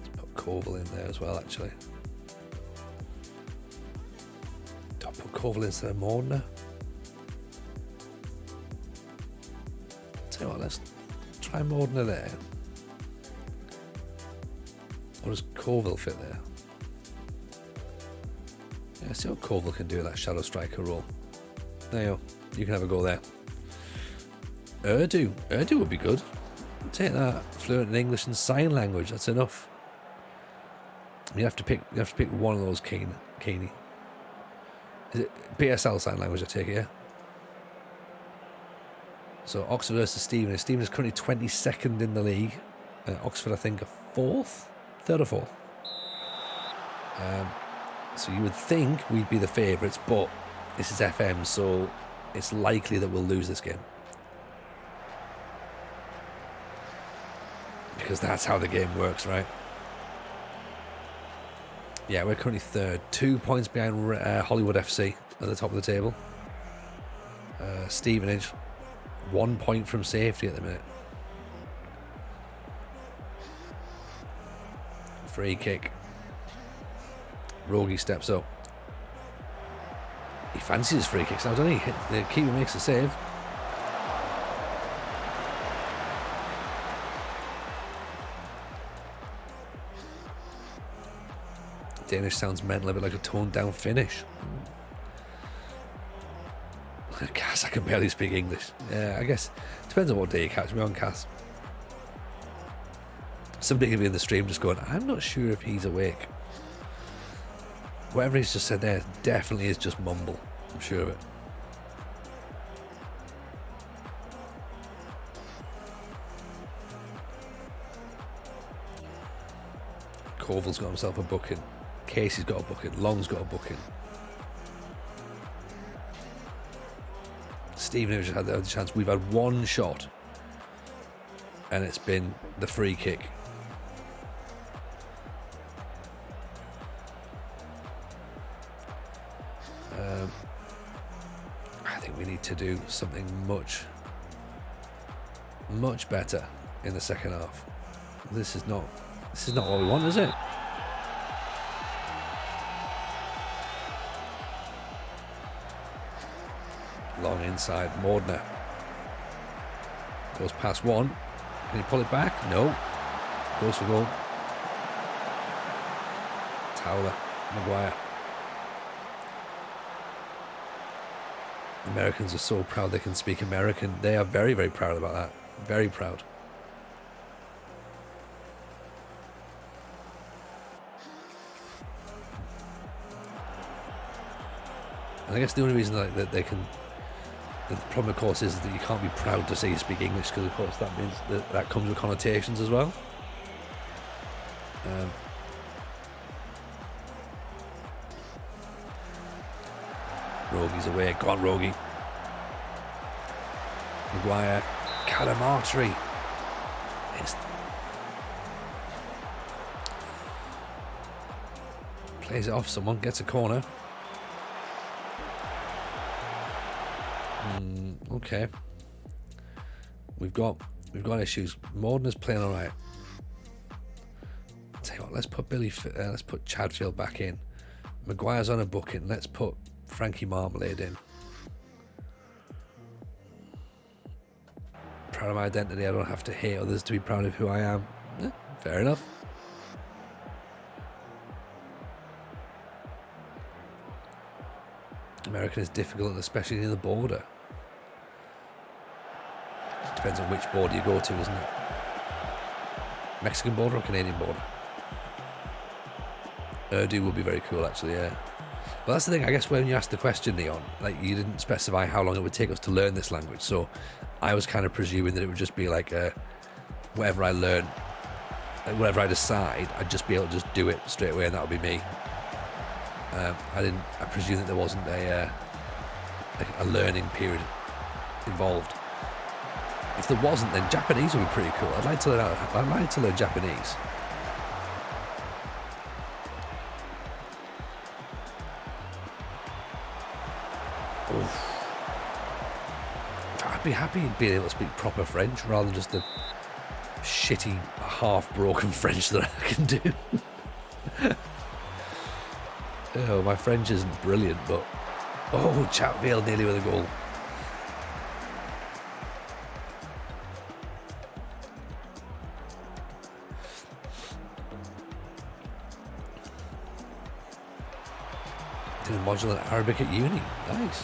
Let's put Koval in there as well, actually. Do I put Koval instead of Mordner? Tell you what, let's try Mordner there. Or does Koval fit there? Let's see what Koval can do in that shadow striker role. There you go. You can have a go there. Urdu would be good. I'll take that. Fluent in English and sign language. That's enough. You have to pick one of those, Keeney. Is it BSL sign language? I take it. Yeah. So Oxford versus Stephen. Stephen is currently 22nd in the league. Oxford, I think, are third or fourth. So you would think we'd be the favourites, but this is FM, so it's likely that we'll lose this game. Because that's how the game works, right? Yeah, we're currently third. 2 points behind Hollywood FC at the top of the table. Stevenage, 1 point from safety at the minute. Free kick. Rogie steps up. He fancies his free kicks now, doesn't he? The keeper makes a save. Danish sounds mental, a bit like a toned down Finnish. Cass, I can barely speak English. Yeah, I guess depends on what day you catch me on, Cass. Somebody could be in the stream just going, I'm not sure if he's awake. Whatever he's just said there definitely is just mumble. I'm sure of it. Koval's got himself a booking. Casey's got a booking. Long's got a booking. Stephen just had the other chance. We've had one shot, and it's been the free kick. I think we need to do something much better in the second half. This is not what we want, is it? Long inside, Mordner goes past one. Can he pull it back? No. Goes for goal. Towler, Maguire. Americans are so proud they can speak American. They are very, very proud about that. Very proud. And I guess the only reason that they can... The problem, of course, is that you can't be proud to say you speak English, because, of course, that means that comes with connotations as well. Rogie's away. Go on, Rogie. Maguire. Calamartri. Plays it off someone. Gets a corner. Okay. We've got issues. Morden playing all right. Tell you what, let's put Chadfield back in. Maguire's on a booking. Let's put Frankie Marmalade in. Proud of my identity. I don't have to hate others to be proud of who I am. Fair enough. American is difficult, especially near the border. Depends on which border you go to, isn't it? Mexican border or Canadian border? Urdu would be very cool, actually, yeah. Well, that's the thing, I guess, when you asked the question, Leon, like, you didn't specify how long it would take us to learn this language, so I was kind of presuming that it would just be like whatever I learn, like whatever I decide, I'd just be able to just do it straight away, and that would be me. I presume that there wasn't a learning period involved. If there wasn't, then Japanese would be pretty cool. I'd like to learn Japanese. Oof. I'd be happy being able to speak proper French rather than just the shitty, half-broken French that I can do. Oh, my French isn't brilliant, but... Oh, Chatfield nearly with a goal. module in Arabic at uni. Nice.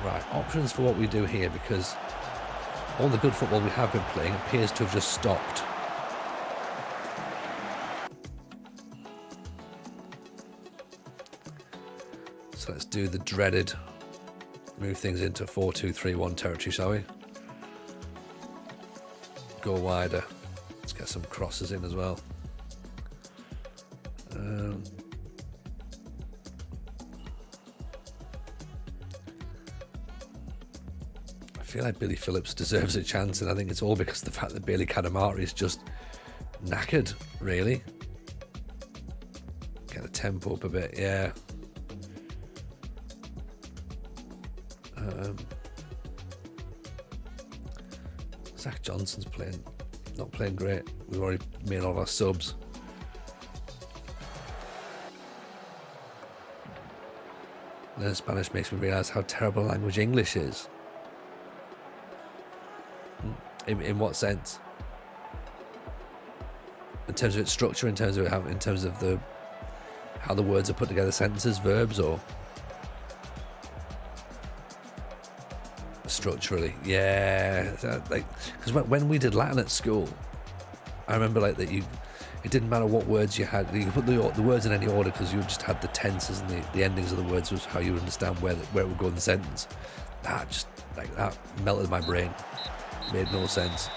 Right, options for what we do here, because all the good football we have been playing appears to have just stopped. So let's do the dreaded move things into 4-2-3-1 territory, shall we? Go wider. Let's get some crosses in as well. I feel like Billy Phillips deserves a chance, and I think it's all because of the fact that Bailey Kadamari is just knackered, really. Get the tempo up a bit, yeah. Zach Johnson's not playing great. We've already made all of our subs. Learning Spanish makes me realise how terrible language English is. In what sense? In terms of its structure, in terms of how the words are put together, sentences, verbs, or structurally? Yeah, like, because when we did Latin at school, I remember like that it didn't matter what words you had. You could put the words in any order because you just had the tenses and the endings of the words was how you would understand where it would go in the sentence. That melted my brain. Made no sense.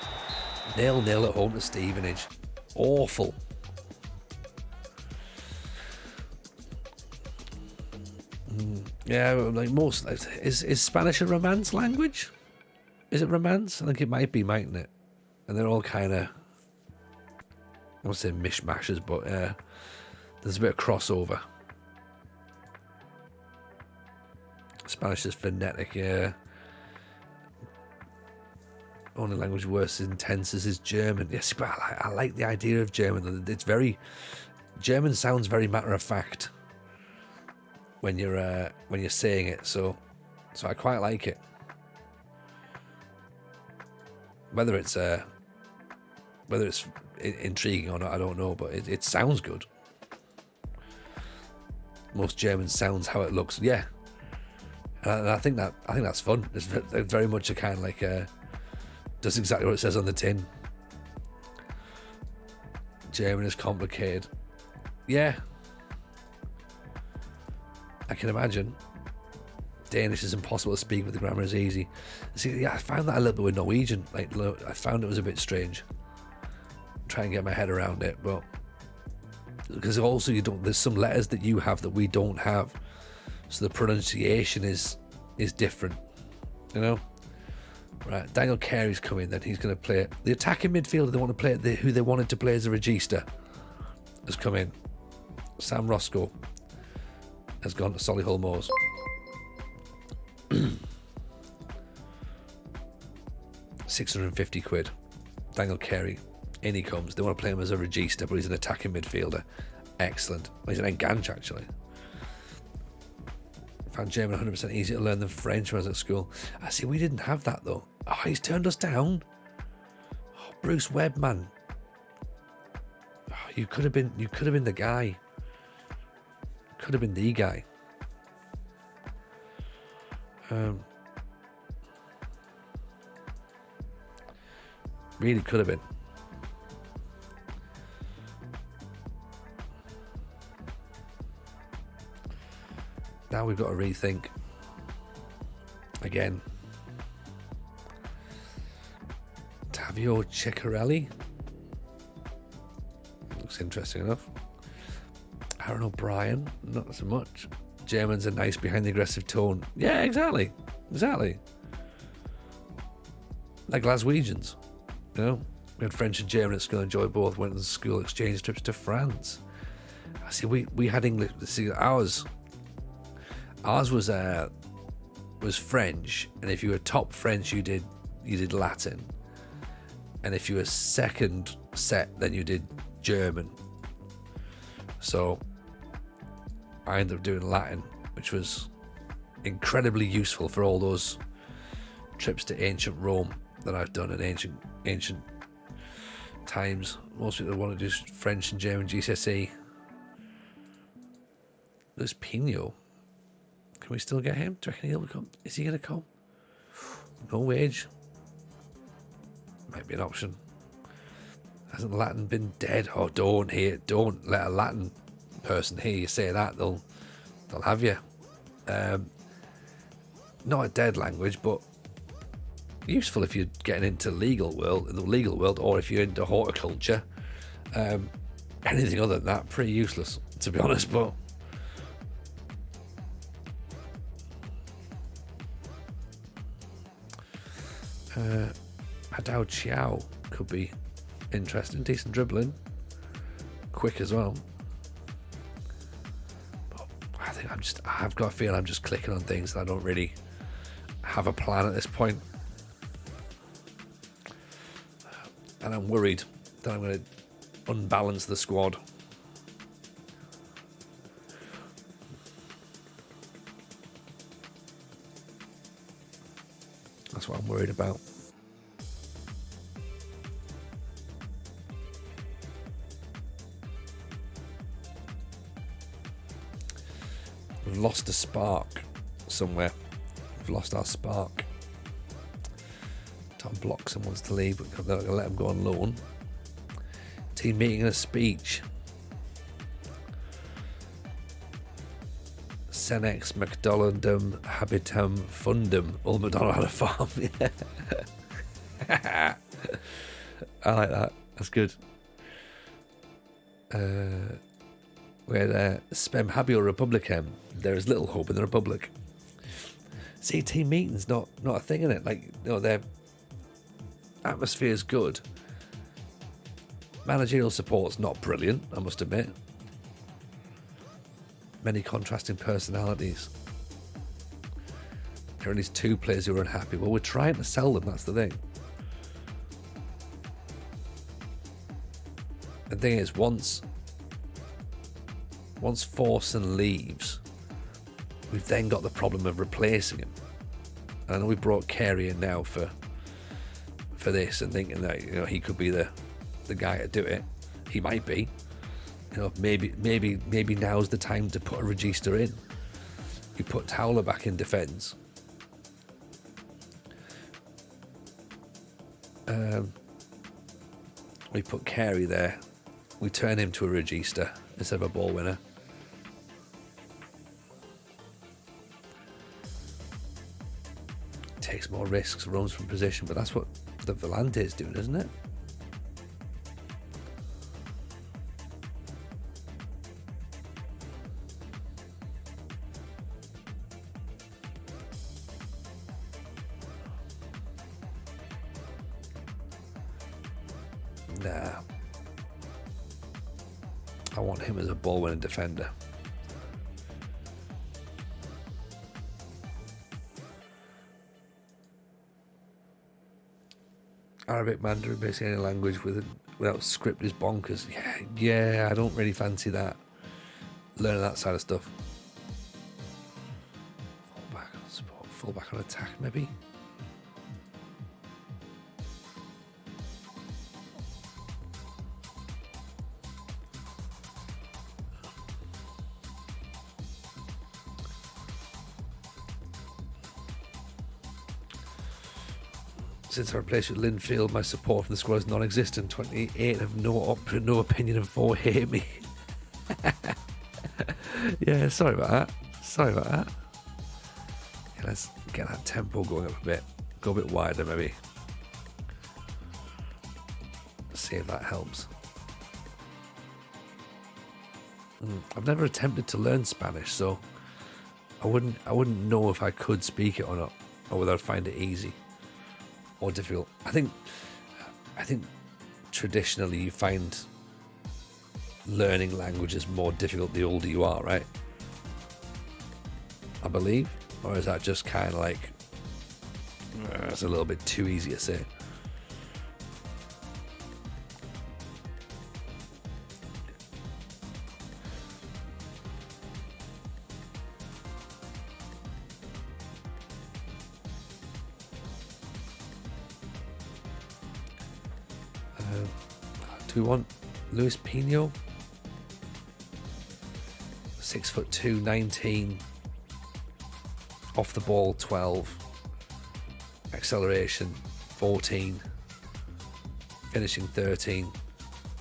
0-0 at home to Stevenage. Awful. Yeah, like most. Is Spanish a Romance language? Is it Romance? I think it might be, mightn't it? And they're all kind of, I won't say mishmashes, but there's a bit of crossover. Spanish is phonetic, yeah. Only language worse in tenses is German. Yes, but I like the idea of German. German sounds very matter of fact when you're saying it. So I quite like it. Whether it's intriguing or not, I don't know, but it sounds good. Most German sounds how it looks. Yeah, and I think that's fun. It's very much a kind of like does exactly what it says on the tin. German is complicated. Yeah, I can imagine. Danish is impossible to speak, but the grammar is easy. See, yeah, I found that a little bit with Norwegian. Like, I found it was a bit strange. Try and get my head around it, but because also there's some letters that you have that we don't have, so the pronunciation is different. You know. Right, Daniel Carey's coming. Then he's going to play it. The attacking midfielder they want to play, who they wanted to play as a regista, has come in. Sam Roscoe has gone to Solihull Moors. 650 quid. Daniel Carey, in he comes. They want to play him as a regista, but he's an attacking midfielder. Excellent. He's an Enganche, actually. Found German 100% easier to learn than French when I was at school. I see, we didn't have that though. Oh, he's turned us down. Oh, Bruce Webb, man. Oh, you could have been the guy. Could have been the guy. Really could have been. Now we've got to rethink again. Tavio Ciccarelli looks interesting enough. Aaron O'Brien, not so much. Germans are nice behind the aggressive tone. Yeah, exactly. Like Glaswegians, you know. We had French and German at school. Enjoyed both. Went on school exchange trips to France. I see. We had English. See, ours was French, and if you were top French, you did Latin, and if you were second set, then you did German. So I ended up doing Latin, which was incredibly useful for all those trips to ancient Rome that I've done in ancient times. Most people want to do French and German GCSE. There's Pino. Can we still get him? Do you reckon he'll come? Is he going to come? No wage. Might be an option. Hasn't Latin been dead? Oh, don't let a Latin person hear you say that. They'll have you. Not a dead language, but useful if you're getting into the legal world, or if you're into horticulture. Anything other than that, pretty useless, to be honest. But Adao Chiao could be interesting. Decent dribbling, quick as well. But I've got a feeling I'm just clicking on things that I don't really have a plan at this point. And I'm worried that I'm going to unbalance the squad. That's what I'm worried about. We've lost a spark somewhere. We've lost our spark. Tom Bloxham wants to leave, but they're not going to let him go on loan. Team meeting and a speech. Senex McDonaldum Habitum Fundum. Old MacDonald had a farm. Yeah. I like that. That's good. Where Spem Habio Republicem, there is little hope in the Republic. See, team meetings not a thing in it. Like, you know, their atmosphere is good. Managerial support's not brilliant, I must admit. Many contrasting personalities. There are at least 2 players who are unhappy. Well, we're trying to sell them, that's the thing. The thing is, once Forson leaves, we've then got the problem of replacing him. And I know we brought Carey in now for this and thinking that, you know, he could be the guy to do it. He might be. You know, maybe now's the time to put a register in. We put Towler back in defence. We put Carey there. We turn him to a register instead of a ball winner. Takes more risks, runs from position, but that's what the Volante is doing, isn't it? Nah. I want him as a ball winning defender. Arabic, Mandarin, basically any language without script is bonkers. Yeah, I don't really fancy that. Learning that side of stuff. Fullback on support, fullback on attack, maybe. Since I replaced with Linfield, my support from the squad is non-existent. 28 have no opinion and 4 hate me. Yeah, sorry about that. Okay, let's get that tempo going up a bit. Go a bit wider, maybe. See if that helps. I've never attempted to learn Spanish, so I wouldn't know if I could speak it or not, or whether I'd find it easy or difficult. I think traditionally you find learning languages more difficult the older you are, right? I believe. Or is that just kind of like it's a little bit too easy to say? Do we want Luis Pino? 6'2", 19. Off the ball, 12. Acceleration, 14. Finishing, 13.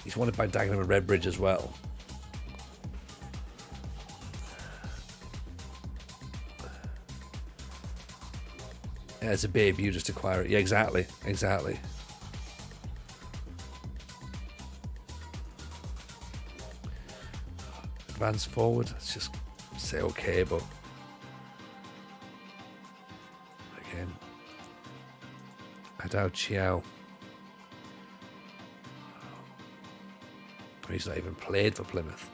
He's wanted by Dagenham and Redbridge as well. Yeah, it's a baby, you just acquire it. Yeah, exactly. Advance forward. Let's just say okay, but again, Adao Chiao. He's not even played for Plymouth.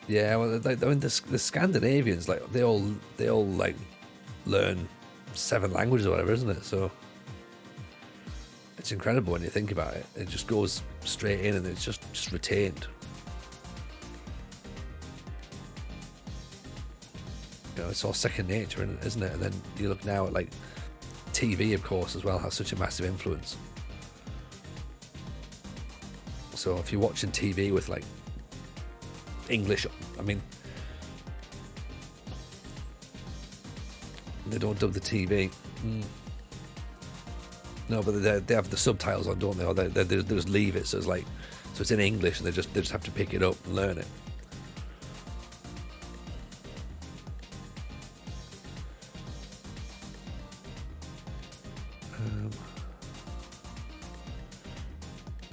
Yeah, well, I mean, the Scandinavians, like they all like learn 7 languages or whatever, isn't it? So it's incredible when you think about it. It just goes straight in and it's just retained. You know, it's all second nature, isn't it? And then you look now at like TV, of course, as well, has such a massive influence. So if you're watching TV with like English, I mean, they don't dub the TV. No, but they have the subtitles on, don't they? Or they just leave it, so it's in English, and they just have to pick it up and learn it.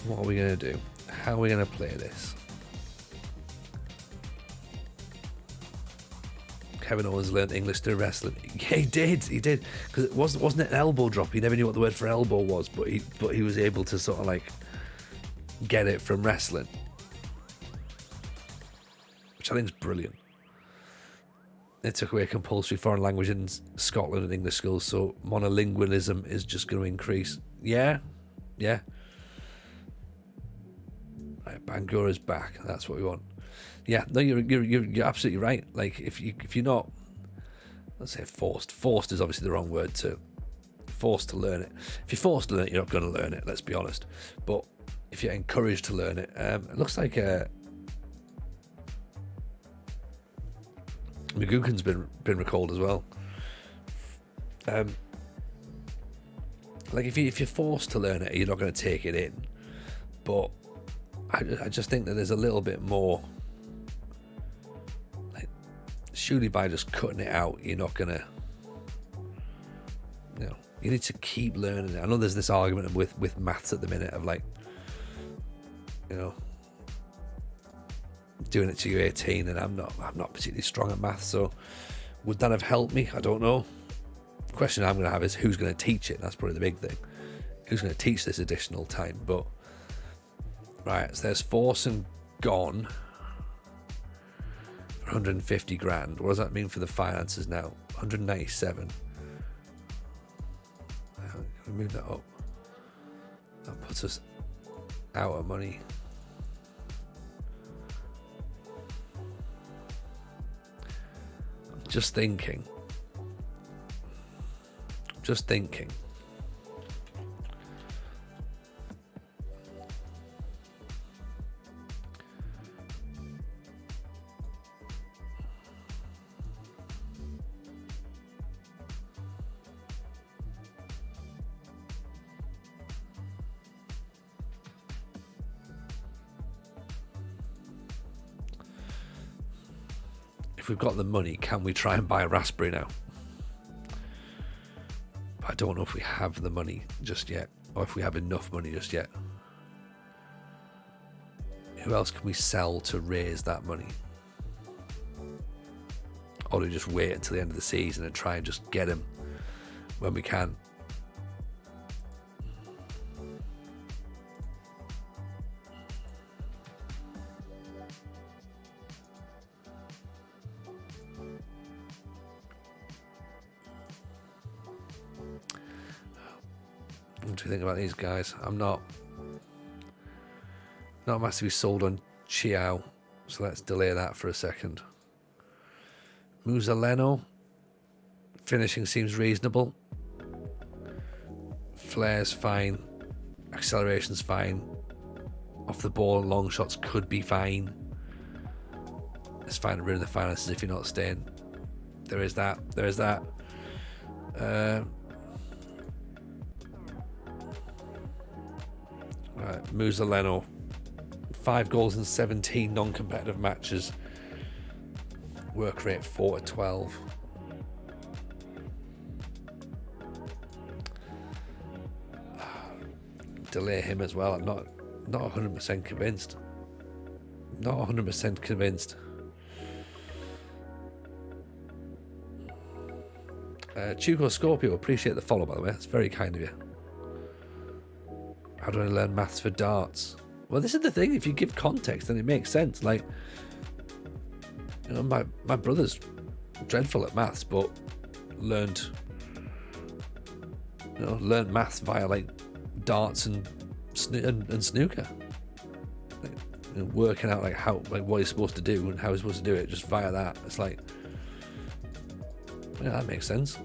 What are we going to do? How are we going to play this? Kevin Owens learned English through wrestling. Yeah, he did. Because it wasn't an elbow drop. He never knew what the word for elbow was, but he was able to sort of like get it from wrestling, which I think is brilliant. They took away compulsory foreign language in Scotland and English schools, so monolingualism is just going to increase. Yeah. Right, Bangura's back. That's what we want. Yeah, no, you're absolutely right. Like if you're not, let's say forced is obviously the wrong word to forced to learn it. If you're forced to learn it, you're not going to learn it. Let's be honest. But if you're encouraged to learn it, it looks like McGugan's been recalled as well. Like if you're forced to learn it, you're not going to take it in. But I just think that there's a little bit more. Like, surely by just cutting it out, you're not going to. You know, you need to keep learning it. I know there's this argument with maths at the minute of like, you know, doing it till you're 18, and I'm not particularly strong at maths. So would that have helped me? I don't know. The question I'm going to have is who's going to teach it. That's probably the big thing. Who's going to teach this additional time? But right, so there's Forson gone for 150 grand. What does that mean for the finances now? 197. Can we move that up? That puts us out of money. Just thinking. If we've got the money, can we try and buy a Raspberry now? But I don't know if we have the money just yet, or if we have enough money just yet. Who else can we sell to raise that money? Or do we just wait until the end of the season and try and just get him when we can? What do you think about these guys? I'm not massively sold on Chiao, so let's delay that for a second. Musaleno. Finishing seems reasonable. Flair's fine. Acceleration's fine. Off the ball, long shots could be fine. It's fine to ruin the finances if you're not staying. There is that. Right, Musaleno. 5 goals in 17 non-competitive matches. Work rate 4-12. Delay him as well. I'm not 100% convinced. Not 100% convinced. Chugo Scorpio, appreciate the follow, by the way. That's very kind of you. How do I learn maths for darts? Well, this is the thing. If you give context, then it makes sense. Like, you know, my brother's dreadful at maths, but learned maths via like darts and snooker. Like, you know, working out like what he's supposed to do and how he's supposed to do it just via that. It's like, yeah, that makes sense.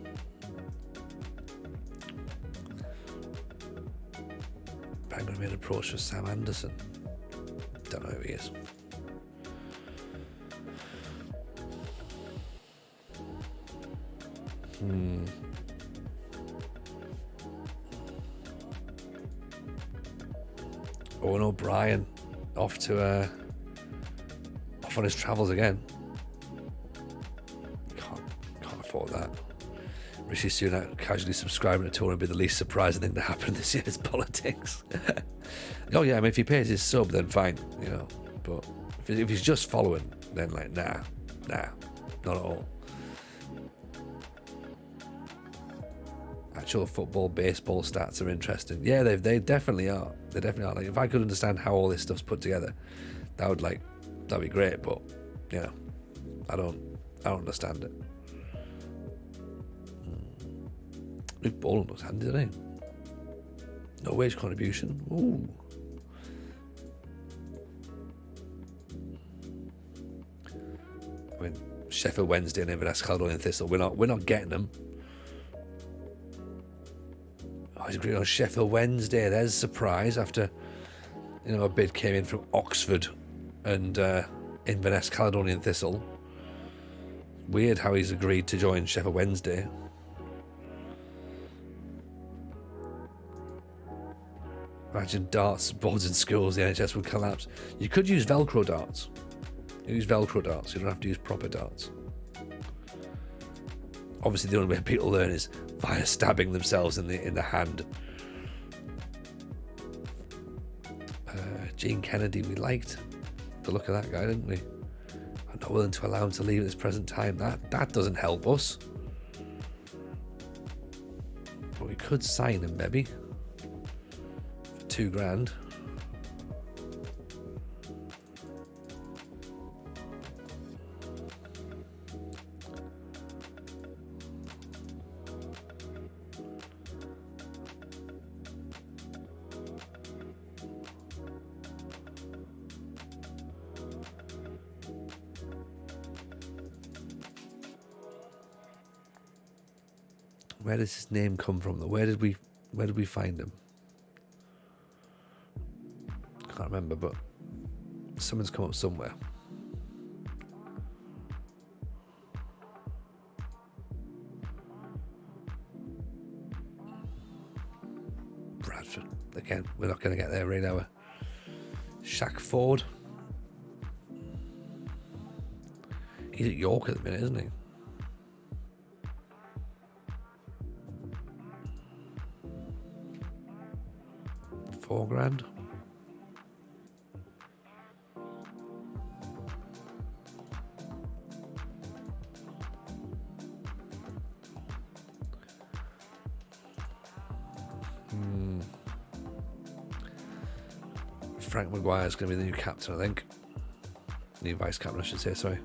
Bangor made an approach for Sam Anderson. Don't know who he is. Owen O'Brien off on his travels again. Can't afford that. Rishi Sunak casually subscribing to tour would be the least surprising thing to happen in this year's politics. Oh yeah, I mean, if he pays his sub, then fine, you know. But if he's just following, then like nah, not at all. Actual football, baseball stats are interesting. Yeah, they definitely are. They definitely are. Like, if I could understand how all this stuff's put together, that'd be great. But you know, I don't understand it. Luke Boland looks handy, doesn't he? No wage contribution. Ooh. I mean, Sheffield Wednesday and Inverness Caledonian Thistle. We're not getting them. I was agreeing on Sheffield Wednesday. There's a surprise after, you know, a bid came in from Oxford and Inverness Caledonian Thistle. Weird how he's agreed to join Sheffield Wednesday. Imagine darts boards in schools, the NHS would collapse. You could use Velcro darts. You don't have to use proper darts. Obviously, the only way people learn is via stabbing themselves in the hand. Gene Kennedy, we liked the look of that guy, didn't we? I'm not willing to allow him to leave at this present time. That doesn't help us. But we could sign him, maybe. For $2,000. Where does his name come from though? Where did we find him? Can't remember, but someone's come up somewhere. Bradford. Again, we're not going to get there right now. Shaq Ford. He's at York at the minute, isn't he? $4,000. Frank Maguire's going to be the new captain, I think. New vice captain, I should say, sorry.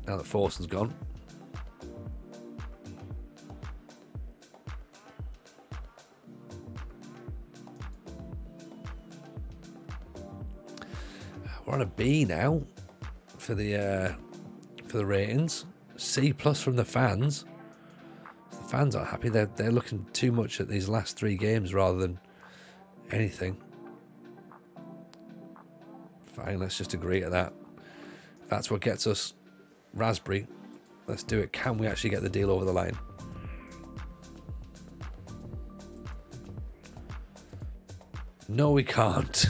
Now that Forson's gone. We're on a B now for the for the ratings. C+ from the fans. The fans aren't happy. They're looking too much at these last 3 games rather than anything. Fine, let's just agree to that. If that's what gets us Raspberry, let's do it. Can we actually get the deal over the line? No, we can't.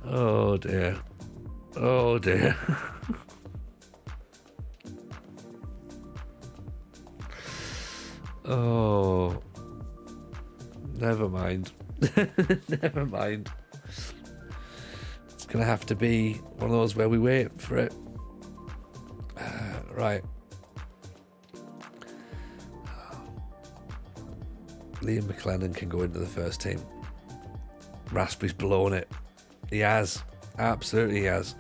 Oh dear. Oh dear. Oh. Never mind. Never mind. It's going to have to be one of those where we wait for it. Right. Liam McLennan can go into the first team. Raspberry's blown it. He has. Absolutely he has.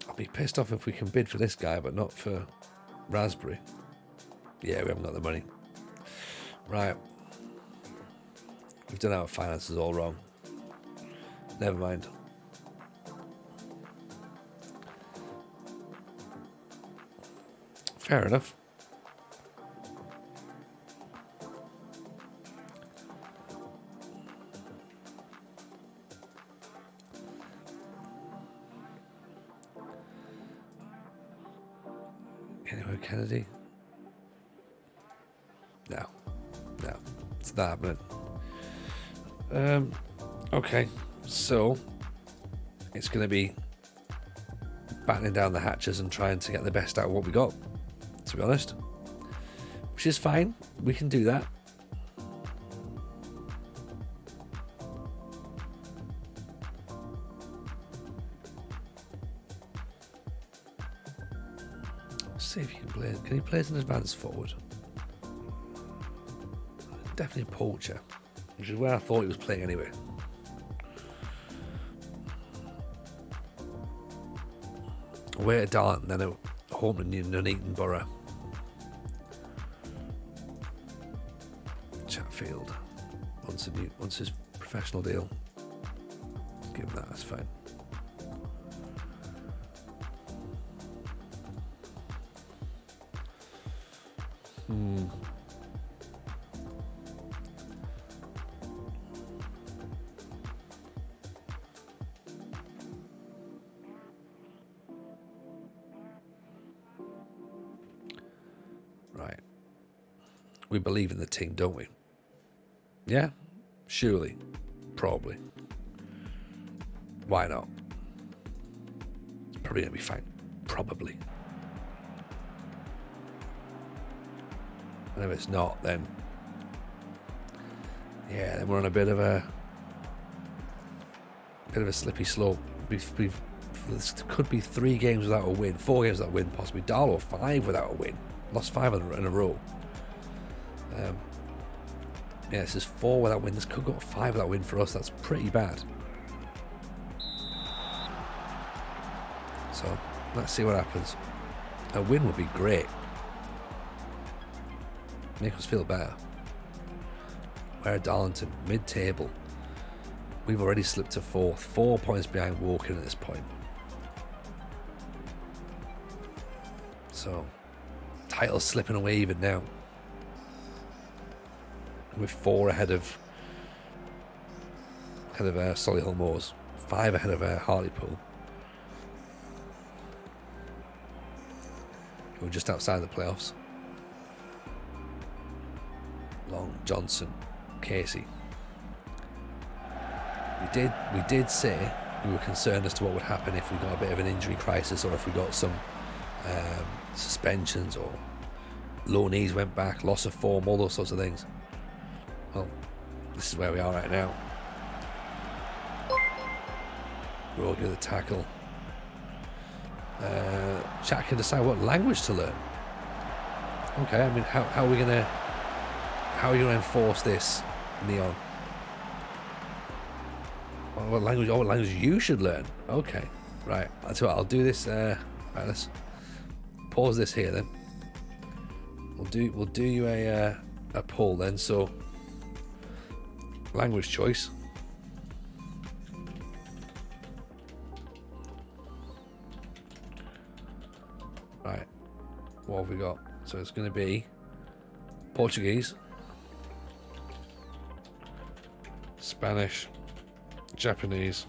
I'll be pissed off if we can bid for this guy, but not for Raspberry. Yeah, we haven't got the money. Right. We've done our finances all wrong. Never mind. Fair enough. Anyway, Kennedy. No, it's not happening. Okay, so it's going to be battening down the hatches and trying to get the best out of what we got, to be honest, which is fine. We can do that. See if he can play. Can he play as an advanced forward? Definitely a poacher, which is where I thought he was playing anyway. Away at Darton, then at home to Nuneaton Borough. Chatfield wants his professional deal. Give him that. That's fine. Right. We believe in the team, don't we? Yeah? Surely. Probably. Why not? It's probably going to be fine. Probably. And if it's not, then yeah, then we're on a bit of a slippy slope. This could be 3 games without a win, 4 games without a win, possibly Darlow 5 without a win. Lost 5 in a row. Yeah, this is 4 without win. This could go 5 without win for us. That's pretty bad. So let's see what happens. A win would be great. Make us feel better. We're at Darlington, mid-table. We've already slipped to 4th, 4 points behind Woking at this point. So, title's slipping away even now. We're 4 ahead of Solihull Moors, 5 ahead of Hartlepool. We're just outside the playoffs. Long, Johnson, Casey. We did say we were concerned as to what would happen if we got a bit of an injury crisis, or if we got some suspensions, or low knees went back, loss of form, all those sorts of things. Well, this is where we are right now. We're all going to tackle. Chat can decide what language to learn. Okay, I mean, how are we gonna enforce this, Neon? What language you should learn? Okay, right. That's what I'll do this. Right, let's pause this here then. We'll do you a poll then. So, language choice. Right, what have we got? So it's going to be Portuguese, Spanish, Japanese.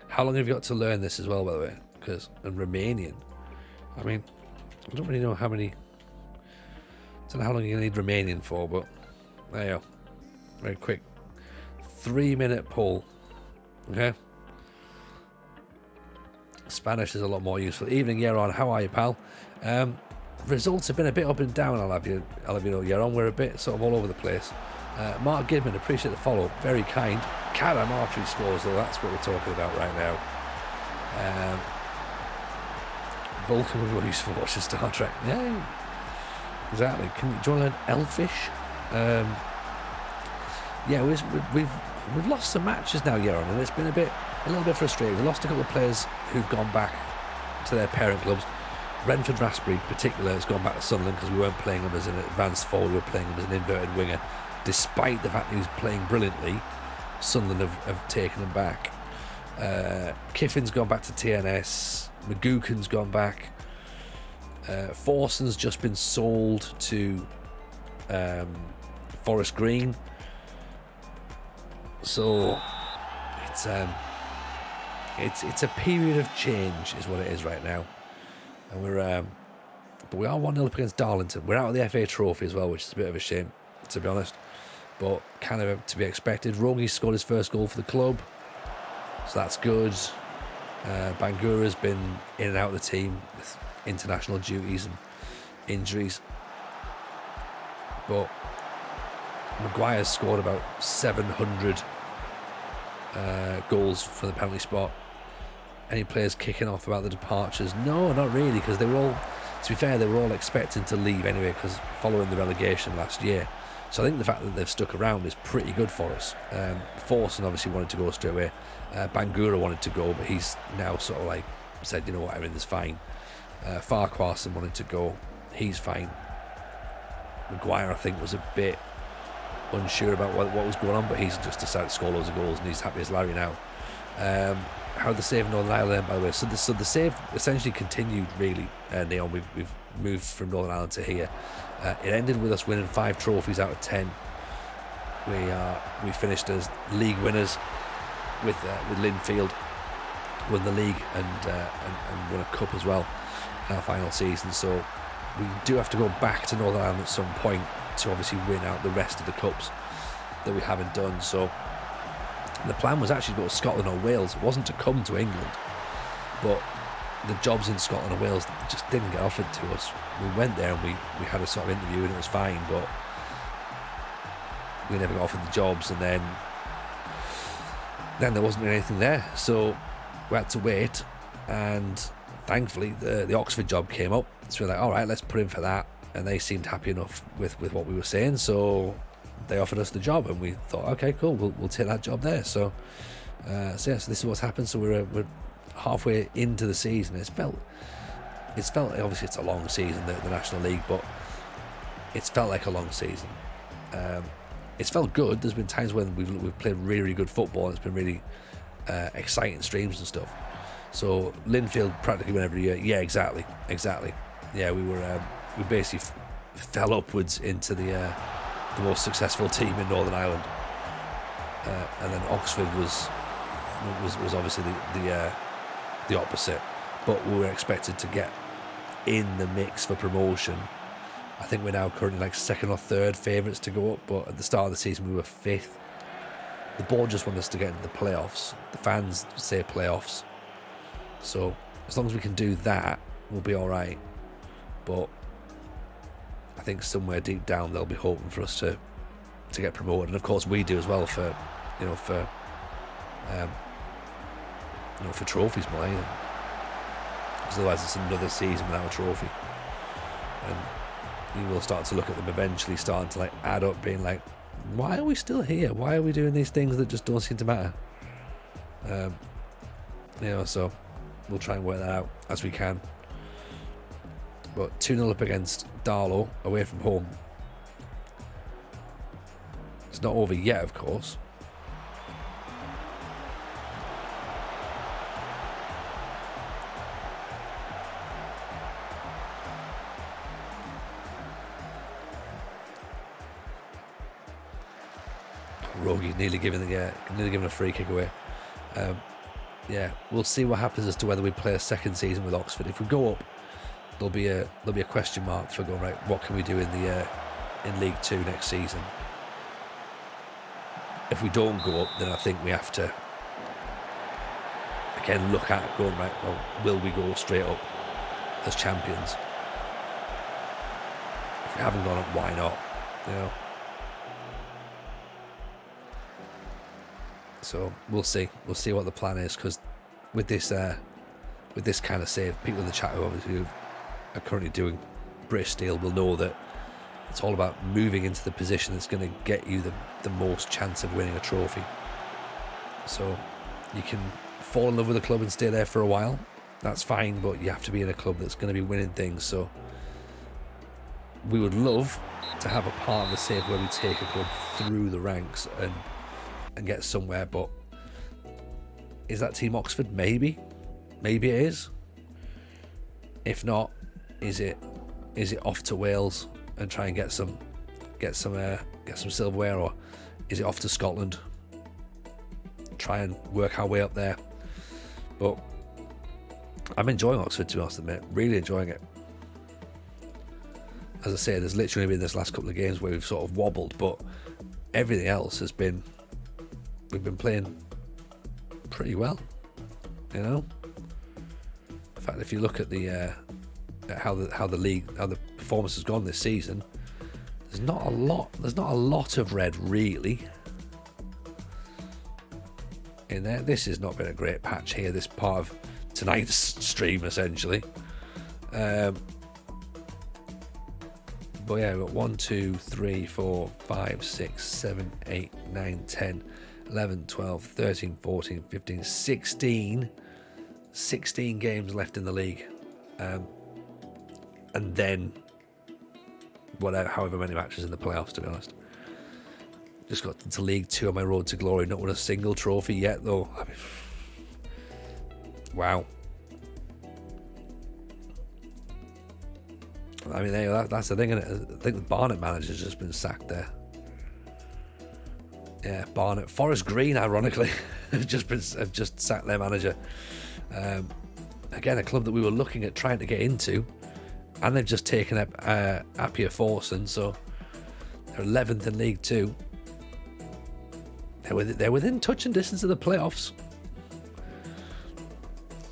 How long have you got to learn this as well, by the way? And Romanian. I mean, I don't really know how many. I don't know how long you need Romanian for, but there you go. Very quick. 3-minute poll. Okay. Spanish is a lot more useful. Evening, Yaron. How are you, pal? Results have been a bit up and down, I'll have you know, Yaron. We're a bit sort of all over the place. Mark Gidman, appreciate the follow. Very kind. Karam archery scores, though. That's what we're talking about right now. Vulcan would be useful for watching Star Trek. Yeah, exactly. Do you want to learn Elfish? Yeah, we've lost some matches now, Yaron, and it's been a little bit frustrating. We lost a couple of players who've gone back to their parent clubs. Renford Raspberry in particular has gone back to Sunderland because we weren't playing him as an advanced forward, we were playing him as an inverted winger. Despite the fact that he was playing brilliantly, Sunderland have taken him back. Kiffin's gone back to TNS, McGuckin's gone back, Forson's just been sold to Forest Green. So it's a period of change is what it is right now. And but we are 1-0 up against Darlington. We're out of the FA Trophy as well, which is a bit of a shame, to be honest. But kind of to be expected. Rogi scored his first goal for the club, so that's good. Bangura's been in and out of the team with international duties and injuries. But Maguire's scored about 700 goals for the penalty spot. Any players kicking off about the departures? No, not really, because they were all, to be fair, they were all expecting to leave anyway, because following the relegation last year. So I think the fact that they've stuck around is pretty good for us. Forson obviously wanted to go straight away. Bangura wanted to go, but he's now sort of like said, you know what, everything's fine. Farquharson wanted to go, he's fine. Maguire, I think, was a bit unsure about what was going on, but he's just decided to score loads of goals and he's happy as Larry now. How the save in Northern Ireland, by the way. So the save essentially continued, really, Neon. We've moved from Northern Ireland to here. It ended with us winning 5 trophies out of 10. We finished as league winners with Linfield, won the league and won a cup as well in our final season. So we do have to go back to Northern Ireland at some point to obviously win out the rest of the cups that we haven't done. So the plan was actually to go to Scotland or Wales. It wasn't to come to England, but the jobs in Scotland or Wales just didn't get offered to us. We went there and we had a sort of interview and it was fine, but we never got offered the jobs, and then there wasn't anything there, so we had to wait. And thankfully the Oxford job came up, so we're like, all right, let's put in for that, and they seemed happy enough with what we were saying, so they offered us the job, and we thought, okay, cool, we'll take that job there. So so this is what's happened. So we're halfway into the season. It's felt obviously it's a long season, the National League, but it's felt like a long season. It's felt good. There's been times when we've played really, really good football, and it's been really exciting streams and stuff. So Linfield practically win every year. Yeah, exactly. Yeah, we basically fell upwards into the most successful team in Northern Ireland, and then Oxford was obviously the opposite, but we were expected to get in the mix for promotion. I think we're now currently like second or third favourites to go up, but at the start of the season we were 5th. The board just wanted us to get into the playoffs. The fans say playoffs, so as long as we can do that, we'll be alright. But I think somewhere deep down they'll be hoping for us to get promoted, and of course we do as well, for trophies more than anything. because otherwise it's another season without a trophy. And you will start to look at them eventually starting to like add up, being like, why are we still here? Why are we doing these things that just don't seem to matter? So we'll try and work that out as we can. But 2-0 up against Darlow away from home. It's not over yet, of course. Rogie nearly giving a free kick away. We'll see what happens as to whether we play a second season with Oxford. If we go up, there'll be a question mark for going, right, what can we do in League 2 next season? If we don't go up, then I think we have to again look at going, right, well, will we go straight up as champions? If we haven't gone up, why not? So we'll see what the plan is, because with this kind of save, people in the chat who obviously are currently doing British Steel will know that it's all about moving into the position that's going to get you the most chance of winning a trophy. So you can fall in love with a club and stay there for a while, that's fine, but you have to be in a club that's going to be winning things. So we would love to have a part of the save where we take a club through the ranks and get somewhere, but is that Team Oxford? Maybe it is. If not, is it off to Wales and try and get some silverware, or is it off to Scotland, try and work our way up there? But I'm enjoying Oxford, to be honest, mate. Really enjoying it. As I say, there's literally been this last couple of games where we've sort of wobbled, but everything else has been, we've been playing pretty well, In fact, if you look at the how the performance has gone this season, there's not a lot of red really in there. This has not been a great patch here, this part of tonight's stream essentially. But yeah, we've got 1, 2, 3, 4, 5, 6, 7, 8, 9, 10, 11, 12, 13, 14, 15, 16 games left in the league. And then however many matches in the playoffs, to be honest. Just got into League 2 on my road to glory, not won a single trophy yet though. Wow. That's the thing, isn't it? I think the Barnet manager's just been sacked there. Yeah, Barnet. Forest Green, ironically, have just sacked their manager. Again, a club that we were looking at trying to get into, and they've just taken up Apia Forsen, so they're 11th in League 2. They're within touch and distance of the playoffs.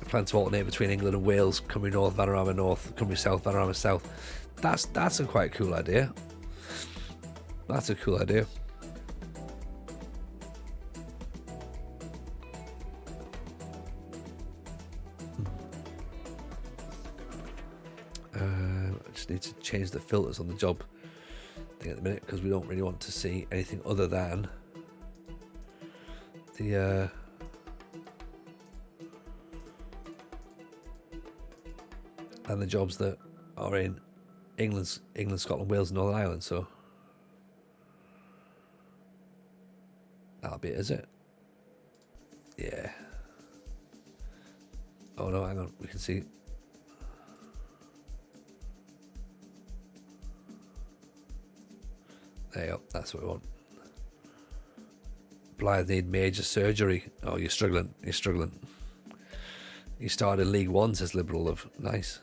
Plan to alternate between England and Wales, Cymru North, Vanarama North, Cymru South, Vanarama South. That's a quite cool idea. That's a cool idea. I just need to change the filters on the job thing at the minute, because we don't really want to see anything other than the and the jobs that are in England, Scotland, Wales, and Northern Ireland. So that'll be it, is it? Yeah. Oh no, hang on. We can see. There you go. That's what we want. Blythe need major surgery. Oh, you're struggling. You started League 1, says Liberal Love. Nice.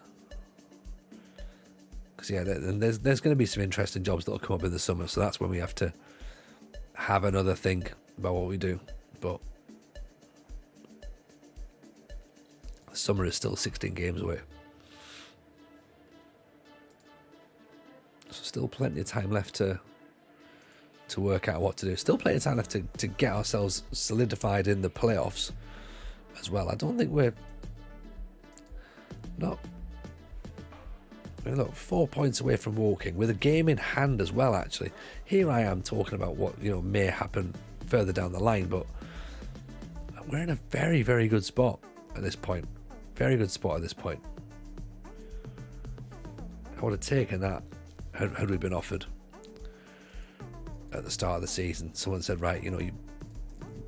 Because yeah, there's going to be some interesting jobs that'll come up in the summer, so that's when we have to have another think about what we do. But the summer is still 16 games away, so still plenty of time left to work out what to do. Still plenty of time left to get ourselves solidified in the playoffs as well. I don't think we're Not. Look, 4 points away from walking with a game in hand as well. Actually, here I am talking about what may happen further down the line, but we're in a very, very good spot at this point. Very good spot at this point. I would have taken that had we been offered at the start of the season. Someone said, right, you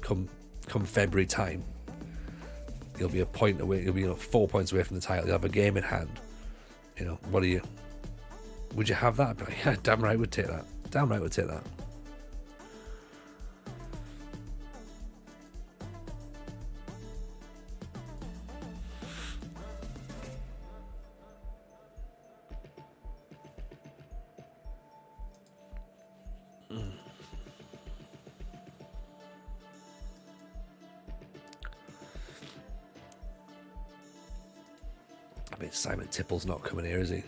come February time, you'll be a point away. You'll be 4 points away from the title. You'll have a game in hand. What are you? Would you have that? Yeah, damn right would take that. Damn right would take that. I mean, Simon Tipple's not coming here, is he?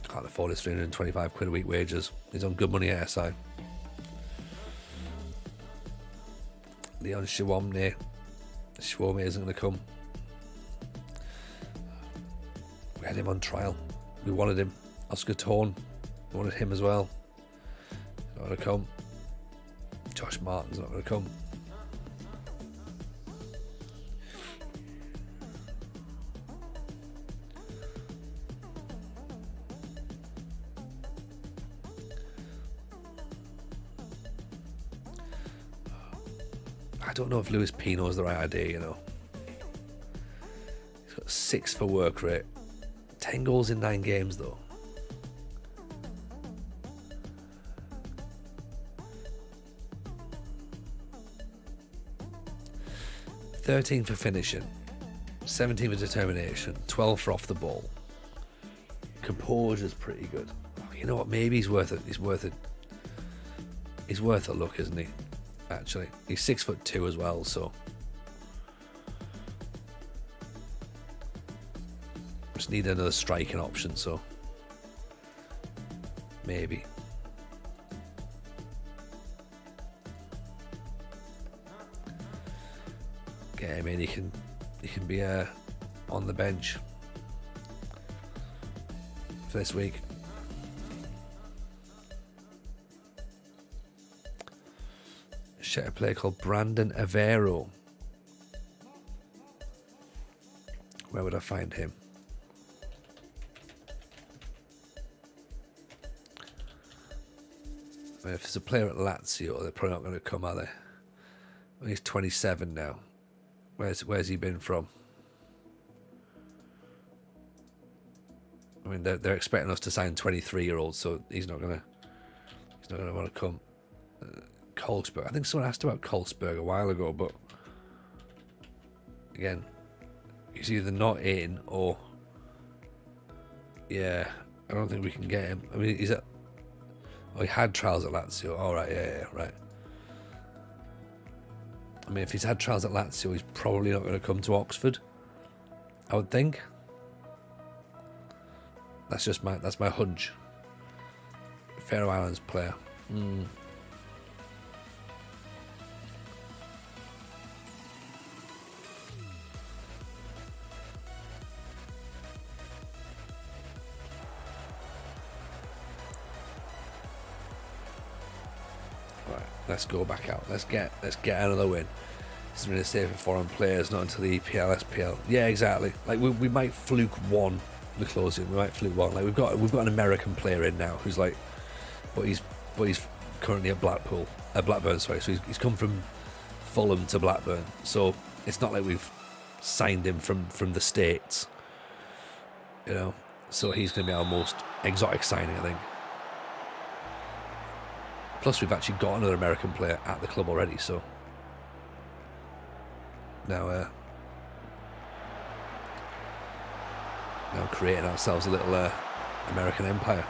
Can't afford his 325 quid a week wages. He's on good money at SI. Leon Shawomne isn't going to come. We had him on trial. We wanted him. Oscar Torn, we wanted him as well. He's not going to come. Josh Martin's not going to come. I don't know if Lewis Pino is the right idea, He's got 6 for work rate. 10 goals in 9 games, though. $13 for finishing, 17 for determination, 12 for off the ball. Composure's pretty good. You know what? Maybe he's worth it. He's worth a look, isn't he? Actually, he's 6'2" as well, so just need another striking option. So maybe. Okay, I mean, he can be on the bench for this week. A player called Brandon Avero. Where would I find him? I mean, if there's a player at Lazio, they're probably not going to come, are they? Well, he's 27 now. Where's he been from? I mean, they're expecting us to sign 23-year-olds, so he's not going to want to come. Kolsberg. I think someone asked about Kolsberg a while ago, but again, he's either not in or I don't think we can get him. I mean, he had trials at Lazio. All right, yeah, right. I mean, if he's had trials at Lazio, he's probably not going to come to Oxford, I would think. That's my hunch. Faroe Islands player. Let's go back out. Let's get another win. This is really safe for foreign players, not until the EPL, SPL. Yeah, exactly. Like we might fluke one the closing. We might fluke one. Like we've got an American player in now who's like, but he's currently at Blackburn. Sorry, so he's come from Fulham to Blackburn. So it's not like we've signed him from the States. So he's going to be our most exotic signing, I think. Plus, we've actually got another American player at the club already, so now creating ourselves a little American empire.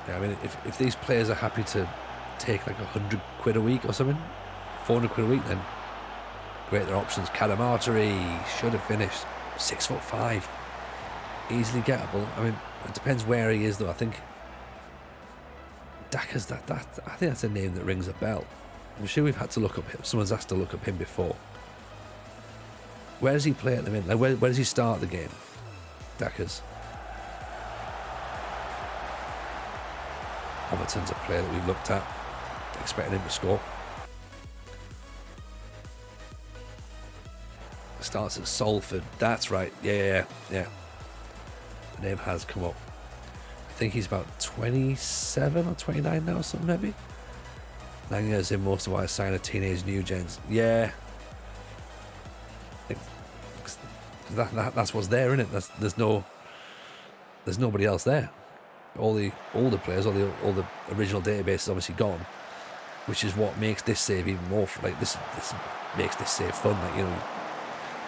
Yeah, I mean, if these players are happy to take like 100 quid a week or something, 400 quid a week, then great. Their options. Cadamarteri should have finished 6'5". Easily gettable. I mean, it depends where he is, though. I think Dacker's that I think that's a name that rings a bell. I'm sure we've had to look up him. Someone's asked to look up him before. Where does he play at the minute? Like, where does he start the game? Dacker's. Overton's a player that we've looked at, expecting him to score. Starts at Salford. That's right. Yeah. The name has come up. I think he's about 27 or 29 now, or something maybe. 9 years in, most of why I sign a teenage new gens. Yeah. That's what's there, isn't it? There's nobody else there. All the older players, all the original database is obviously gone, which is what makes this save even more like this makes this save fun. Like, you know,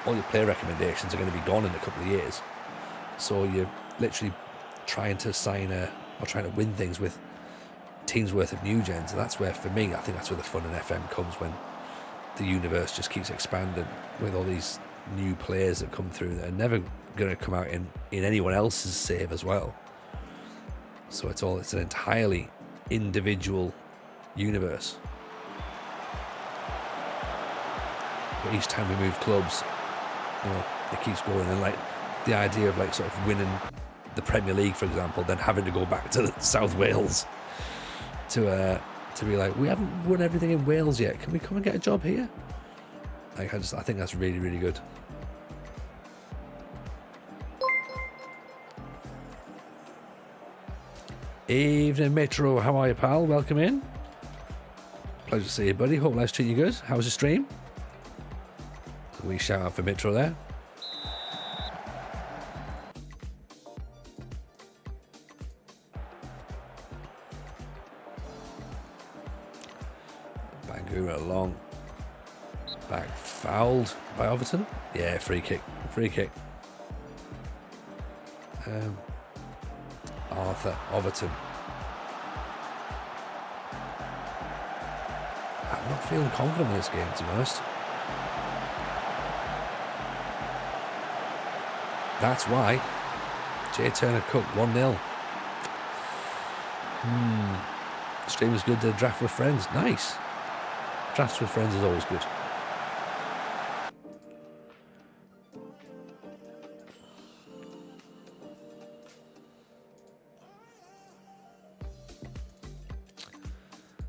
all your player recommendations are going to be gone in a couple of years, so you're literally trying to trying to win things with teams worth of new gens. And that's where, for me, I think that's where the fun in FM comes, when the universe just keeps expanding with all these new players that come through that are never going to come out in anyone else's save as well. So it's an entirely individual universe. But each time we move clubs, you know, it keeps going. And like the idea of like sort of winning the Premier League, for example, then having to go back to South Wales to be like, we haven't won everything in Wales yet. Can we come and get a job here? Like, I think that's really, really good. Evening, Metro. How are you, pal? Welcome in. Pleasure to see you, buddy. Hope life's treating you good. How was the stream? A wee shout out for Metro there. Bangura long. Back fouled by Overton. Yeah, free kick. Arthur Overton. I'm not feeling confident in this game, to be honest. That's why. Jay Turner Cook, 1-0. Stream is good to draft with friends. Nice. Drafts with friends is always good.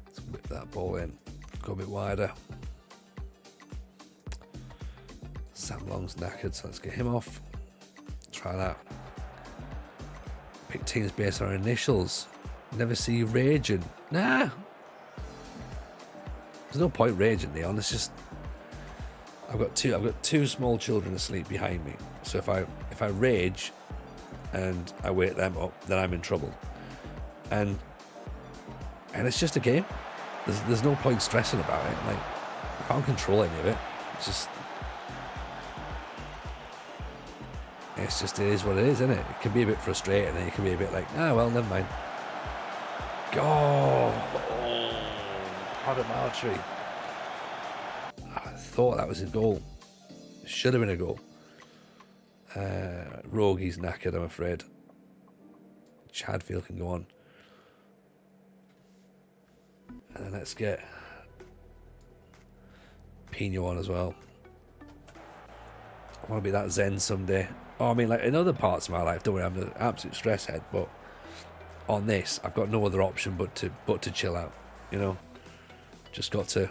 Let's whip that ball in. Go a bit wider. Sam Long's knackered, so let's get him off. Try that. Pick teams based on our initials. Never see you raging. Nah. There's no point raging, Leon. It's just I've got two small children asleep behind me. So if I rage and I wake them up, then I'm in trouble. And it's just a game. There's no point stressing about it. Like, I can't control any of it. It is what it is, isn't it? It can be a bit frustrating, and it can be a bit like, well, never mind. Go! Adam Archery. I thought that was a goal. Should have been a goal. Rogi's knackered, I'm afraid. Chadfield can go on. And then let's get Pino on as well. I want to be that zen someday. Oh, I mean, like in other parts of my life, don't worry, I'm an absolute stress head, but on this, I've got no other option but to chill out, you know. Just got to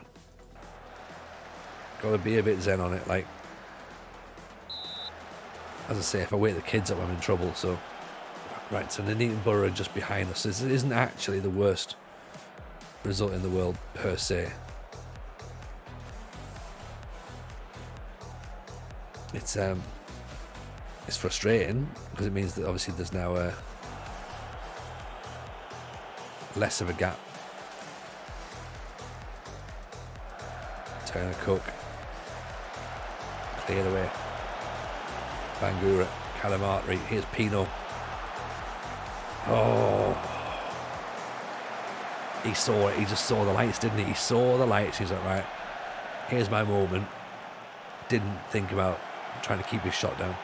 be a bit zen on it. Like, as I say, if I wake the kids up, I'm in trouble. So, right, so Nuneaton Borough are just behind us. This isn't actually the worst result in the world per se. It's frustrating because it means that obviously there's now less of a gap. Turner Cook cleared away. Bangura, Calamartri. Here's Pino. Oh, he saw it. He just saw the lights, didn't he? He saw the lights. He's like, right, here's my moment. Didn't think about trying to keep his shot down.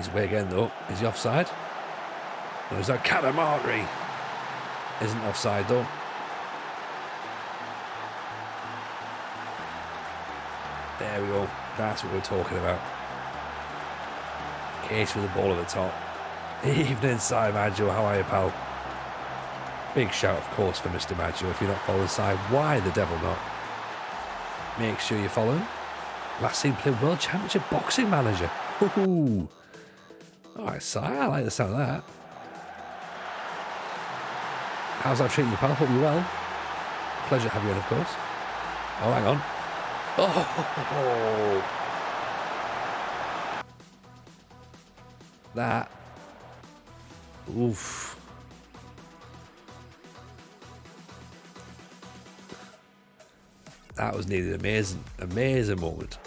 He's away again, though. Is he offside? Or is that Cadamartri? Isn't offside, though. There we go. That's what we're talking about. Case with the ball at the top. Evening, Si Maggio. How are you, pal? Big shout, of course, for Mr. Maggio. If you're not following Si, why the devil not? Make sure you're following. Last seen play World Championship Boxing Manager. Ooh. Alright, Si, I like the sound of that. How's that treating you, pal? Hope you're well. Pleasure to have you in, of course. Oh, hang on. Oh. That. Oof. That was needed. Amazing moment.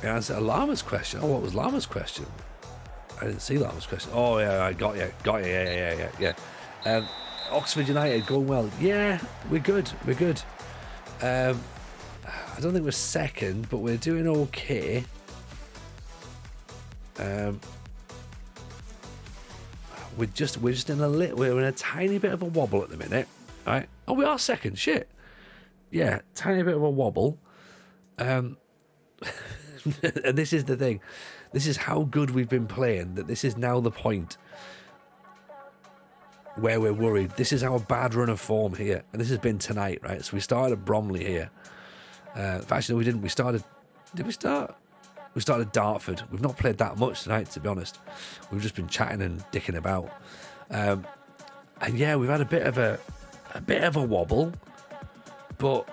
Answer Lama's question. Oh, what was Lama's question? I didn't see Lama's question. Oh, yeah, I got you. Yeah. Oxford United going well. Yeah, we're good. I don't think we're second, but we're doing okay. We're just in we're in a tiny bit of a wobble at the minute, right? Oh, we are second. Shit. Yeah, tiny bit of a wobble. And this is the thing. This is how good we've been playing, that this is now the point where we're worried. This is our bad run of form here. And this has been tonight, right? So we started at Bromley here. Actually, no, we didn't. Did we start? We started Dartford. We've not played that much tonight, to be honest. We've just been chatting and dicking about. And yeah, we've had a bit of a wobble. But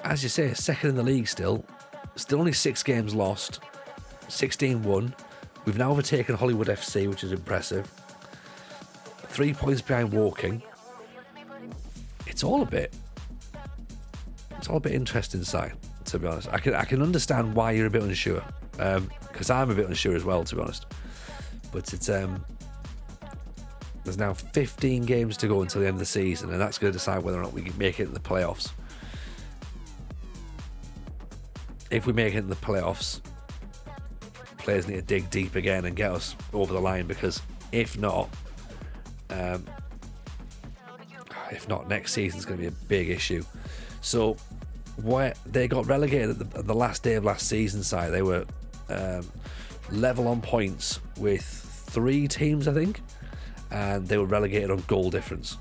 as you say, second in the league still. Still only 6 games lost. 16 won. We've now overtaken Hollywood FC, which is impressive. 3 points behind Woking. It's all a bit interesting, Si, to be honest. I can understand why you're a bit unsure, because I'm a bit unsure as well, to be honest. But it's there's now 15 games to go until the end of the season, and that's going to decide whether or not we can make it in the playoffs. If we make it in the playoffs, players need to dig deep again and get us over the line, because if not, next season's going to be a big issue. So, they got relegated at the last day of last season, Si. They were level on points with 3 teams, I think, and they were relegated on goal difference.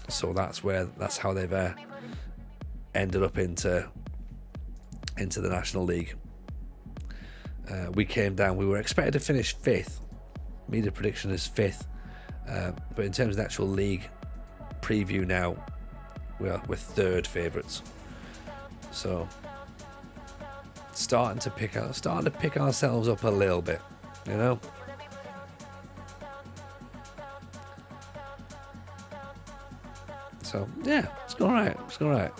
So that's how they've ended up into the National League. We came down. We were expected to finish 5th. Media prediction is 5th. But in terms of the actual league preview now, we're 3rd favourites. So starting to pick ourselves up a little bit, you know. So yeah, it's going alright.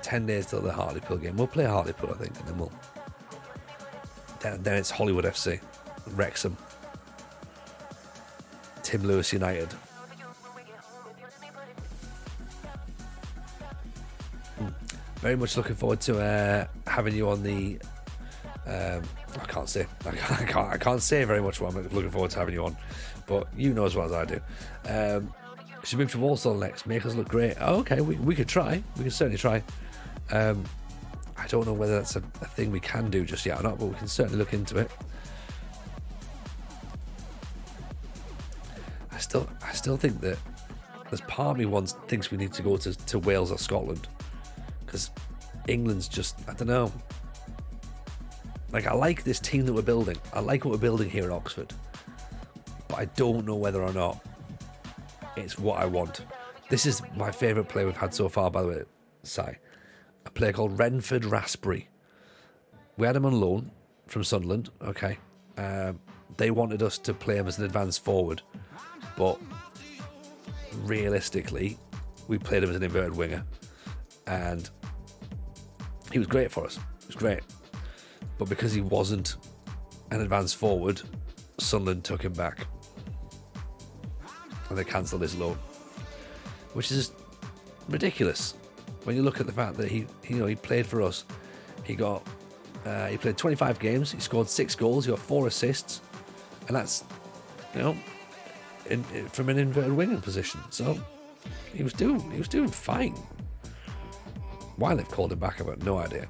10 days till the Hartlepool game. We'll play Hartlepool, I think, and then it's Hollywood FC, Wrexham, Tim Lewis United. Very much looking forward to having you on the. I can't say very much what I'm looking forward to having you on, but you know as well as I do. Should move to Walsall next. Make us look great. Oh, okay, we could try. We can certainly try. I don't know whether that's a thing we can do just yet or not, but we can certainly look into it. I still think that there's part of me thinks we need to go to Wales or Scotland, because England's just, I don't know. Like, I like this team that we're building. I like what we're building here at Oxford, but I don't know whether or not it's what I want. This is my favourite player we've had so far, by the way, Si. A player called Renford Raspberry. We had him on loan from Sunderland, okay. They wanted us to play him as an advanced forward, but realistically, we played him as an inverted winger, and he was great for us. He was great. But because he wasn't an advanced forward, Sunderland took him back. And they cancelled his loan. Which is ridiculous. when you look at the fact that he played for us, he played 25 games, he scored 6 goals, he got 4 assists, and that's, from an inverted winging position. So he was doing fine. Why they've called him back, I've got no idea.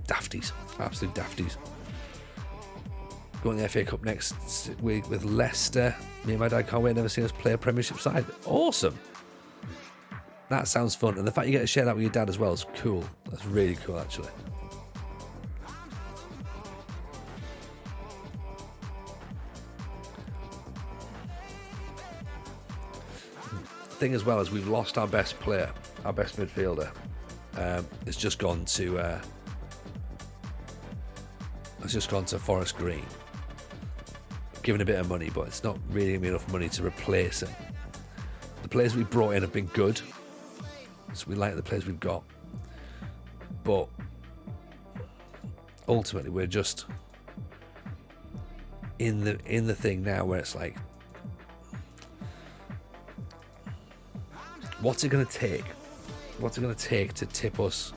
Dafties, absolute dafties. Going to the FA Cup next week with Leicester. Me and my dad can't wait, never seen us play a Premiership side. Awesome. That sounds fun. And the fact you get to share that with your dad as well is cool. That's really cool, actually. The thing as well is we've lost our best player, our best midfielder. It's just gone to Forest Green. Given a bit of money, but it's not really going to be enough money to replace him. The players we brought in have been good, so we like the players we've got, but ultimately we're just in the thing now where it's like, what's it going to take? What's it going to take to tip us,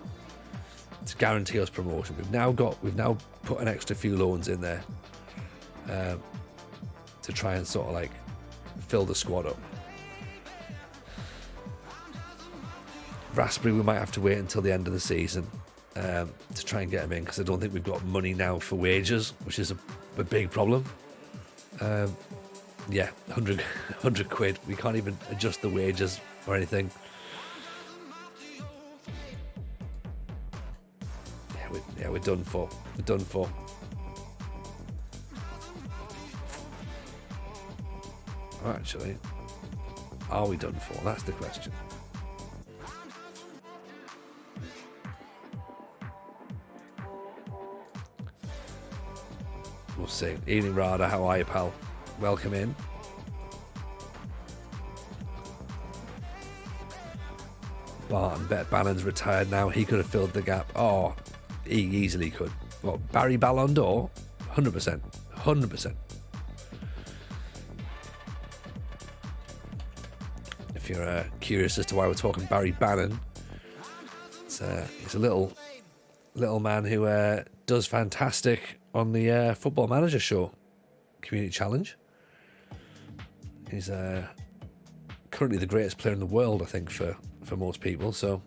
to guarantee us promotion? We've now put an extra few loans in there to try and sort of like fill the squad up. Raspberry, we might have to wait until the end of the season to try and get him in, because I don't think we've got money now for wages, which is a big problem. 100 quid. We can't even adjust the wages or anything. We're done for. We're done for. Actually, are we done for? That's the question. We'll see. Evening, Rada. How are you, pal? Welcome in. Barton, Bet Bannon's retired now. He could have filled the gap. Oh, he easily could. What, Barry Ballon d'Or? 100%. 100%. If you're curious as to why we're talking Barry Bannon, he's a little man who does fantastic on the Football Manager show, Community Challenge. He's currently the greatest player in the world, I think, for most people. So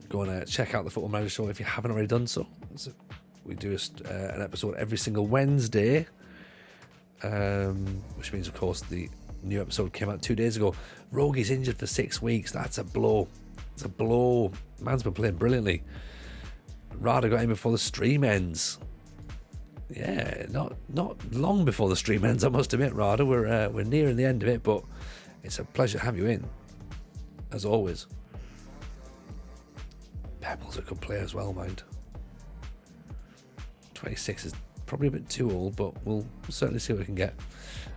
go and check out the Football Manager show if you haven't already done so. We do an episode every single Wednesday, which means, of course, the new episode came out 2 days ago. Rogi's injured for 6 weeks. That's a blow. It's a blow. Man's been playing brilliantly. Rada got in before the stream ends. Yeah, not long before the stream ends, I must admit, Rada. We're nearing the end of it, but it's a pleasure to have you in, as always. Pebble's a good player as well, mind. 26 is probably a bit too old, but we'll certainly see what we can get.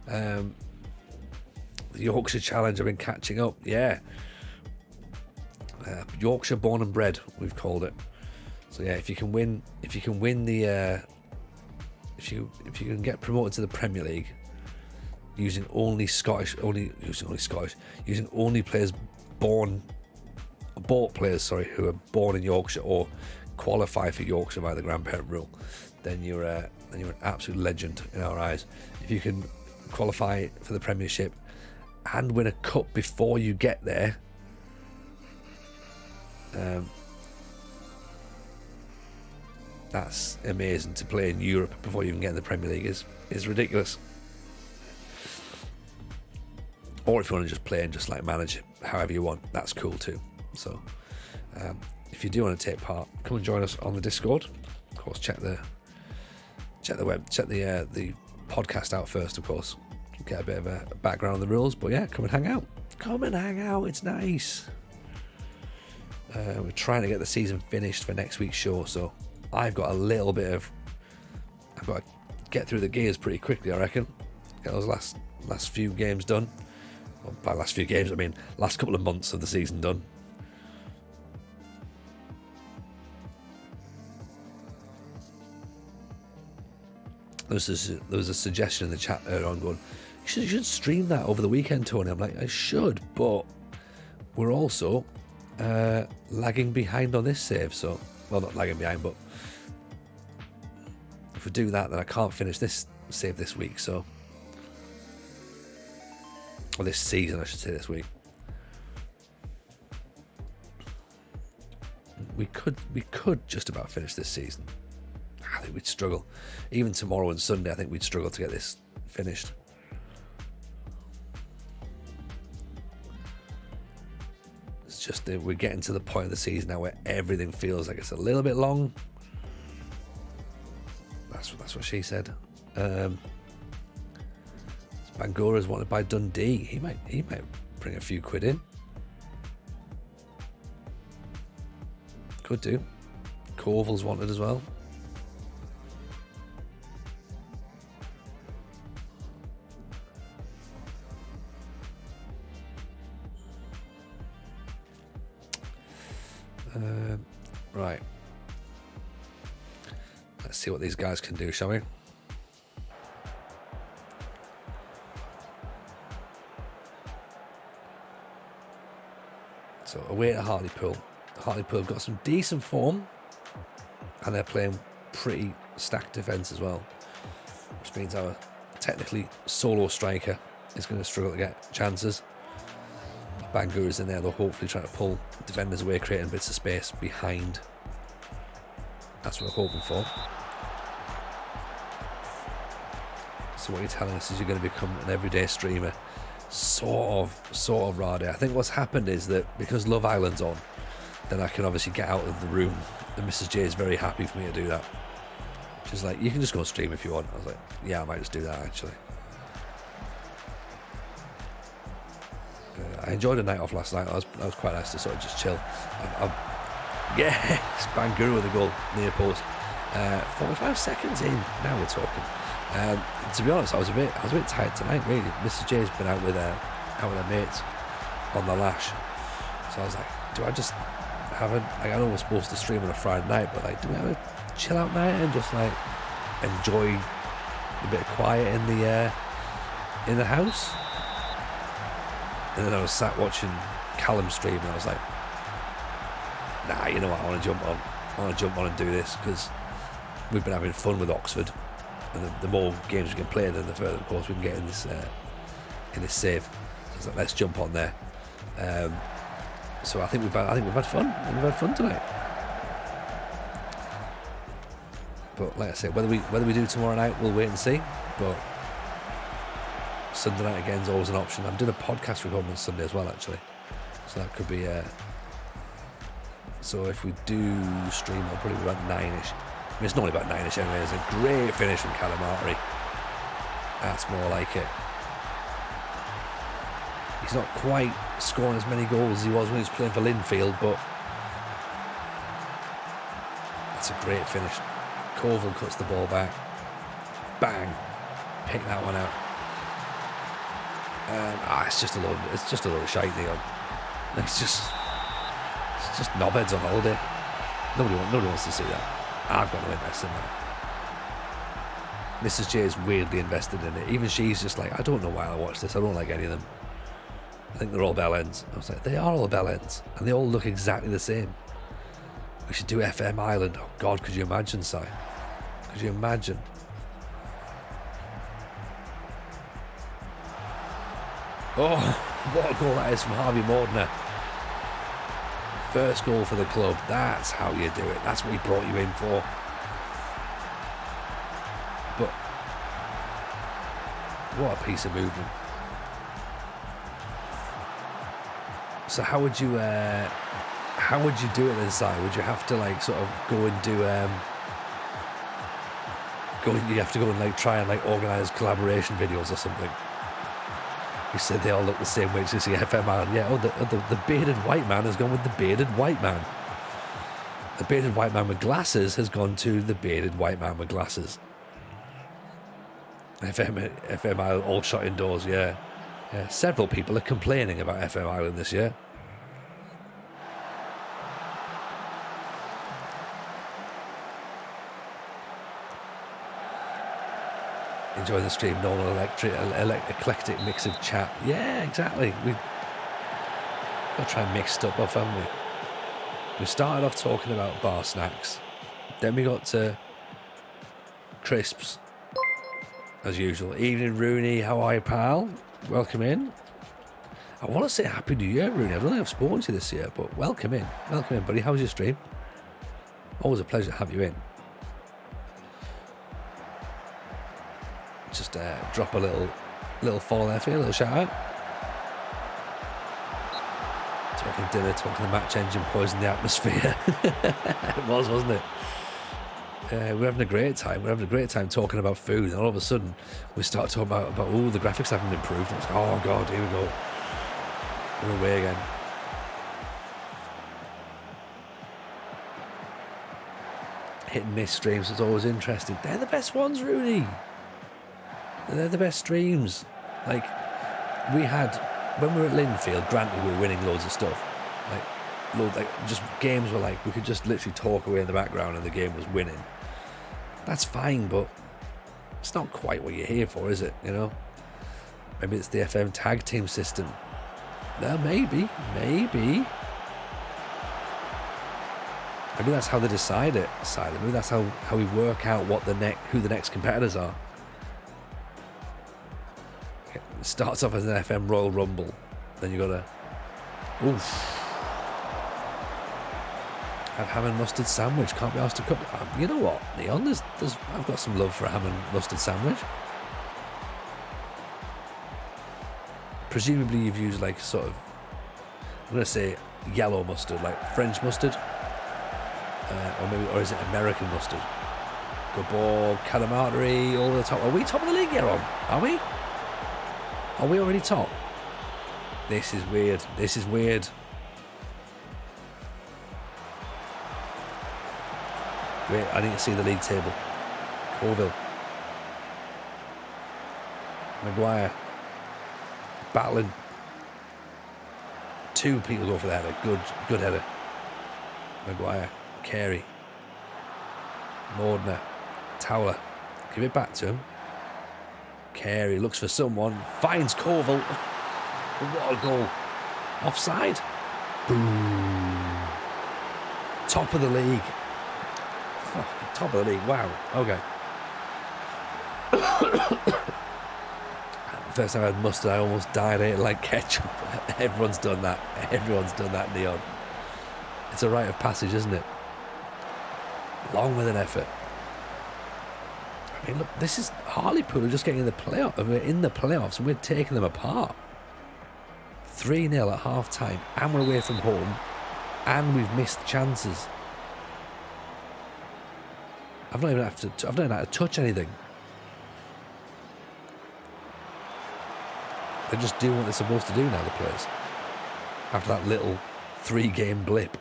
The Yorkshire Challenge, I've been catching up. Yeah, Yorkshire born and bred, we've called it. So yeah, if you can win the if you can get promoted to the Premier League using only players who are born in Yorkshire or qualify for Yorkshire by the grandparent rule, then you're an absolute legend in our eyes. If you can qualify for the Premiership and win a cup before you get there, that's amazing. To play in Europe before you even get in the Premier League is ridiculous. Or if you want to just play and just like manage it however you want, that's cool too. So if you do want to take part, come and join us on the Discord. Of course, check the podcast out first, of course. Get a bit of a background on the rules, but yeah, come and hang out. It's nice. We're trying to get the season finished for next week's show, so I've got to get through the gears pretty quickly, I reckon. Get those last few games done. Well, by last few games, I mean last couple of months of the season done. There was a suggestion in the chat earlier on going, you should stream that over the weekend, Tony. I'm like, I should, but we're also lagging behind on this save. So, well, not lagging behind, but if we do that, then I can't finish this save this week. So, or this season, I should say, this week. We could just about finish this season. I think we'd struggle. Even tomorrow and Sunday, I think we'd struggle to get this finished. It's just that we're getting to the point of the season now where everything feels like it's a little bit long. That's what she said. Bangura's wanted by Dundee. He might bring a few quid in. Could do. Corval's wanted as well. Right. Let's see what these guys can do, shall we? So away to Hartlepool. Hartlepool have got some decent form, and they're playing pretty stacked defence as well, which means our technically solo striker is going to struggle to get chances. Bangura's in there, they'll hopefully try to pull defenders away, creating bits of space behind. That's what we're hoping for. So what you're telling us is you're going to become an everyday streamer. Sort of, Rade. I think what's happened is that because Love Island's on, then I can obviously get out of the room. And Mrs. J is very happy for me to do that. She's like, you can just go and stream if you want. I was like, yeah, I might just do that actually. I enjoyed a night off last night. That was quite nice to sort of just chill. Yes, Bangura with a goal near post. 45 seconds in. Now we're talking. To be honest, I was a bit tired tonight. Really, Mrs. J's been out with her mates on the lash. So I was like, do I just have a? Like, I know we're supposed to stream on a Friday night, but like, do we have a chill out night and just like enjoy a bit of quiet in the house? And then I was sat watching Callum stream, and I was like, nah, you know what? I want to jump on and do this, because we've been having fun with Oxford, and the more games we can play, then the further, of course, we can get in this save. So I was like, let's jump on there. So I think we've had fun. We've had fun tonight. But like I said, whether we do tomorrow night, we'll wait and see. But Sunday night again is always an option. I'm doing a podcast recording on Sunday as well, actually. So that could be. So if we do stream, I'll probably be about 9ish. I mean, it's normally about 9ish anyway. It's a great finish from Calamari. That's more like it. He's not quite scoring as many goals as he was when he was playing for Linfield, but that's a great finish. Corval cuts the ball back. Bang! Pick that one out. It's just a load of shite, Leon. It's just knobheads on holiday. Nobody wants to see that. I've got to invest in that. Mrs. J is weirdly invested in it. Even she's just like, I don't know why I watch this. I don't like any of them. I think they're all bell ends. I was like, they are all bell ends, and they all look exactly the same. We should do FM Island. Oh God, could you imagine, Si? Could you imagine? Oh, what a goal that is from Harvey Mordner. First goal for the club. That's how you do it. That's what he brought you in for. But what a piece of movement. So how would you do it then, Si? Would you have to like sort of go and do you have to go and like try and like organise collaboration videos or something? You said they all look the same way to see FM Island. Yeah, the bearded white man has gone with the bearded white man. The bearded white man with glasses has gone to the bearded white man with glasses. FM Island all shot indoors, yeah. Several people are complaining about FM Island this year. Enjoy the stream, normal eclectic mix of chat. Yeah, exactly. Got to try and mix stuff up, haven't we? We started off talking about bar snacks. Then we got to crisps, as usual. Evening, Rooney. How are you, pal? Welcome in. I want to say Happy New Year, Rooney. I don't think I've spoken to you this year, but welcome in. Welcome in, buddy. How was your stream? Always a pleasure to have you in. Just drop a little follow there for you, a little shout out. Talking dinner, talking the match engine, poison the atmosphere. It was, wasn't it? We're having a great time. We're having a great time talking about food, and all of a sudden we start talking about the graphics haven't improved. And it's like, oh god, here we go. We're away again. Hit and miss streams is always interesting. They're the best ones, Rooney. They're the best streams. Like, we had, when we were at Linfield, granted we were winning loads of stuff. Just games were like, we could just literally talk away in the background and the game was winning. That's fine, but it's not quite what you're here for, is it? You know? Maybe it's the FM tag team system. Well, maybe. Maybe that's how they decide it. Maybe that's how we work out what who the next competitors are. It starts off as an FM Royal Rumble. Then you gotta have ham and mustard sandwich. Can't be asked to cook. You know what, Neon? I've got some love for a ham and mustard sandwich. Presumably you've used like sort of, I'm gonna say yellow mustard, like French mustard, or is it American mustard? Good ball, calamari, all the top. Are we top of the league here on? Are we? Are we already top? This is weird. This is weird. Wait, I need to see the league table. Colville. Maguire. Battling. Two people go for the header. Good header. Maguire. Carey. Mordner. Towler. Give it back to him. Carey looks for someone. Finds Colville. What a goal. Offside. Boom. Top of the league. Top of the league. Wow. Okay. First time I had mustard, I almost died. I ate it like ketchup. Everyone's done that. Everyone's done that, Neon. It's a rite of passage, isn't it? Long with an effort. I mean, look, this is Hartlepool are just getting in the playoff. We're in the playoffs and we're taking them apart. 3-0 at half time, and we're away from home, and we've missed chances. I've not even had to touch anything. They're just doing what they're supposed to do now, the players. After that little 3-game blip,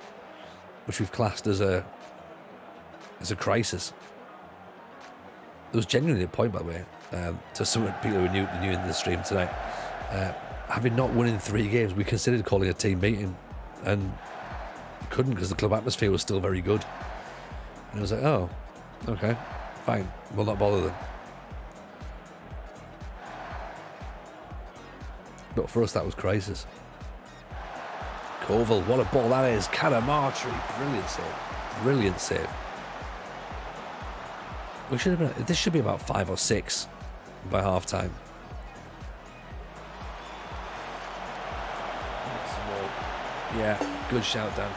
which we've classed as a crisis. There was genuinely a point, by the way, to some people who are new in the stream tonight. Having not won in 3 games, we considered calling a team meeting and couldn't because the club atmosphere was still very good. And it was like, oh, okay, fine, we'll not bother them. But for us, that was crisis. Colville, what a ball that is. Calamartri, brilliant save. Brilliant save. This should be about 5 or 6 by half time. Yeah, good shout, Dan.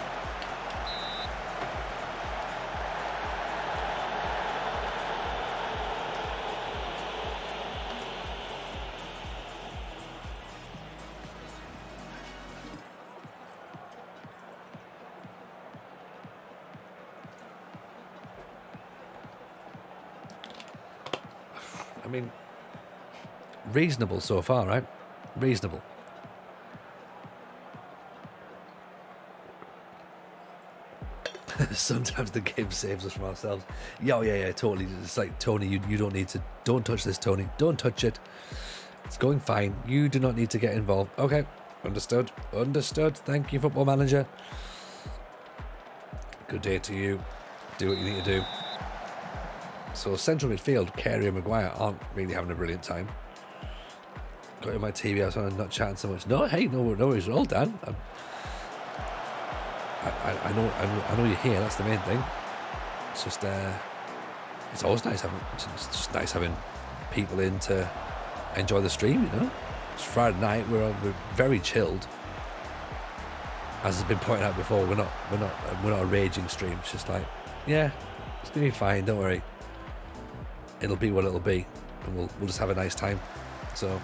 I mean, reasonable so far, right? Reasonable. Sometimes the game saves us from ourselves. Yeah, totally. It's like, Tony, you don't need to. Don't touch this, Tony. Don't touch it. It's going fine. You do not need to get involved. Okay, understood. Understood. Thank you, football manager. Good day to you. Do what you need to do. So central midfield, Carey and Maguire aren't really having a brilliant time. got in my TV, I was not chatting so much. No, hey, no worries at all, Dan. I know you're here. That's the main thing. It's just, it's always nice it's just nice having people in to enjoy the stream. You know, it's Friday night. We're very chilled. As has been pointed out before, we're not a raging stream. It's just like, yeah, it's gonna be fine. Don't worry. It'll be what it'll be, and we'll just have a nice time. So,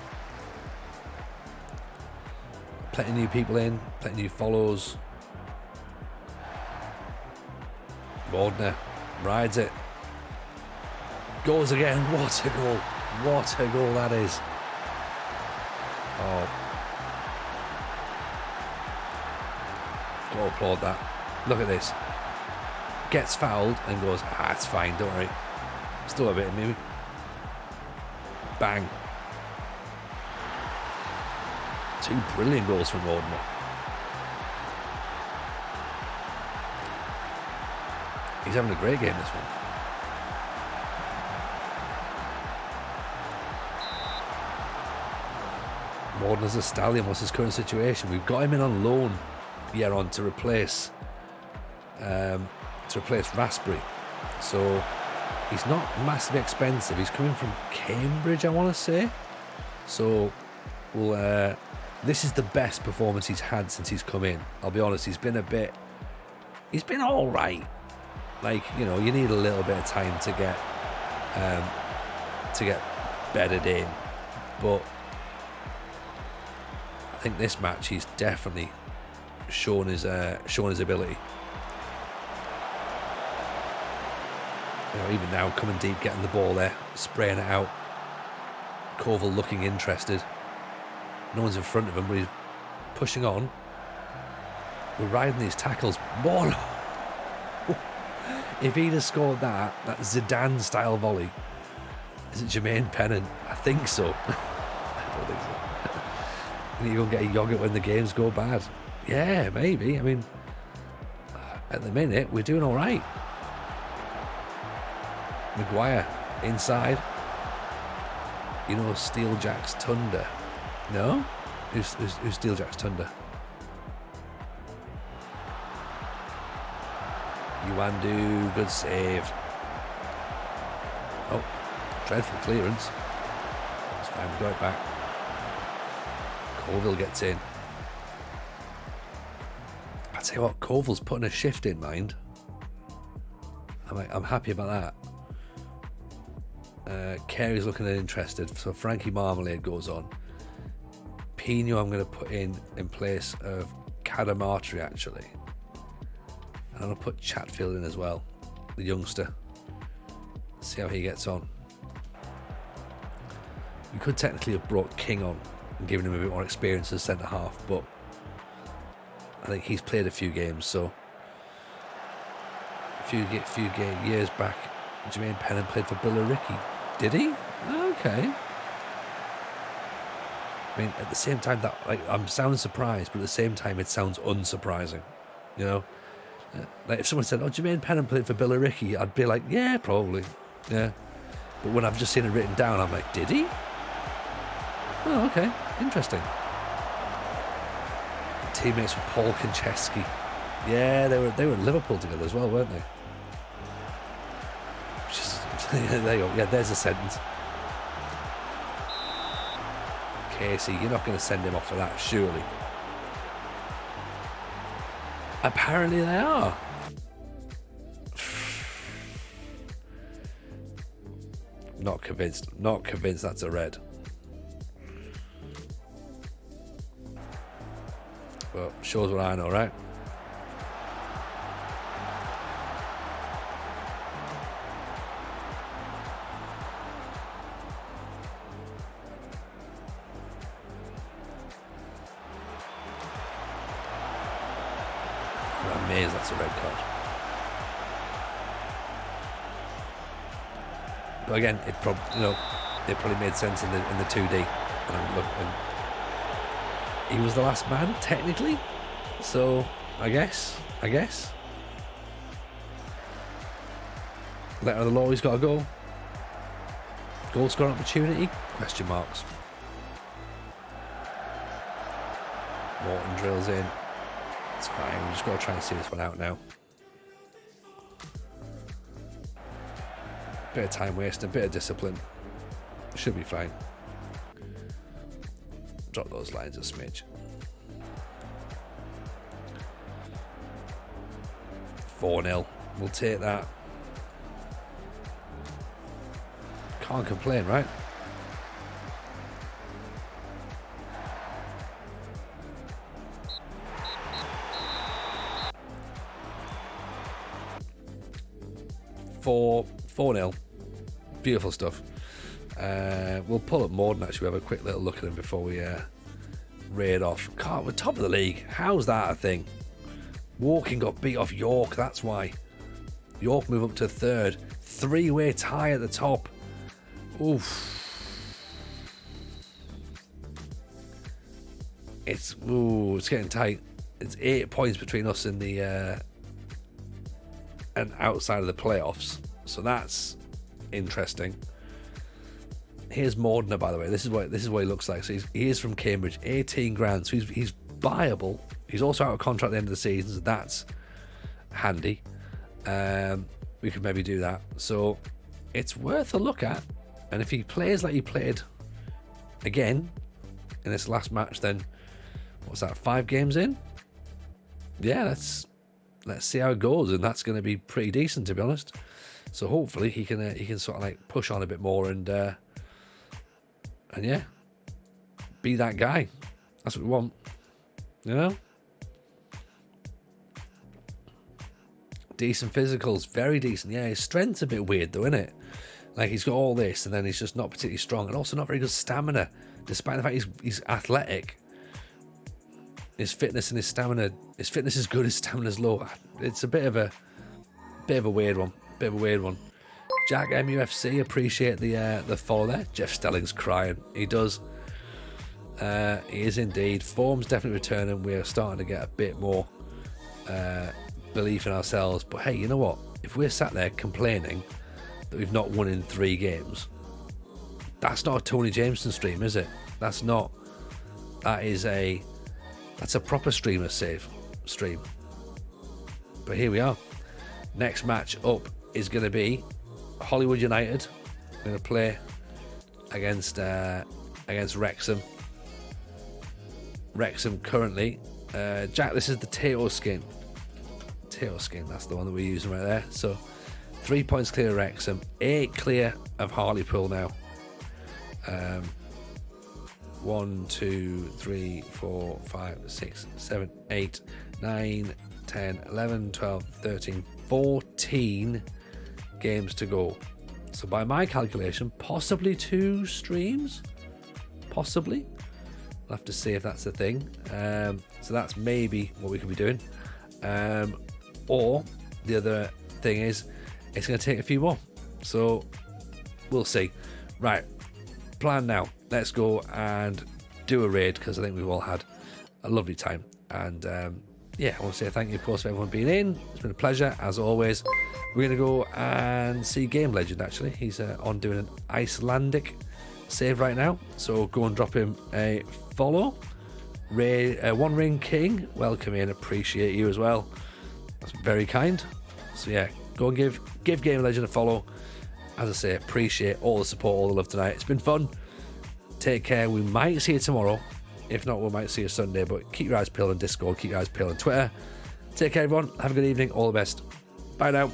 plenty of new people in, plenty of new follows. Wardner rides it. Goes again. What a goal. What a goal that is. Oh. Gotta applaud that. Look at this. Gets fouled and goes, it's fine, don't worry. Still a bit in me. Bang. 2 brilliant goals from Wardner. He's having a great game, this one. Wardner's a stallion. What's his current situation? We've got him in on loan year on to replace Raspberry. So he's not massively expensive. He's coming from Cambridge, I want to say. So we'll. This is the best performance he's had since he's come in. I'll be honest. He's been all right. Like, you know, you need a little bit of time to get bedded in, but I think this match he's definitely shown his ability. You know, even now, coming deep, getting the ball there, spraying it out. Koval looking interested. No one's in front of him, but he's pushing on. We're riding these tackles. What? If he'd have scored that Zidane-style volley, is it Jermaine Pennant? I think so. I don't think so. You're going to get a yoghurt when the games go bad. Yeah, maybe. I mean, at the minute, we're doing all right. Maguire, inside. You know, Steeljack's Thunder. No? Who's Steeljack's Thunder? Yuandu, good save. Oh, dreadful clearance. It's fine, we got it back. Colville gets in. I tell you what, Colville's putting a shift in, mind. I'm happy about that. Carey's looking interested, so Frankie Marmalade goes on. Pino I'm going to put in place of Cadamartri, actually. And I'll put Chatfield in as well, the youngster. See how he gets on. We could technically have brought King on and given him a bit more experience as centre half, but I think he's played a few games, so a few years back, Jermaine Pennant played for Billericay. Did he? Okay. I mean, at the same time, that I'm sounding surprised, but at the same time, it sounds unsurprising. You know, like if someone said, "Oh, Jermaine Pennant played for Billericay," I'd be like, "Yeah, probably, yeah." But when I've just seen it written down, I'm like, "Did he?" Oh, okay, interesting. Teammates with Paul Konchesky. Yeah, they were at Liverpool together as well, weren't they? There you go. Yeah, there's a sentence. Casey, you're not going to send him off for that, surely. Apparently they are. Not convinced that's a red. Well, shows what I know, right? I'm amazed that's a red card. But again, it probably made sense in the 2D. And he was the last man, technically. So I guess. Letter of the law, he's got to go. Goal scoring opportunity? Question marks. Morton drills in. It's fine. We just got to try and see this one out now. Bit of time wasting, a bit of discipline. Should be fine. Drop those lines a smidge. 4-0. We'll take that. Can't complain, right? Four 4-0. Beautiful stuff. We'll pull up Morden, actually. We'll have a quick little look at him before we raid off. God, we're top of the league. How's that a thing? Woking got beat off York, that's why. York move up to third. 3-way tie at the top. Oof. It's getting tight. It's 8 points between us and the and outside of the playoffs. So that's interesting. Here's Mordner, by the way. This is what he looks like. So he is from Cambridge, 18 grand. So he's viable. He's also out of contract at the end of the season, so that's handy. We could maybe do that. So it's worth a look at. And if he plays like he played again in this last match, then what's that? 5 games in? Yeah, let's see how it goes, and that's going to be pretty decent, to be honest. So hopefully he can sort of like push on a bit more and yeah, be that guy. That's what we want, you know. Decent physicals, very decent. Yeah, his strength's a bit weird though, isn't it? Like he's got all this, and then he's just not particularly strong, and also not very good stamina, despite the fact he's athletic. His fitness and his stamina. His fitness is good, his stamina's low. It's a bit of a weird one. Jack MUFC, appreciate the follow there. Jeff Stelling's crying. He does. He is indeed. Form's definitely returning. We're starting to get a bit more belief in ourselves. But hey, you know what? If we're sat there complaining that we've not won in 3 games, that's not a Tony Jameson stream, is it? That's not. That's a proper streamer save stream. But here we are. Next match up is going to be Hollywood United. We're going to play against Wrexham. Wrexham currently. Jack, this is the Tato skin. Tato skin, that's the one that we're using right there. So 3 points clear of Wrexham, 8 clear of Hartlepool now. 1, 2, 3, 4, 5, 6, 7, 8, 9, 10, 11, 12, 13, 14 games to go. So by my calculation, possibly 2 streams. Possibly. We'll have to see if that's the thing. So that's maybe what we could be doing. Or the other thing is, it's going to take a few more. So we'll see. Right. Plan now. Let's go and do a raid, because I think we've all had a lovely time. And yeah, I want to say thank you, of course, for everyone being in. It's been a pleasure, as always. We're going to go and see Game Legend, actually. He's on doing an Icelandic save right now. So go and drop him a follow. One Ring King, welcome in. Appreciate you as well. That's very kind. So yeah, go and give Game Legend a follow. As I say, appreciate all the support, all the love tonight. It's been fun. Take care. We might see you tomorrow. If not, we might see you Sunday. But keep your eyes peeled on Discord. Keep your eyes peeled on Twitter. Take care, everyone. Have a good evening. All the best. Bye now.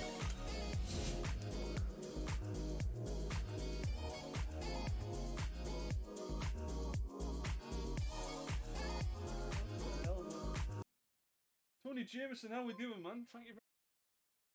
Tony Jameson, how we doing, man? Thank you.